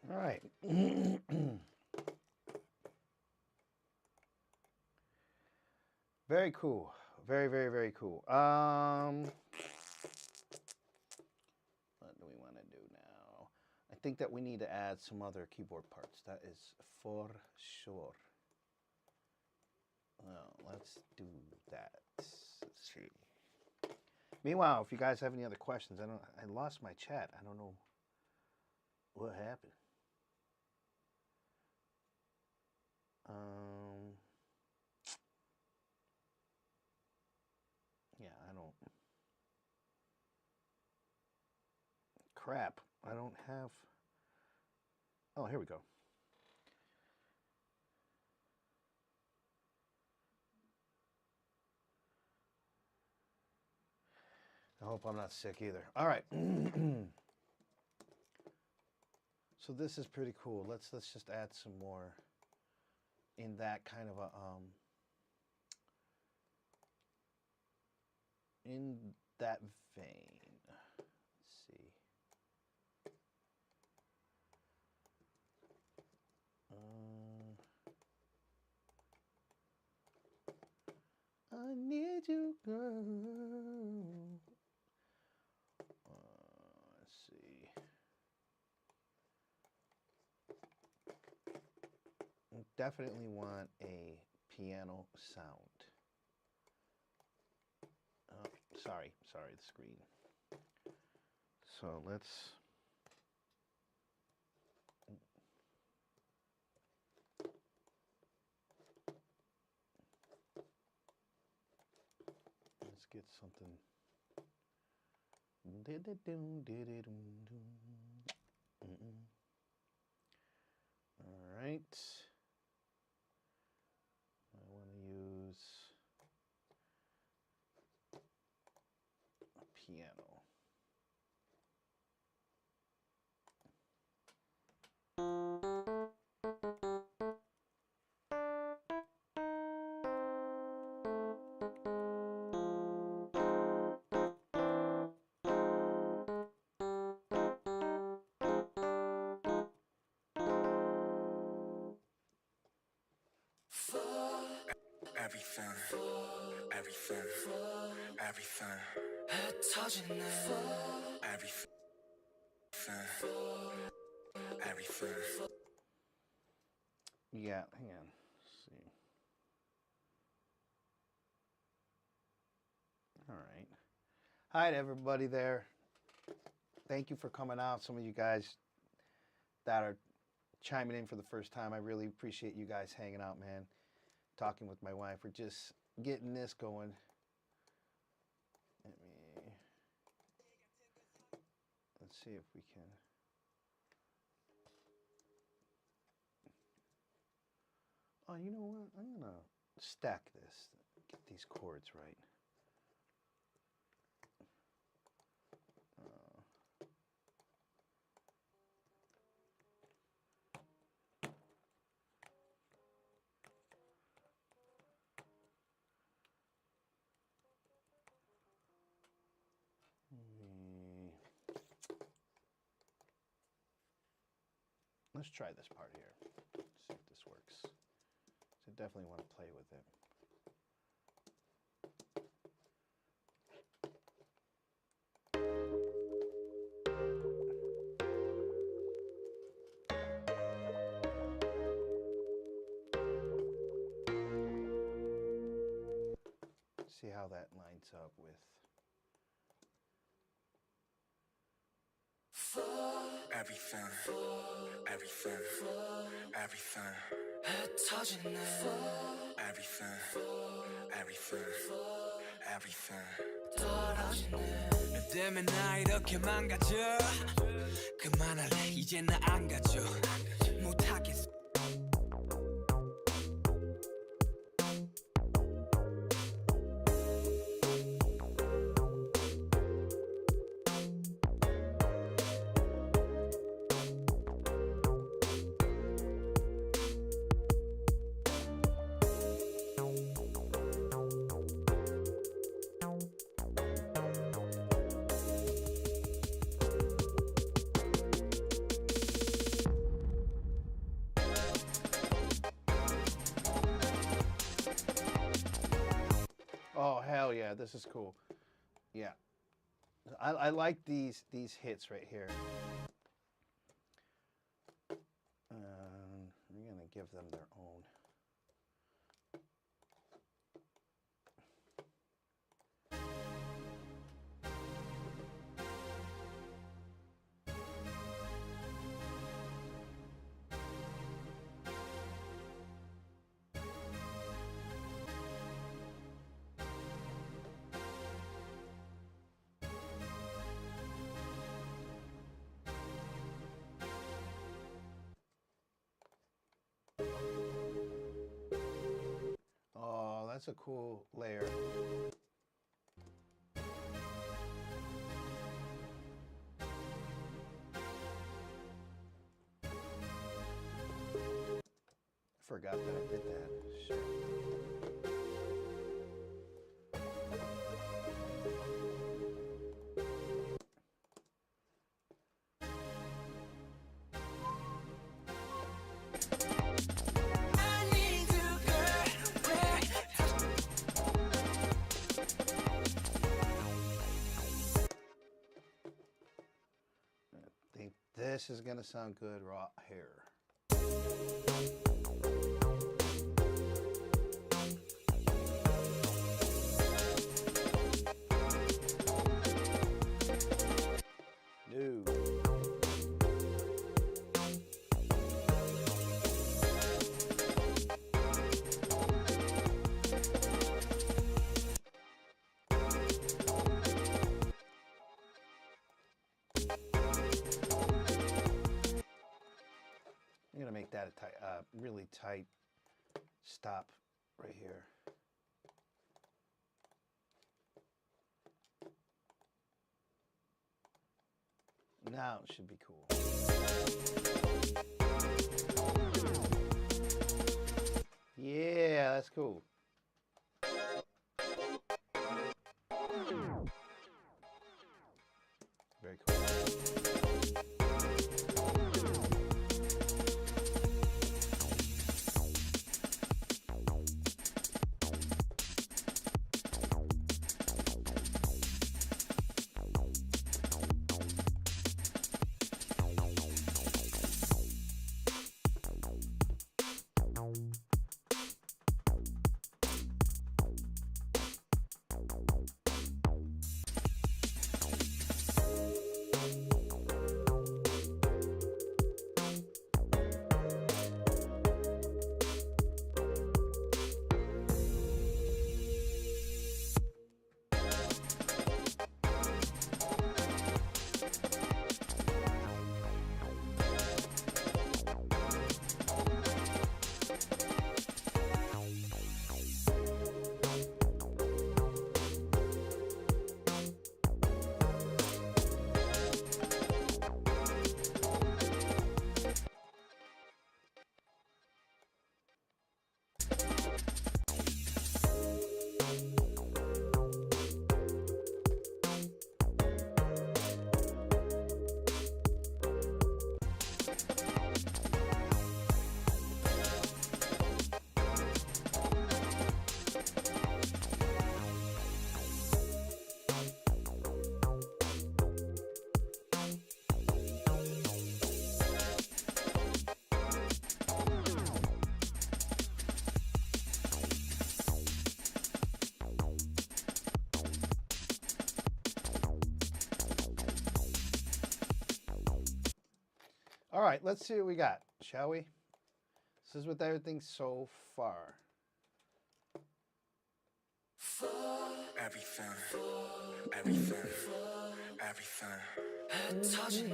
All right. Very cool. Very, very, very cool. What do we want to do now? I think that we need to add some other keyboard parts. That is for sure. Well, let's do that. Let's see. Meanwhile, if you guys have any other questions, I lost my chat. I don't know what happened. Yeah, I don't. Crap, I don't have. Oh, here we go. I hope I'm not sick either. All right. So this is pretty cool. Let's just add some more in that kind of a in that vein. Let's see. I need you, girl. Let's see. Definitely want a piano sound. Oh, sorry, the screen. So let's get something. All right. I want to use a piano. Everything 흩어지네. Everything. Yeah, hang on. Let's see. All right. Hi to everybody there. Thank you for coming out. Some of you guys that are chiming in for the first time, I really appreciate you guys hanging out, man. Talking with my wife. We're just getting this going. Let's see if we can. Oh, you know what? I'm gonna stack this. Get these chords right. Let's try this part here. See if this works. So I definitely want to play with it. See how that lines up with. Everything 흩어지는 everything everything everything 떨어지네 너 때문에 나 이렇게 망가져 그만할래 이제 나 안 가져 못하겠어 Oh, hell yeah, this is cool. Yeah. I like these hits right here. We're going to give them their own. Oh, that's a cool layer. Forgot that I did that. Shit. I think this is gonna sound good right here. No. I'm gonna make that a tight, really tight stop right here. Now it should be cool. Yeah, that's cool. Very cool. All right, let's see what we got, shall we? is with everything so far. Everything, everything, everything. Everything,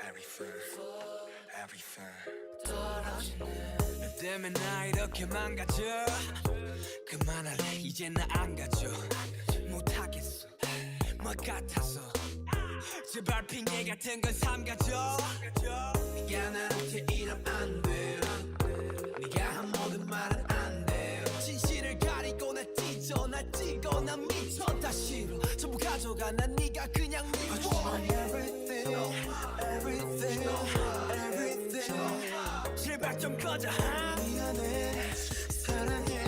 everything, everything. 너 때문에 나 이렇게 망가져. 그만할래 이제 나 안 가져. 못하겠어 뭐 같아서. 제발 핑계 같은 건 삼가져. 네가 나한테 이러면 안 돼. 네가 한 모든 말은 안 돼. 진실을 가리고 나 찢어 나 찌고 나 미쳐 다 싫어. 전부 가져가 난 네가 그냥 미워. Everything, everything, everything. 제발 좀 꺼져. 미안해 사랑해.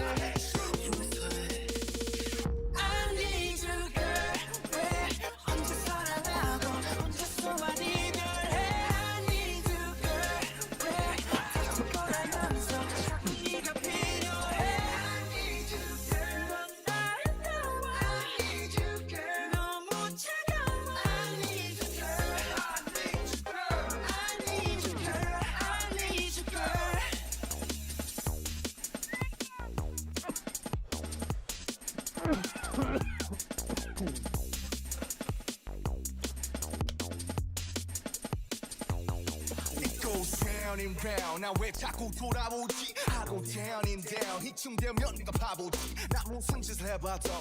Round. 나 왜 자꾸 돌아오지? I go down and down. 이쯤 되면 네가 바보지. 나 무슨 짓을 해봐도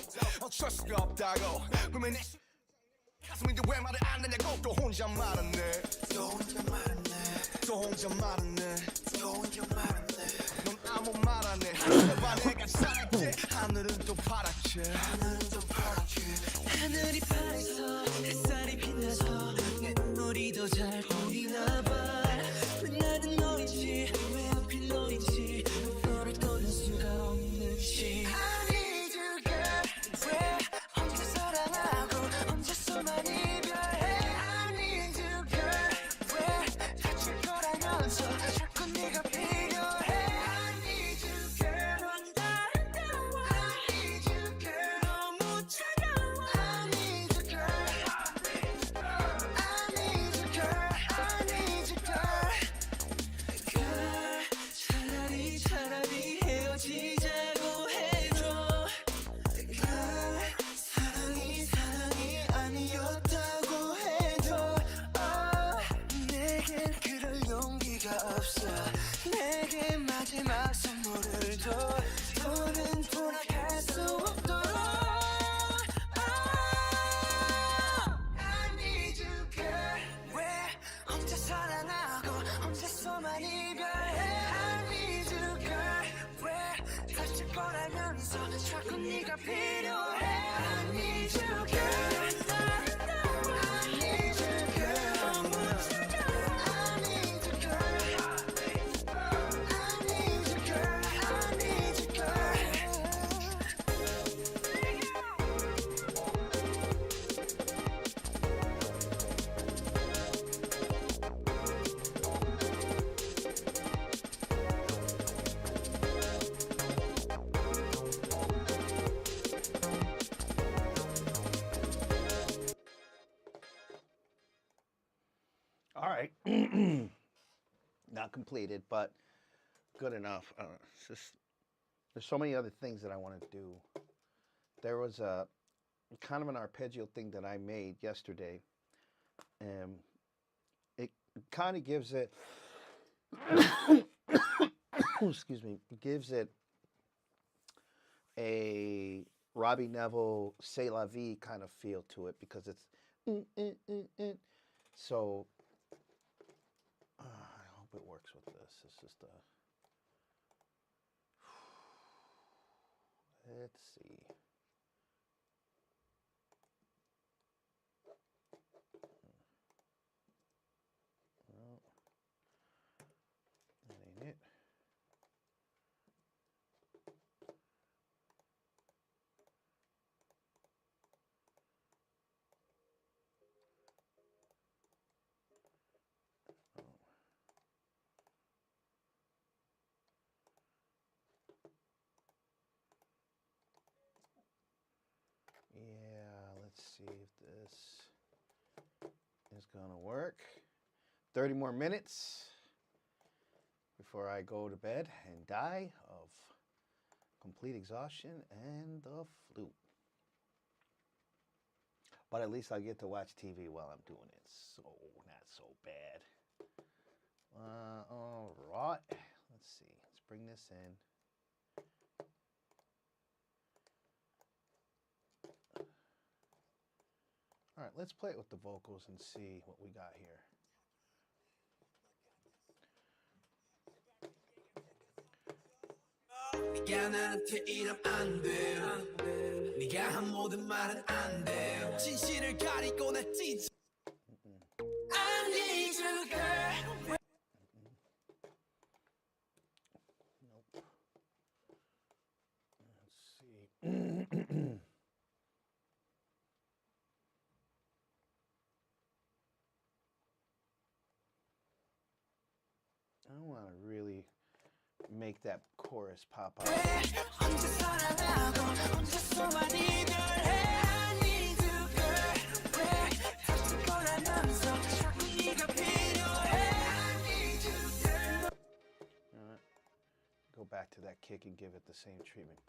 어쩔 수가 없다고. 그러면 내 가슴인데 왜 말을 안 하냐고. 또 혼자 말하네. 또 혼자 말하네. 또 혼자 말하네. 또 혼자 말하네. 넌 아무 말 안 해. 해봐 내가 살게. 하늘은 또 파랗게. 하늘은 또 파랗게. 하늘이 파래서 햇살이 빛나서 내 눈물이 더 잘 보이나 봐. 나는 너이지 왜 하필 너이지 너를 떠날 수가 없는지 I need you girl 왜 혼자 사랑하고 혼자서만 이별해 I need you girl 왜 다칠 거라면서 자꾸 네가 필요해 I need you girl 넌 아름다워 I need you girl 너무 차가워 I need you girl I need you girl I need you girl 차라리 헤어지자고 해줘. 사랑이 아니었다고 해줘. 내겐 그럴 용기가 없어. 내게 마지막 선물을 줘. 더는 돌아갈 수 없도록. I need you girl. 왜 혼자 사랑하고 혼자서만 이별해. 거라면서 자꾸 네가 필요해 I need you girl I need you girl 너무 차가워 I need you girl I need you girl I need you girl All right. Not completed, but good enough. It's just, there's so many other things that I want to do. There was a kind of an arpeggio thing that I made yesterday, and it kind of gives it, excuse me, gives it a Robbie Neville C'est La Vie kind of feel to it because it's so. I hope it works with this. It's just a. Let's see. Well, that ain't it. Yeah, let's see if this is gonna work. 30 more minutes. before I go to bed and die of complete exhaustion and the flu. But at least I get to watch TV while I'm doing it, so not so bad. All right, let's see. Let's bring this in. All right, let's play it with the vocals and see what we got here. 네가 나한테 이러면 안 돼. 네가 한 모든 말은 안 돼. 진실을 가리고 나 찢어. I need you, girl. Nope. Let's see. I don't want to really make that chorus pop out. Go back to that kick and give it the same treatment.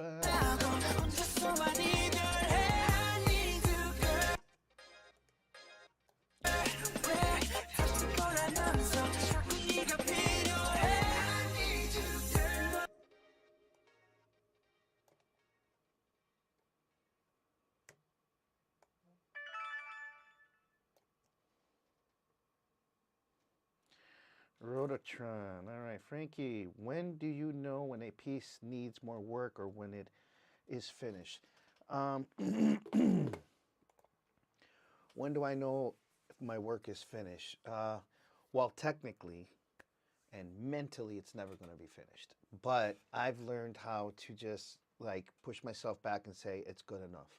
Rototron. All right, Frankie, when do you know when a piece needs more work or when it is finished? When do I know if my work is finished? Well, technically and mentally, it's never going to be finished. But I've learned how to just like push myself back and say it's good enough.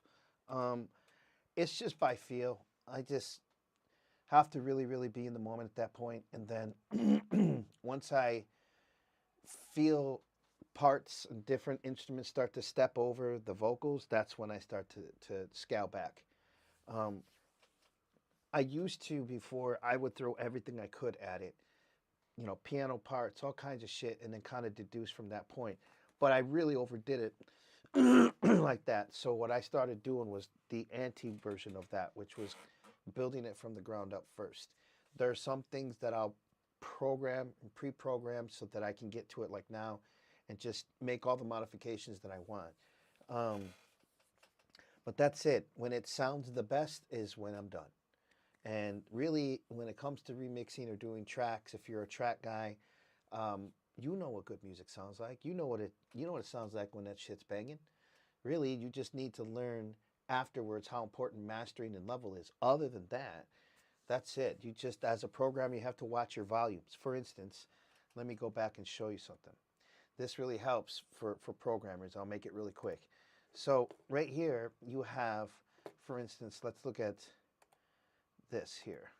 It's just by feel. I just have to really, really be in the moment at that point. And then once I feel parts and different instruments start to step over the vocals, that's when I start to scale back. I used to, before, I would throw everything I could at it. You know, piano parts, all kinds of shit, and then kind of deduce from that point. But I really overdid it like that. So what I started doing was the anti-version of that, which was building it from the ground up first. There are some things that I'll program and pre-program so that I can get to it like now and just make all the modifications that I want. But that's it. When it sounds the best is when I'm done. And really, when it comes to remixing or doing tracks, if you're a track guy, you know what good music sounds like. You know what it sounds like when that shit's banging. Really, you just need to learn afterwards how important mastering and level is. Other than that, that's it. You just, as a programmer, you have to watch your volumes. For instance, let me go back and show you something. This really helps for programmers. I'll make it really quick. So right here, you have, for instance, let's look at this here.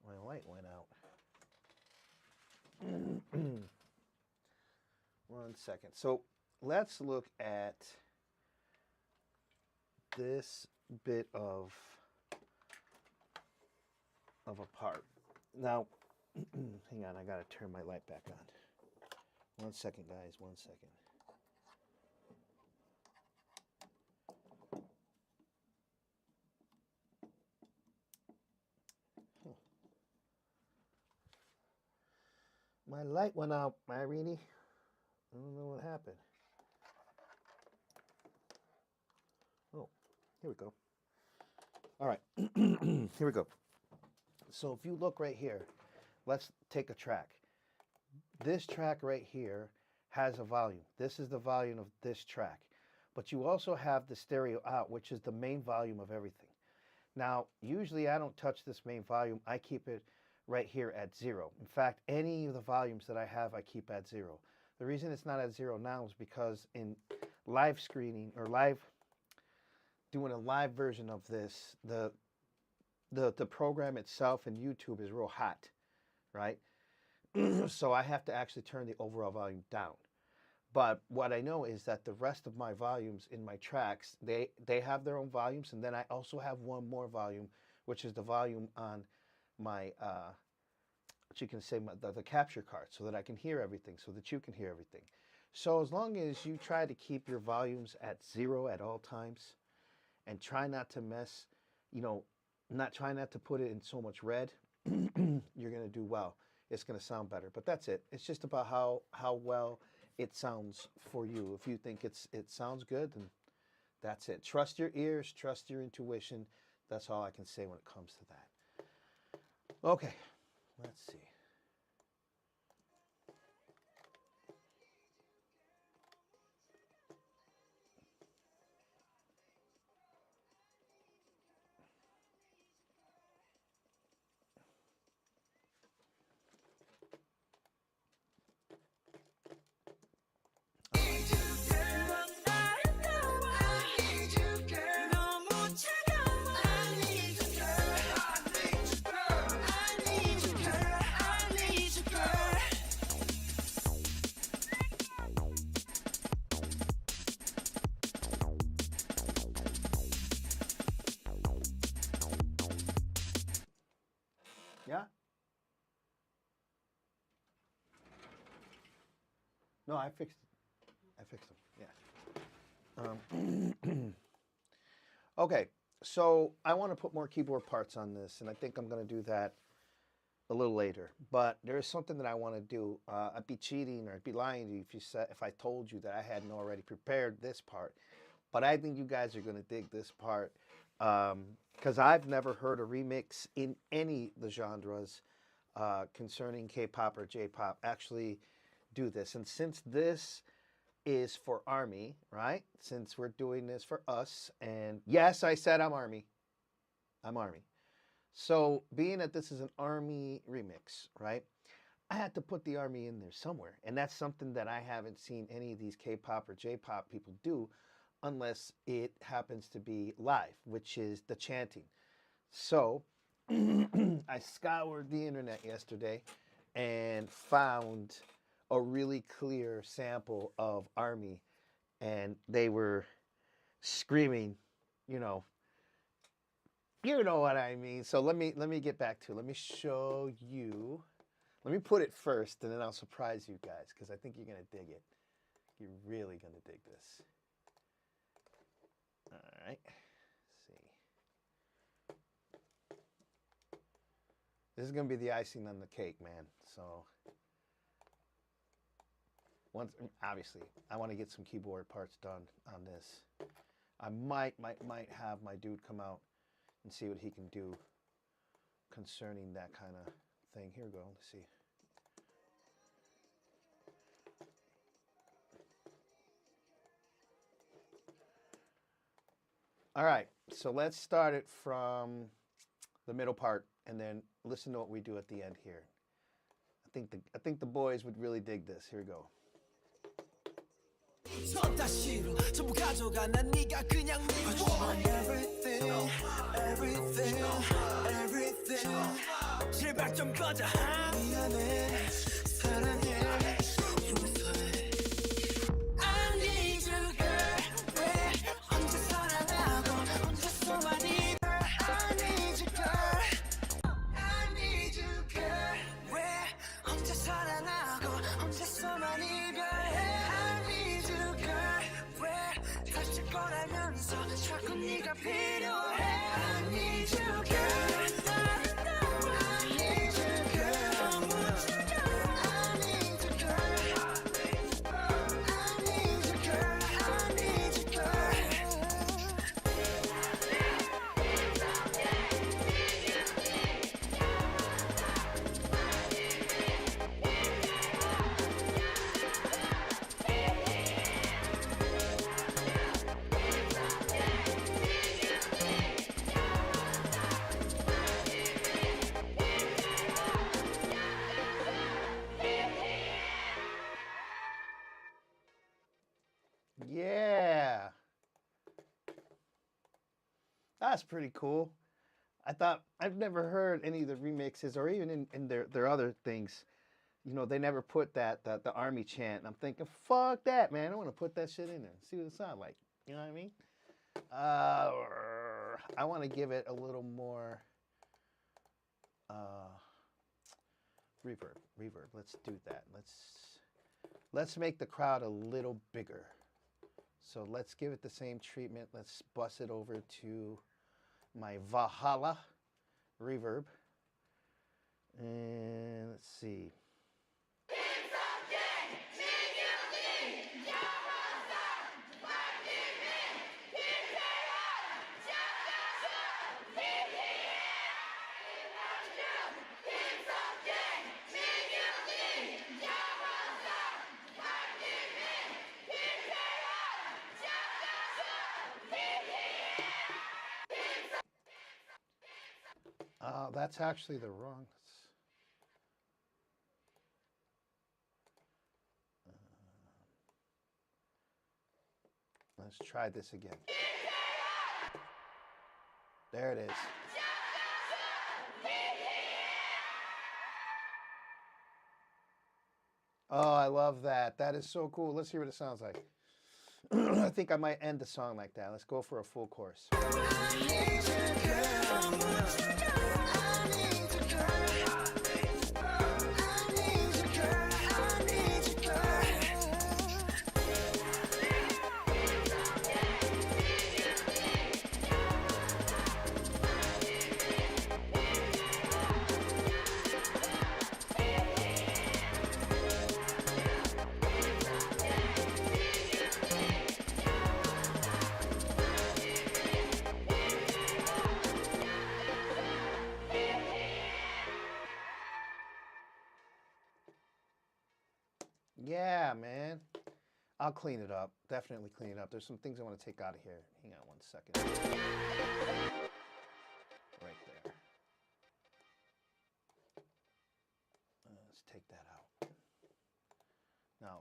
My light went out. 1 second. So let's look at this bit of a part. Now, hang on, I gotta turn my light back on. 1 second, guys, 1 second. My light went out, Irene. I don't know what happened. Oh, here we go. All right, here we go. So if you look right here, let's take a track. This track right here has a volume. This is the volume of this track. But you also have the stereo out, which is the main volume of everything. Now, usually I don't touch this main volume. I keep it right here at 0. In fact, any of the volumes that I have, I keep at 0. The reason it's not at 0 now is because in live screening or doing a live version of this, the program itself in YouTube is real hot, right? So I have to actually turn the overall volume down. But what I know is that the rest of my volumes in my tracks, they have their own volumes, and then I also have one more volume, which is the volume on my what you can say, the capture card, so that I can hear everything, so that you can hear everything. So as long as you try to keep your volumes at 0 at all times, and try not to mess, you know, try not to put it in so much red, you're gonna do well. It's gonna sound better. But that's it. It's just about how well it sounds for you. If you think it sounds good, then that's it. Trust your ears, trust your intuition. That's all I can say when it comes to that. Okay, let's see. Yeah? No, I fixed it. I fixed them, yeah. Okay, so I want to put more keyboard parts on this, and I think I'm going to do that a little later. But there is something that I want to do. I'd be cheating, or I'd be lying to you if I told you that I hadn't already prepared this part. But I think you guys are going to dig this part, because I've never heard a remix in any of the genres concerning K-pop or J-pop actually do this. And since this is for ARMY, right? Since we're doing this for us, and yes, I said I'm ARMY. I'm ARMY. So being that this is an ARMY remix, right? I had to put the ARMY in there somewhere. And that's something that I haven't seen any of these K-pop or J-pop people do unless it happens to be live, which is the chanting. So I scoured the internet yesterday and found a really clear sample of ARMY, and they were screaming, you know what I mean. So let me get back to it. Let me show you. Let me put it first, and then I'll surprise you guys, because I think you're gonna dig it. You're really gonna dig this. All right. Let's see. This is gonna be the icing on the cake, man. So obviously, I want to get some keyboard parts done on this. I might have my dude come out and see what he can do concerning that kind of thing. Here we go. Let's see. All right, so let's start it from the middle part and then listen to what we do at the end here. I think the boys would really dig this. Here we go. Yeah, that's pretty cool. I've never heard any of the remixes, or even in their other things. You know, they never put the ARMY chant. And I'm thinking, fuck that, man. I want to put that shit in there and see what it sounds like. You know what I mean? I want to give it a little more reverb. Let's do that. Let's make the crowd a little bigger. So let's give it the same treatment. Let's bus it over to my Valhalla reverb. And let's see. That's actually the wrong. Let's try this again. There it is. Oh, I love that. That is so cool. Let's hear what it sounds like. I think I might end the song like that. Let's go for a full chorus. Yeah, man. I'll clean it up. Definitely clean it up. There's some things I want to take out of here. Hang on 1 second. Right there. Let's take that out. Now.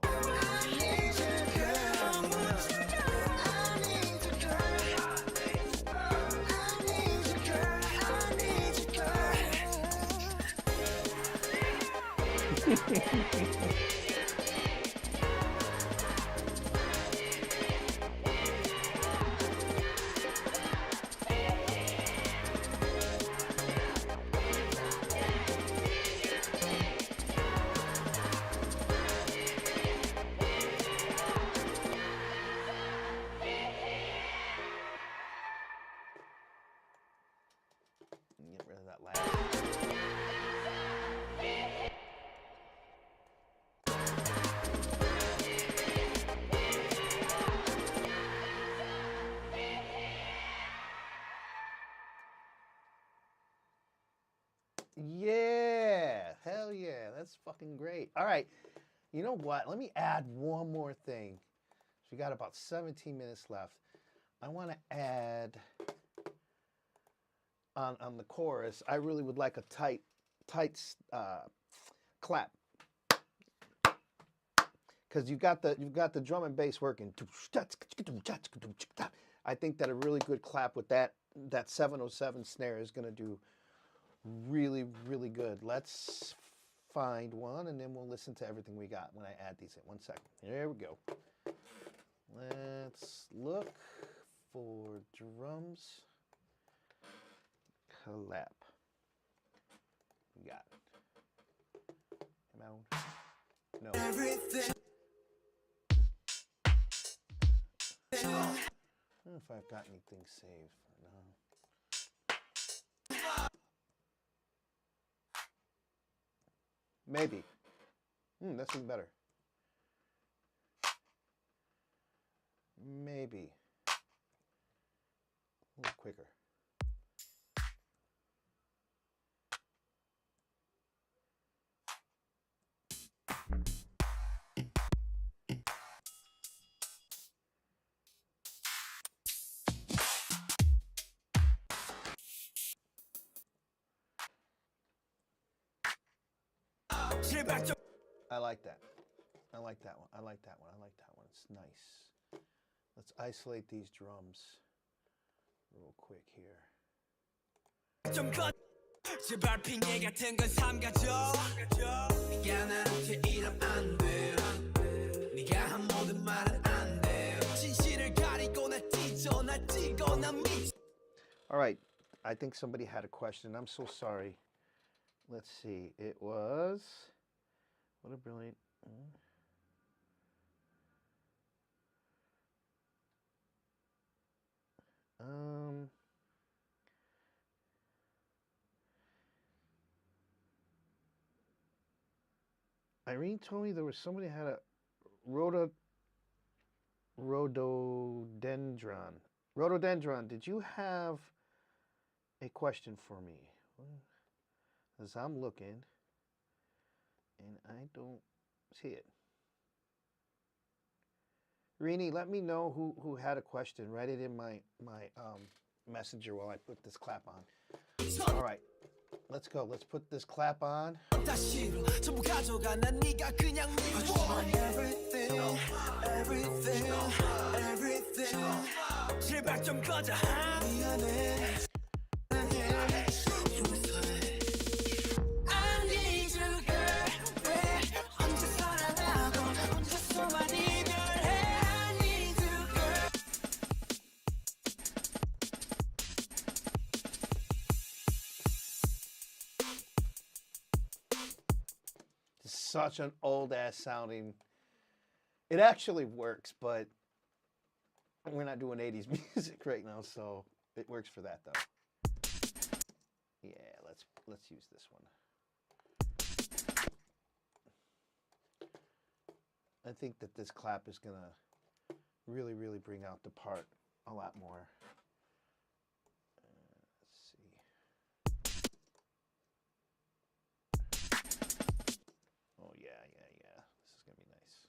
Get rid of that lag. Yeah, hell yeah, that's fucking great. All right, you know what? Let me add one more thing. So we got about 17 minutes left. I want to add on the chorus. I really would like a tight clap, because you've got the drum and bass working. I think that a really good clap with that 707 snare is going to do really, really good. Let's find one, and then we'll listen to everything we got when I add these in. 1 second. Here we go. Let's look for drums. Clap. We got it. Come on. No. Everything. I don't know if I've got anything saved for now. Maybe. That's even better. Maybe. A little quicker. I like that. I like that one. I like that one. I like that one. It's nice. Let's isolate these drums real quick here. All right. I think somebody had a question. I'm so sorry. let's see. It was, what a brilliant. Irene told me there was somebody had a rhododendron. Rhododendron, did you have a question for me? As I'm looking, and I don't see it. Rini, let me know who had a question. Write it in my messenger while I put this clap on. All right, let's go. Let's put this clap on. everything, 제발 좀 꺼져. 미안해. Such an old ass sounding. It actually works, but we're not doing 80s music right now, so it works for that though. Yeah, let's use this one. I think that this clap is gonna really bring out the part a lot more. Let's see. Oh yeah. This is gonna be nice.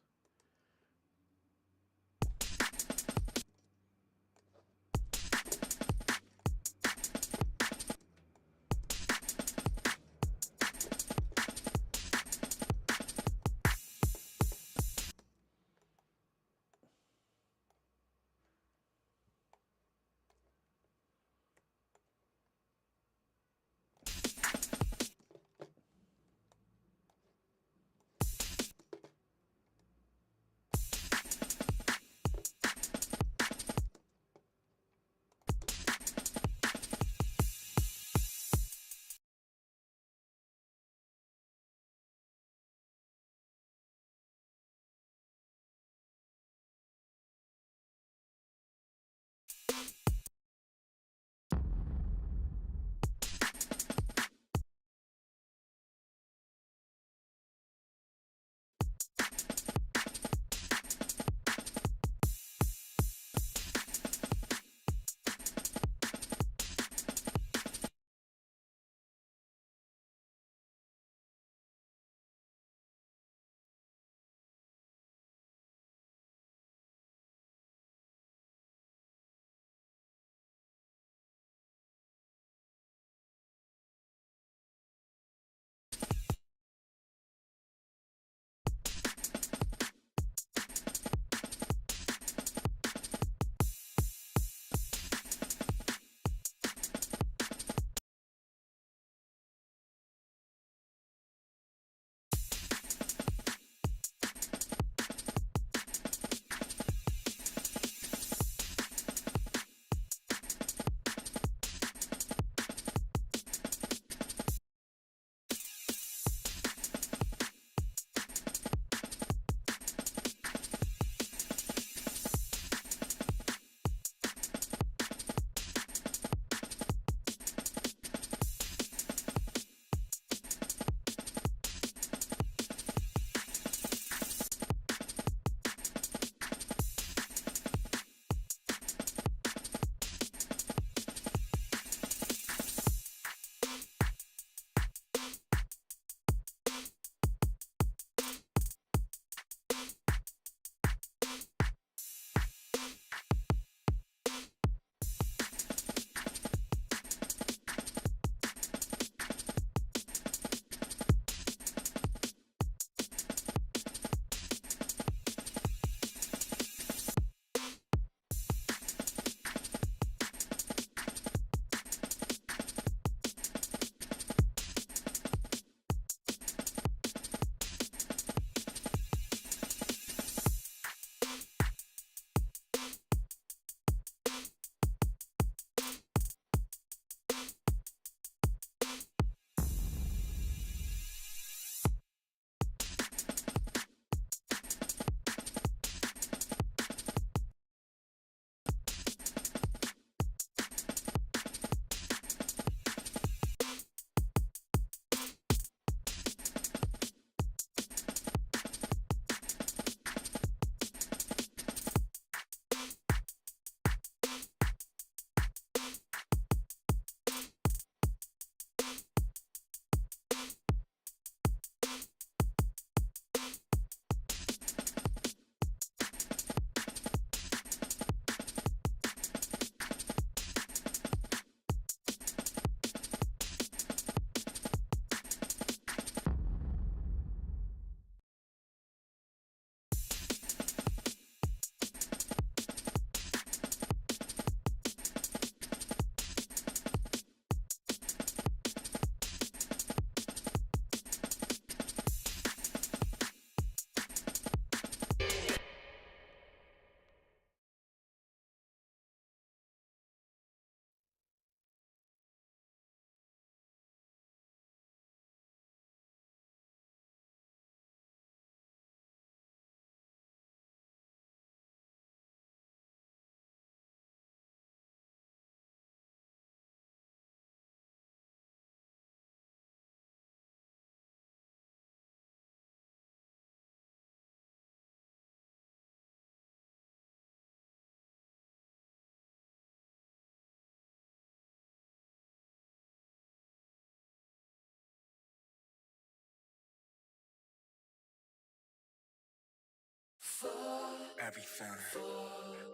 everything,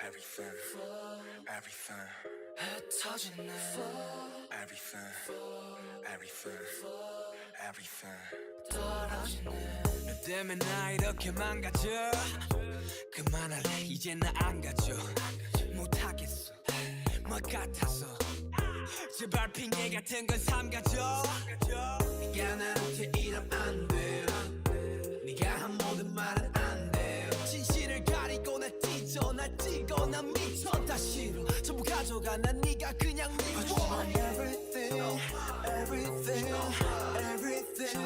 everything, everything. 흩어지네. Everything, everything, everything. 떨어지네. 너 때문에 나 이렇게 망가져. 그만할래 이제 나 안 가져. 못하겠어 뭐 같아서. 제발 핑계 같은 건 삼가져. 네가 나한테 이러면 안 돼. 네가 한 모든 말은 안 돼. 진실을 가리고 날 찢어 날 찌고 난 미쳐 다 싫어 전부 가져가 난 네가 그냥 미워. Everything, everything, everything.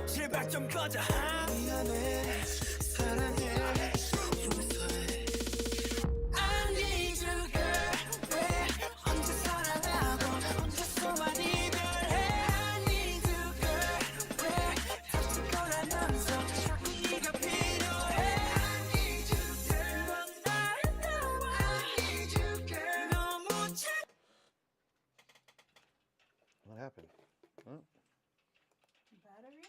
제발 좀 꺼져. 미안해 사랑해. What happened? Huh? Battery?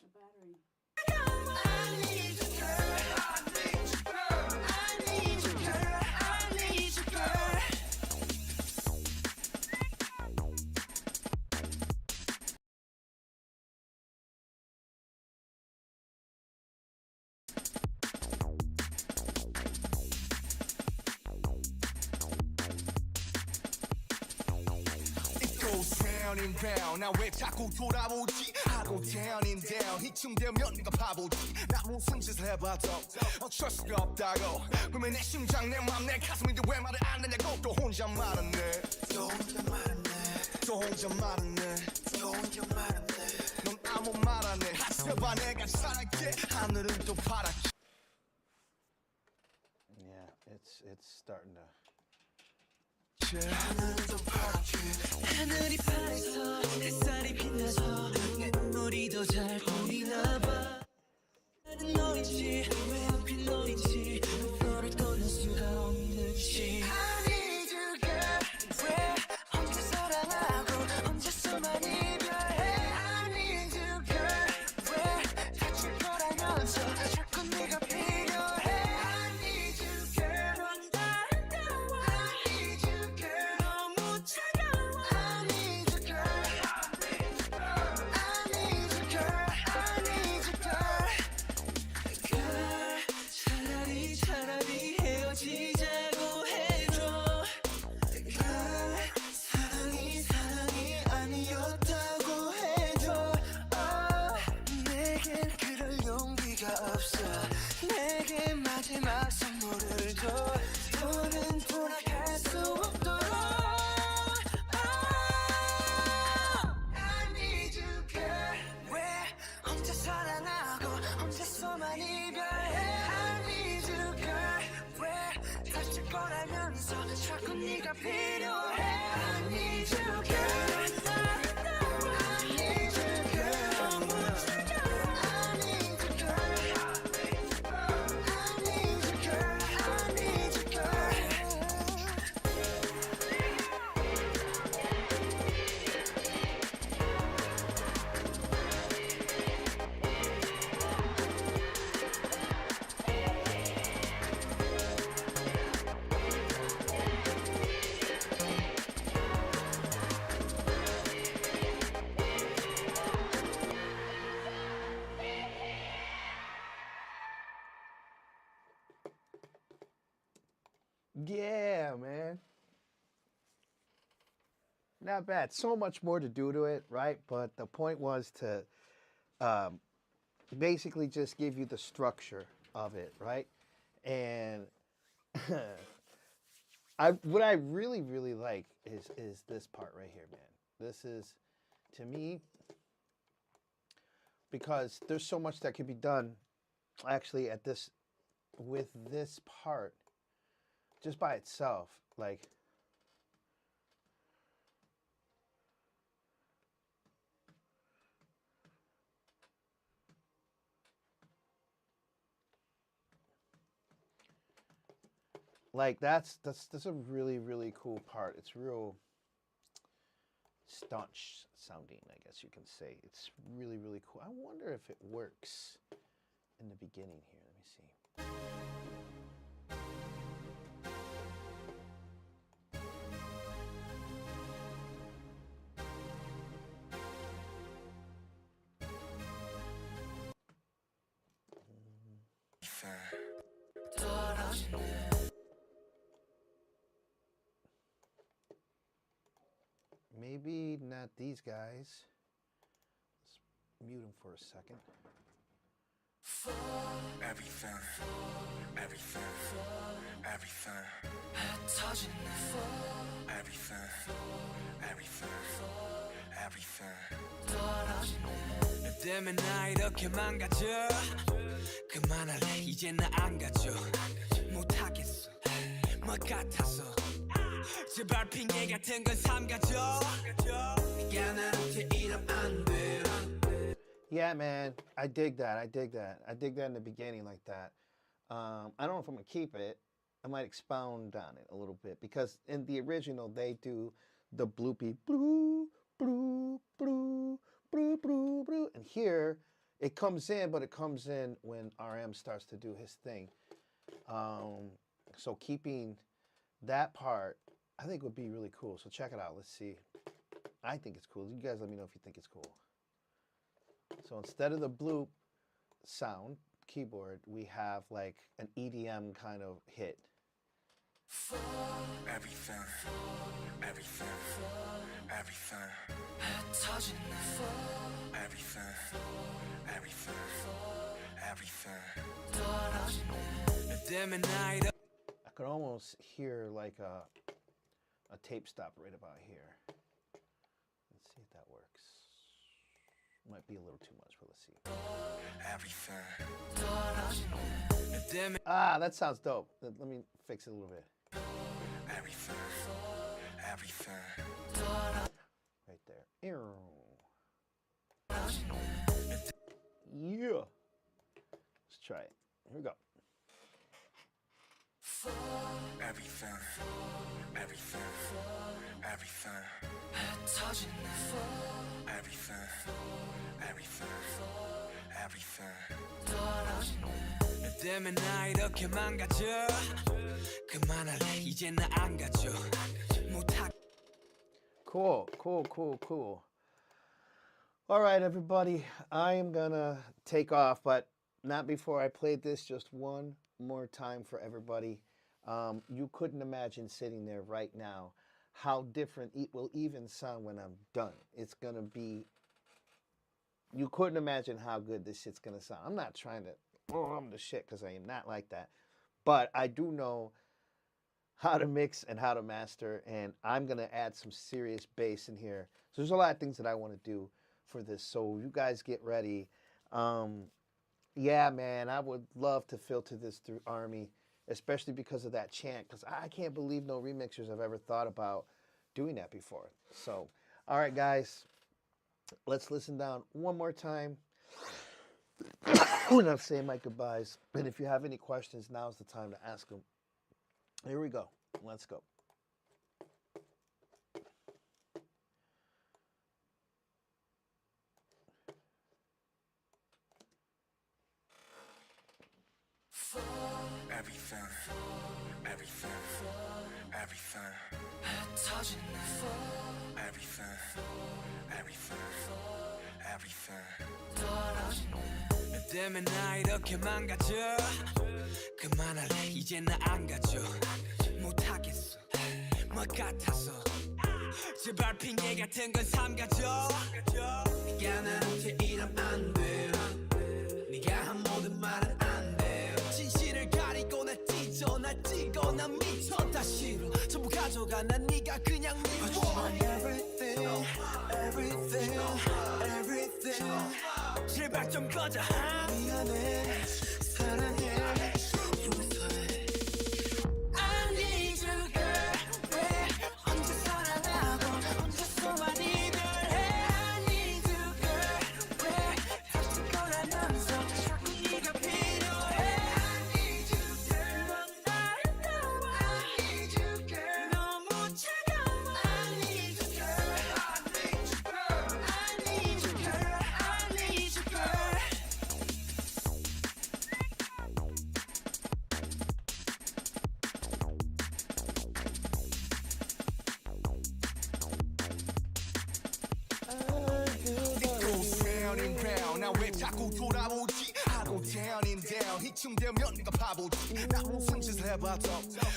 The battery. I need you, girl. I need you, girl. I need you, girl. I need you, girl. It goes round and round. 나 왜 자꾸 돌아보지? 하고 down and down. 이쯤 되면 네가 바보지. 나 무슨 짓을 해봐도 어쩔 수가 없다고. 그러면 내 심장 내 맘 내 가슴인데 왜 말을 안 하냐고. 또 혼자 말하네. 또 혼자 말하네. 또 혼자 말하네. 또 혼자 말하네. 넌 아무 말 안 해. 하세봐 내가 살게. 하늘은 또 파랗게. Yeah, it's starting to. 하늘은 또 파랗게. 하늘이 파래서 햇살이 빛나서 내 눈물이 더 잘 보이나 봐. 나는 너인지 왜 하필 너인지 너를 떠날 수가 없는지. I need you girl. 왜 혼자 사랑하고 혼자서만 이별해. I need you girl. 왜 다칠 거라면서 자꾸 네가 필요해. I need you girl. 넌 아름다워. I need you girl. 너무 차가워. I need you girl. I need you girl. I need you girl. girl, 차라리 헤어지자고 해줘. girl, 사랑이 아니었다고 해줘. 내겐 그럴 용기가 없어. 내게 마지막 선물을 줘. 더는 돌아갈 수 없도록. I need you girl. 왜 혼자 사랑하고 혼자서만 이별해. I need you girl. 왜 다칠 거라면서 자꾸 네가 필요해. I need you girl. I need you girl. 너무 차가워. I need you girl. I need you girl. I need you girl. Yeah, man. Not bad. So much more to do to it, right? But the point was to basically just give you the structure of it, right? And what I really, really like is this part right here, man. This is, to me, because there's so much that can be done actually with this part just by itself. Like, that's a really, really cool part. It's real staunch sounding, I guess you can say. It's really, really cool. I wonder if it works in the beginning here. Let me see. Maybe not these guys. Let's mute them for a second. Everything, everything, everything, everything, everything, everything. 너 때문에 나 이렇게 망가져. 그만할래 이제 나 안 가져. 못하겠어 뭐 같아서. 제발 핑계 같은 건 삼가져. 네가 나한테 이러면 안 돼. Yeah, man, I dig that. I dig that. I dig that in the beginning like that. I don't know if I'm going to keep it. I might expound on it a little bit because in the original, they do the bloopy blue, blue, blue, blue, blue, blue. And here, it comes in, but it comes in when RM starts to do his thing. So keeping that part, I think would be really cool. So check it out. Let's see. I think it's cool. You guys let me know if you think it's cool. So instead of the bloop sound keyboard, we have like an EDM kind of hit. Everything, everything, everything, everything, everything, everything. I could almost hear like a tape stop right about here. Let's see if that works. Might be a little too much, but let's see. Everything. Ah, that sounds dope. Let me fix it a little bit. Everything, everything. Right there. Yeah. Let's try it. Here we go. Everything, everything, everything, everything, everything, everything. 너 때문에 나 이렇게 망가져. 그만할래 이제 나 안 가져. 못하. Cool, cool, cool, cool. All right, everybody. I am gonna take off, but not before I played this just one more time for everybody. You couldn't imagine sitting there right now how different it will even sound when I'm done. It's gonna be, you couldn't imagine how good this shit's gonna sound. I'm not trying to, I'm the shit, because I am not like that. But I do know how to mix and how to master, and I'm gonna add some serious bass in here. So there's a lot of things that I want to do for this. So you guys get ready. Yeah, man, I would love to filter this through Army, especially because of that chant, because I can't believe no remixers have ever thought about doing that before. So, all right, guys, let's listen down one more time when I'm saying my goodbyes. And if you have any questions, now's the time to ask them. Here we go. Let's go. Everything, everything, everything, everything, everything, everything. 너 때문에 나 이렇게 망가져. 그만할래 이제 나 안 가져. 못하겠어 뭐 같아서. 제발 핑계 같은 건 삼가져. 네가 나한테 이러면 안 돼. 네가 한 모든 말은 안 돼. 진실을 가리고 나 찢어 날 찍어 난 미쳐 다 싫어 전부 가져가 난 네가 그냥 미워. Everything, everything, everything. 제발 좀 꺼져. 미안해 사랑해. 자꾸 돌아오지 하고 down and down 이쯤 되면 네가 바보지 나 무슨 짓을 해봐도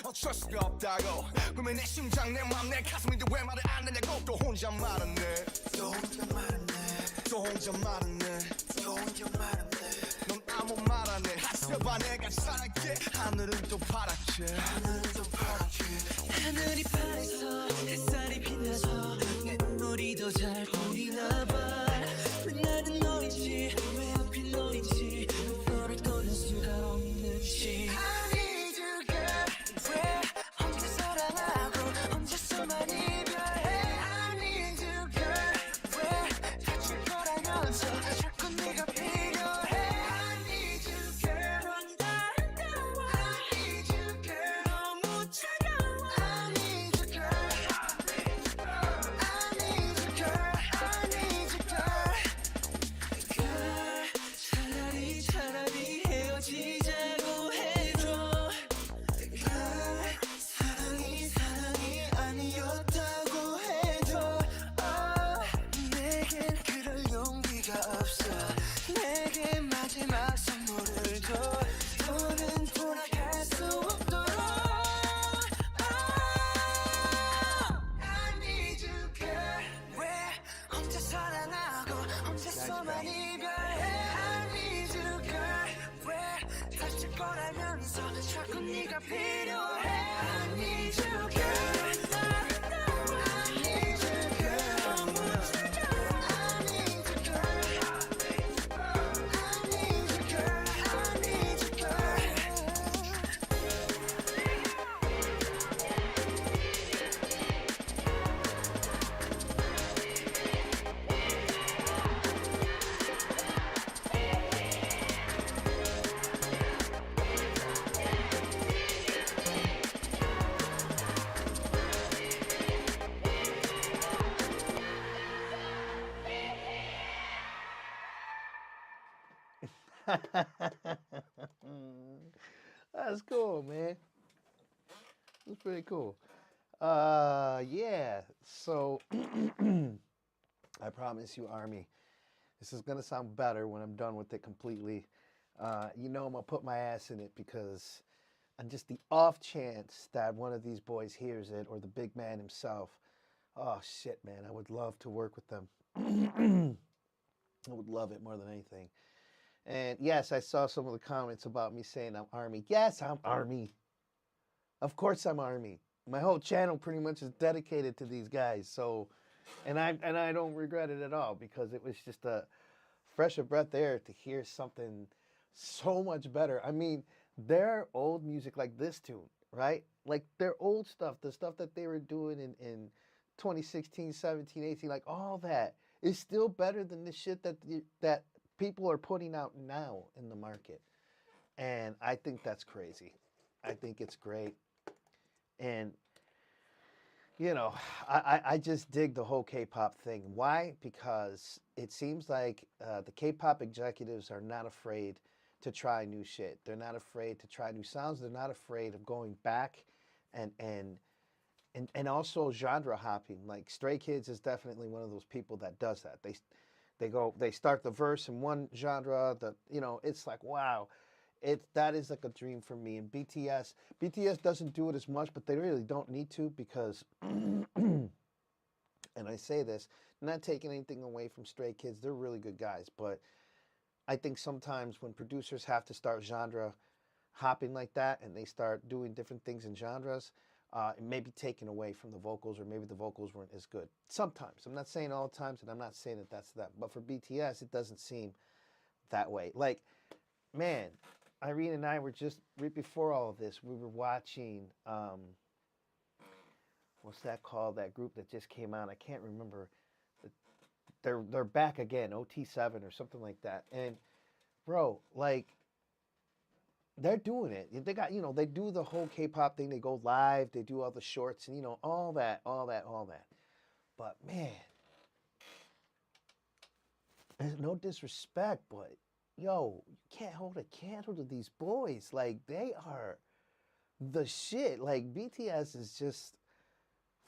어쩔 수가 없다고 그러면 내 심장 내 맘 내 가슴인데 왜 말을 안 하냐고 또 혼자 말하네 또 혼자 말하네 또 혼자 말하네 또 혼자 말하네 넌 아무 말 안 해 하셔봐 내가 살게 하늘은 또 파랗게 하늘은 또 파랗게 하늘이 파래서 햇살이 빛나서 내 눈물이 더 잘 보이나 봐 나는 너이지 왜 하필 너이지 너를 떠날 수가 없는지 I need you girl 왜 혼자 사랑하고 혼자서만 이별해 I need you girl 왜 다칠 거라면서 자꾸 네가 필요해 I need you girl 그런다 아까워 I need you girl 너무 차가워 I need you girl I need you girl I need you girl 차라리 헤어지자고 해줘 사랑이 아니었다고 해줘 내겐 그럴 용기가 없어 내게 마지막 선물을 줘 더는 돌아갈 수 없도록 I need you girl 왜 혼자 사랑하고 혼자서만 이별해 I need you girl 왜 다칠 거라면서 자꾸 네가 필요해 I need you girl I need you girl 너무 차가워 I need you girl I need you girl I need you That's cool, man. That's pretty cool. Yeah. So I promise you, Army, this is gonna sound better when I'm done with it completely. You know I'm gonna put my ass in it because on just the off chance that one of these boys hears it or the big man himself. Oh shit, man! I would love to work with them. I would love it more than anything. And yes, I saw some of the comments about me saying I'm Army. Yes, I'm Army. Of course I'm Army. My whole channel pretty much is dedicated to these guys. So, and I don't regret it at all because it was just a fresh of breath air to hear something so much better. I mean, their old music like this tune, right? Like their old stuff, the stuff that they were doing in 2016, 17, 18, like all that is still better than the shit that people are putting out now in the market. And I think that's crazy. I think it's great. And, you know, I just dig the whole K-pop thing. Why? Because it seems like the K-pop executives are not afraid to try new shit. They're not afraid to try new sounds. They're not afraid of going back and also genre hopping. Like Stray Kids is definitely one of those people that does that. They start the verse in one genre, it's like, wow, that is like a dream for me. And BTS doesn't do it as much, but they really don't need to because, and I say this, not taking anything away from Stray Kids, they're really good guys, but I think sometimes when producers have to start genre hopping like that and they start doing different things in genres, it may be taken away from the vocals, or maybe the vocals weren't as good. Sometimes. I'm not saying all the times, and I'm not saying that that's that. But for BTS, it doesn't seem that way. Like, man, Irene and I were just, right before all of this, we were watching, what's that called? That group that just came out. I can't remember. They're back again, OT7 or something like that. And, bro, like, they're doing it. They got, they do the whole K-pop thing. They go live. They do all the shorts and, all that. But, man, there's no disrespect, but, yo, you can't hold a candle to these boys. Like, they are the shit. Like, BTS is just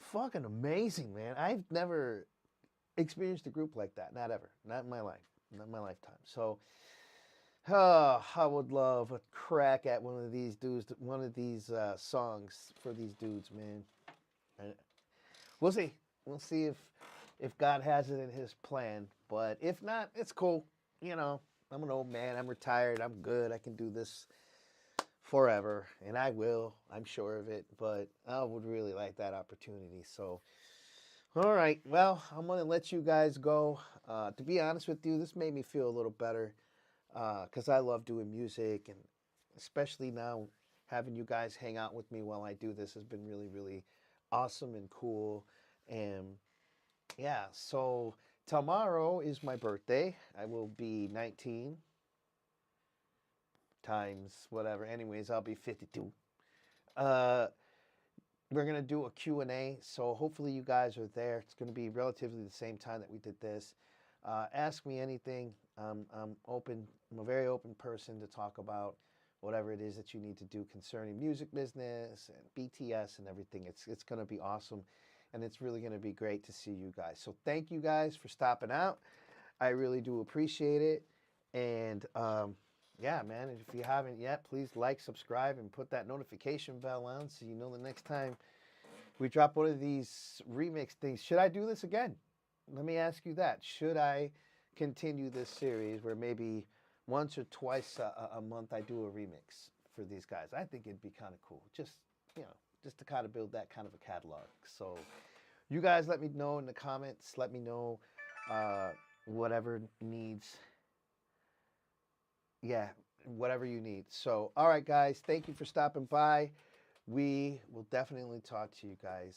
fucking amazing, man. I've never experienced a group like that. Not ever. Not in my life. not my lifetime. So, I would love a crack at one of these dudes, one of these songs for these dudes, man. We'll see. We'll see if God has it in His plan. But if not, it's cool. You know, I'm an old man. I'm retired. I'm good. I can do this forever, and I will. I'm sure of it. But I would really like that opportunity. So, all right. Well, I'm gonna let you guys go. To be honest with you, this made me feel a little better because I love doing music, and especially now having you guys hang out with me while I do this has been really, really awesome and cool. And yeah, so tomorrow is my birthday. I will be 19 times whatever. Anyways, I'll be 52. We're going to do a Q&A, so hopefully you guys are there. It's going to be relatively the same time that we did this. Ask me anything. I'm open. I'm a very open person to talk about whatever it is that you need to do concerning music business and BTS and everything. It's going to be awesome, and it's really going to be great to see you guys. So thank you guys for stopping out. I really do appreciate it. And yeah, man, if you haven't yet, please like, subscribe, and put that notification bell on so you know the next time we drop one of these remix things. Should I do this again? Let me ask you that. Should I continue this series where maybe once or twice a month I do a remix for these guys? I think it'd be kind of cool. Just, you know, just to kind of build that kind of a catalog. So you guys let me know in the comments. Let me know whatever needs. Yeah, whatever you need. So, all right, guys, thank you for stopping by. We will definitely talk to you guys